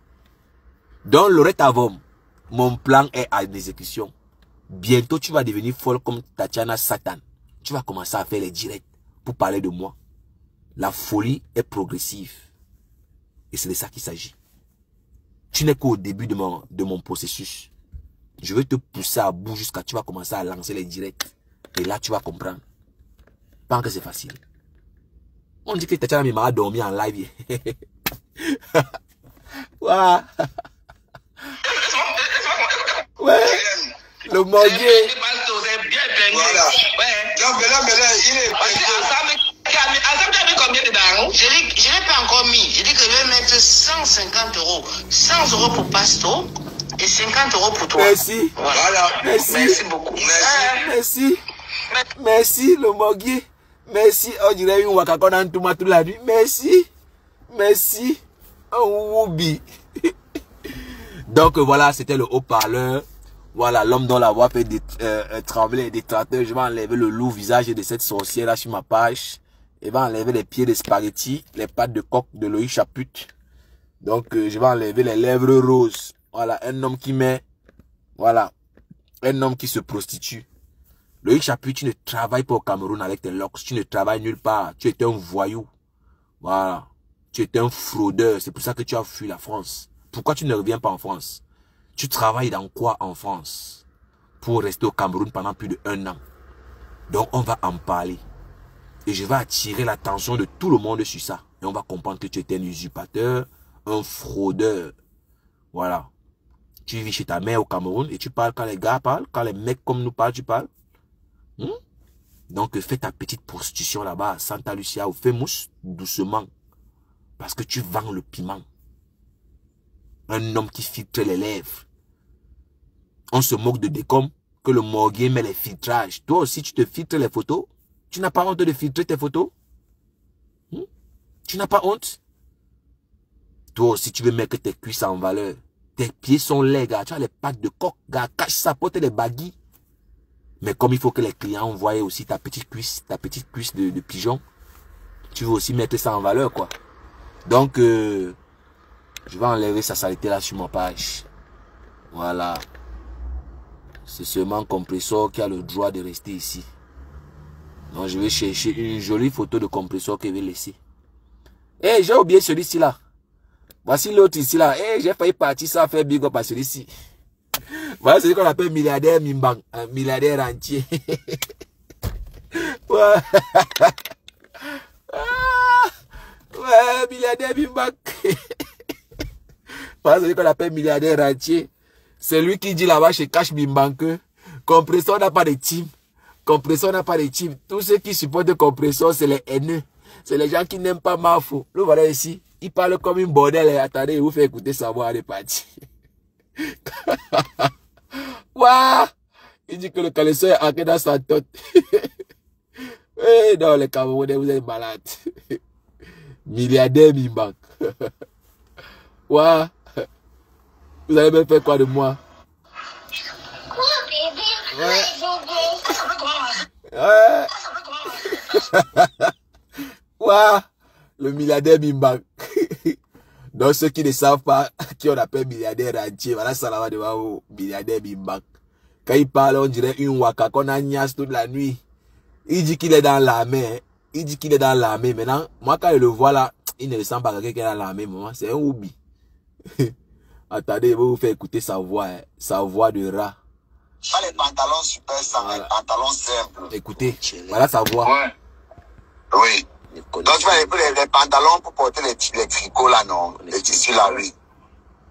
Donc, Lorette Avom, mon plan est à l'exécution. Bientôt, tu vas devenir folle comme Tatiana Satan. Tu vas commencer à faire les directs pour parler de moi. La folie est progressive. Et c'est de ça qu'il s'agit. Tu n'es qu'au début de mon processus. Je vais te pousser à bout jusqu'à ce que tu vas commencer à lancer les directs. Et là, tu vas comprendre. Pas que c'est facile. On dit que Tatiana Mima a dormi en live. Ouais. Ouais. Le morguier. Voilà. Donc là, il est combien dedans? Je n'ai pas encore mis. Je dis que je vais mettre 150 euros. 100 euros pour Pasto et 50 euros pour toi. Merci. Voilà. Merci. Merci beaucoup. Merci. Merci, le morguier. Merci. On dirait une wakakona en tomat toute la nuit. Merci. Merci. Un woubi. Donc voilà, c'était le haut-parleur. Voilà, l'homme dont la voix fait trembler les détracteurs. Je vais enlever le lourd visage de cette sorcière là sur ma page. Je vais enlever les pieds de spaghetti, les pattes de coq de Loïc Chaput. Donc, je vais enlever les lèvres roses. Voilà, un homme qui met... Voilà, un homme qui se prostitue. Loïc Chaput, tu ne travailles pas au Cameroun avec tes locks. Tu ne travailles nulle part. Tu es un voyou. Voilà. Tu es un fraudeur. C'est pour ça que tu as fui la France. Pourquoi tu ne reviens pas en France? Tu travailles dans quoi en France? Pour rester au Cameroun pendant plus d'1 an. Donc, on va en parler. Et je vais attirer l'attention de tout le monde sur ça. Et on va comprendre que tu es un usurpateur, un fraudeur. Voilà. Tu vis chez ta mère au Cameroun et tu parles quand les gars parlent, quand les mecs comme nous parlent, tu parles. Donc, fais ta petite prostitution là-bas à Santa Lucia ou fais mousse doucement. Parce que tu vends le piment. Un homme qui filtre les lèvres. On se moque de décom que le morguier met les filtrages. Toi aussi, tu te filtres les photos. Tu n'as pas honte de filtrer tes photos? Tu n'as pas honte? Toi aussi, tu veux mettre tes cuisses en valeur. Tes pieds sont laids, gars. Tu as les pattes de coq, gars. Cache sa pote et les baguilles. Mais comme il faut que les clients voient aussi ta petite cuisse de pigeon, tu veux aussi mettre ça en valeur, quoi. Donc, je vais enlever sa saleté là sur ma page. Voilà. C'est seulement compresseur qui a le droit de rester ici. Donc je vais chercher une jolie photo de compresseur que je vais laisser. Eh, j'ai oublié celui-ci là. Voici l'autre ici là. Eh, j'ai failli partir sans faire big up à celui-ci. Voilà celui qu'on appelle milliardaire Mimbang. Un milliardaire entier. Ouais. Ouais, milliardaire Mimbang. Voilà celui qu'on appelle milliardaire entier. C'est lui qui dit là-bas chez Cash Mimbang que compresseur n'a pas de team. Compresseur n'a pas de team. Tous ceux qui supportent compresseur, c'est les haineux. C'est les gens qui n'aiment pas Mafo. Le voilà ici. Il parle comme une bordel. Attendez, il vous fait écouter sa voix, elle est partie. Waouh! Il dit que le calesseur est ancré dans sa tête. Eh non, les Camerounais, vous êtes malades. Milliardaire Mimbang. Waouh! Vous allez me faire quoi de moi? Quoi, bébé? Ouais. Ouais. Waouh! Le milliardaire Mimbang. Donc ceux qui ne savent pas qui on appelle milliardaire entier, voilà ça là-bas devant vous, milliardaire Mimbang. Quand il parle, on dirait une waka qu'on a niasse toute la nuit. Il dit qu'il est dans l'armée. Il dit qu'il est dans l'armée. Maintenant, moi quand je le vois là, il ne ressemble pas à quelqu'un qui est dans l'armée. C'est un oubi. Attendez, je vais vous faire écouter sa voix de rat. Pas les pantalons super sans les pantalons simples. Écoutez, voilà sa voix. Ouais. Oui. Donc tu vas les pantalons pour porter les tricots là, non? Les tissus là, oui.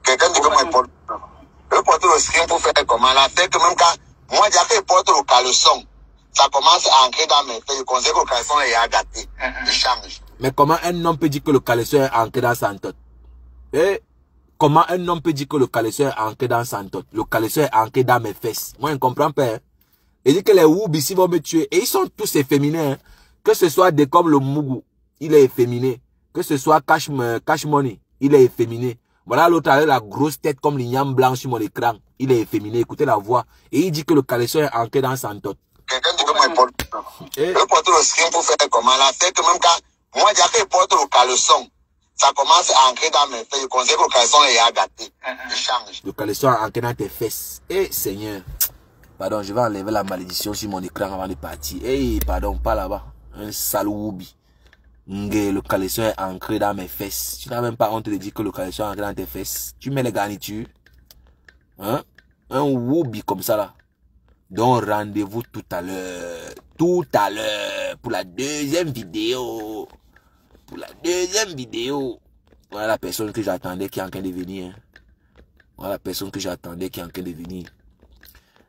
Quelqu'un dit que moi, je porte le string pour faire comment là? Fait que même quand moi, j'ai fait porte le caleçon, ça commence à ancrer dans mes feuilles. Je conseille que le caleçon est à gâter. Il change. Mais comment un homme peut dire que le caleçon est ancré dans sa tête? Eh? Comment un homme peut dire que le caleçon est ancré dans sa tête? Le caleçon est ancré dans mes fesses. Moi, je ne comprends pas. Hein? Il dit que les Woub ici vont me tuer. Et ils sont tous efféminés. Hein? Que ce soit des comme le Mougou, il est efféminé. Que ce soit Cash Money, il est efféminé. Voilà l'autre avec la grosse tête comme l'igname blanc sur mon écran. Il est efféminé. Écoutez la voix. Et il dit que le caleçon est ancré dans sa tête. Quelqu'un dit que moi, je porte le string pour faire comment là? Fait que même quand moi, j'ai fait porte le caleçon, ça commence à ancrer dans mes feuilles. Je conseille que le caleçon est à gâter. Il change. Le caleçon est ancré dans tes fesses. Eh, Seigneur. Pardon, je vais enlever la malédiction sur mon écran avant de partir. Eh, pardon, pas là-bas. Un saloubi. Le caleçon est ancré dans mes fesses. Tu n'as même pas honte de dire que le caleçon est ancré dans tes fesses. Tu mets les garnitures. Hein? Un woubi comme ça là. Donc rendez-vous tout à l'heure. Tout à l'heure. Pour la deuxième vidéo. Pour la deuxième vidéo. Voilà la personne que j'attendais qui est en train de venir. Hein. Voilà la personne que j'attendais qui est en train de venir.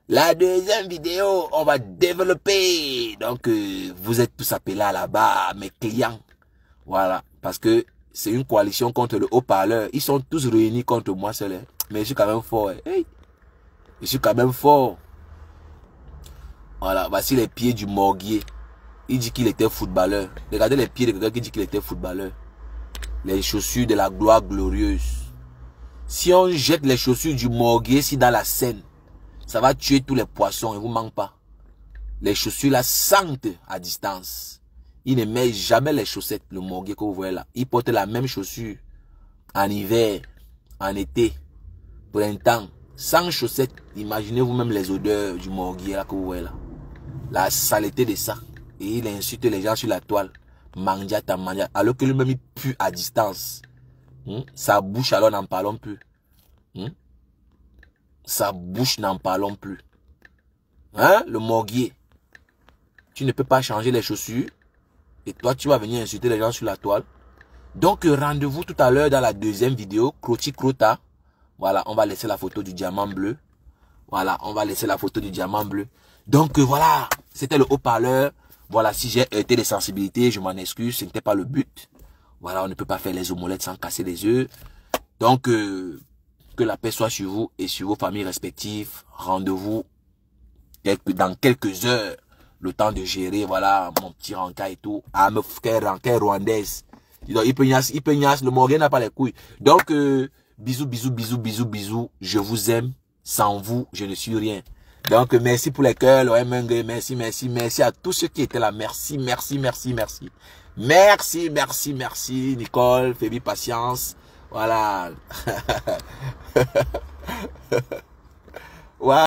La deuxième vidéo, on va développer. Donc, vous êtes tous appelés là-bas, mes clients. Voilà. Parce que c'est une coalition contre le haut-parleur. Ils sont tous réunis contre moi seul. Hein. Mais je suis quand même fort. Hein. Hey. Je suis quand même fort. Voilà. Voici les pieds du Morguier. Il dit qu'il était footballeur. Regardez les pieds de quelqu'un qui dit qu'il était footballeur. Les chaussures de la gloire glorieuse. Si on jette les chaussures du Morguier ici dans la Seine, ça va tuer tous les poissons, il ne vous manque pas. Les chaussures là sentent à distance. Il ne met jamais les chaussettes, le Morguier que vous voyez là. Il porte la même chaussure en hiver, en été, printemps, sans chaussettes. Imaginez vous-même les odeurs du Morguier là que vous voyez là. La saleté de ça. Et il insulte les gens sur la toile. Mandiata, mandiata. Alors que lui-même il pue à distance. Sa bouche alors n'en parlons plus. Sa bouche, n'en parlons plus. Hein, le Morguier. Tu ne peux pas changer les chaussures. Et toi, tu vas venir insulter les gens sur la toile. Donc, rendez-vous tout à l'heure dans la deuxième vidéo. Croti Crota. Voilà, on va laisser la photo du diamant bleu. Voilà, on va laisser la photo du diamant bleu. Donc, voilà. C'était le haut-parleur. Voilà, si j'ai été de sensibilité, je m'en excuse. Ce n'était pas le but. Voilà, on ne peut pas faire les omelettes sans casser les œufs. Donc, que la paix soit sur vous et sur vos familles respectives. Rendez-vous dans quelques heures. Le temps de gérer, voilà, mon petit rencard et tout. Ah, me faire rencard rwandaise. Il peut le Morguier n'a pas les couilles. Donc, bisous, bisous, bisous, bisous, bisous. Je vous aime. Sans vous, je ne suis rien. Donc, merci pour les cœurs. Merci, merci, merci à tous ceux qui étaient là. Merci, merci, merci, merci. Merci, merci, merci. Nicole, Fébi, patience. Voilà. Voilà.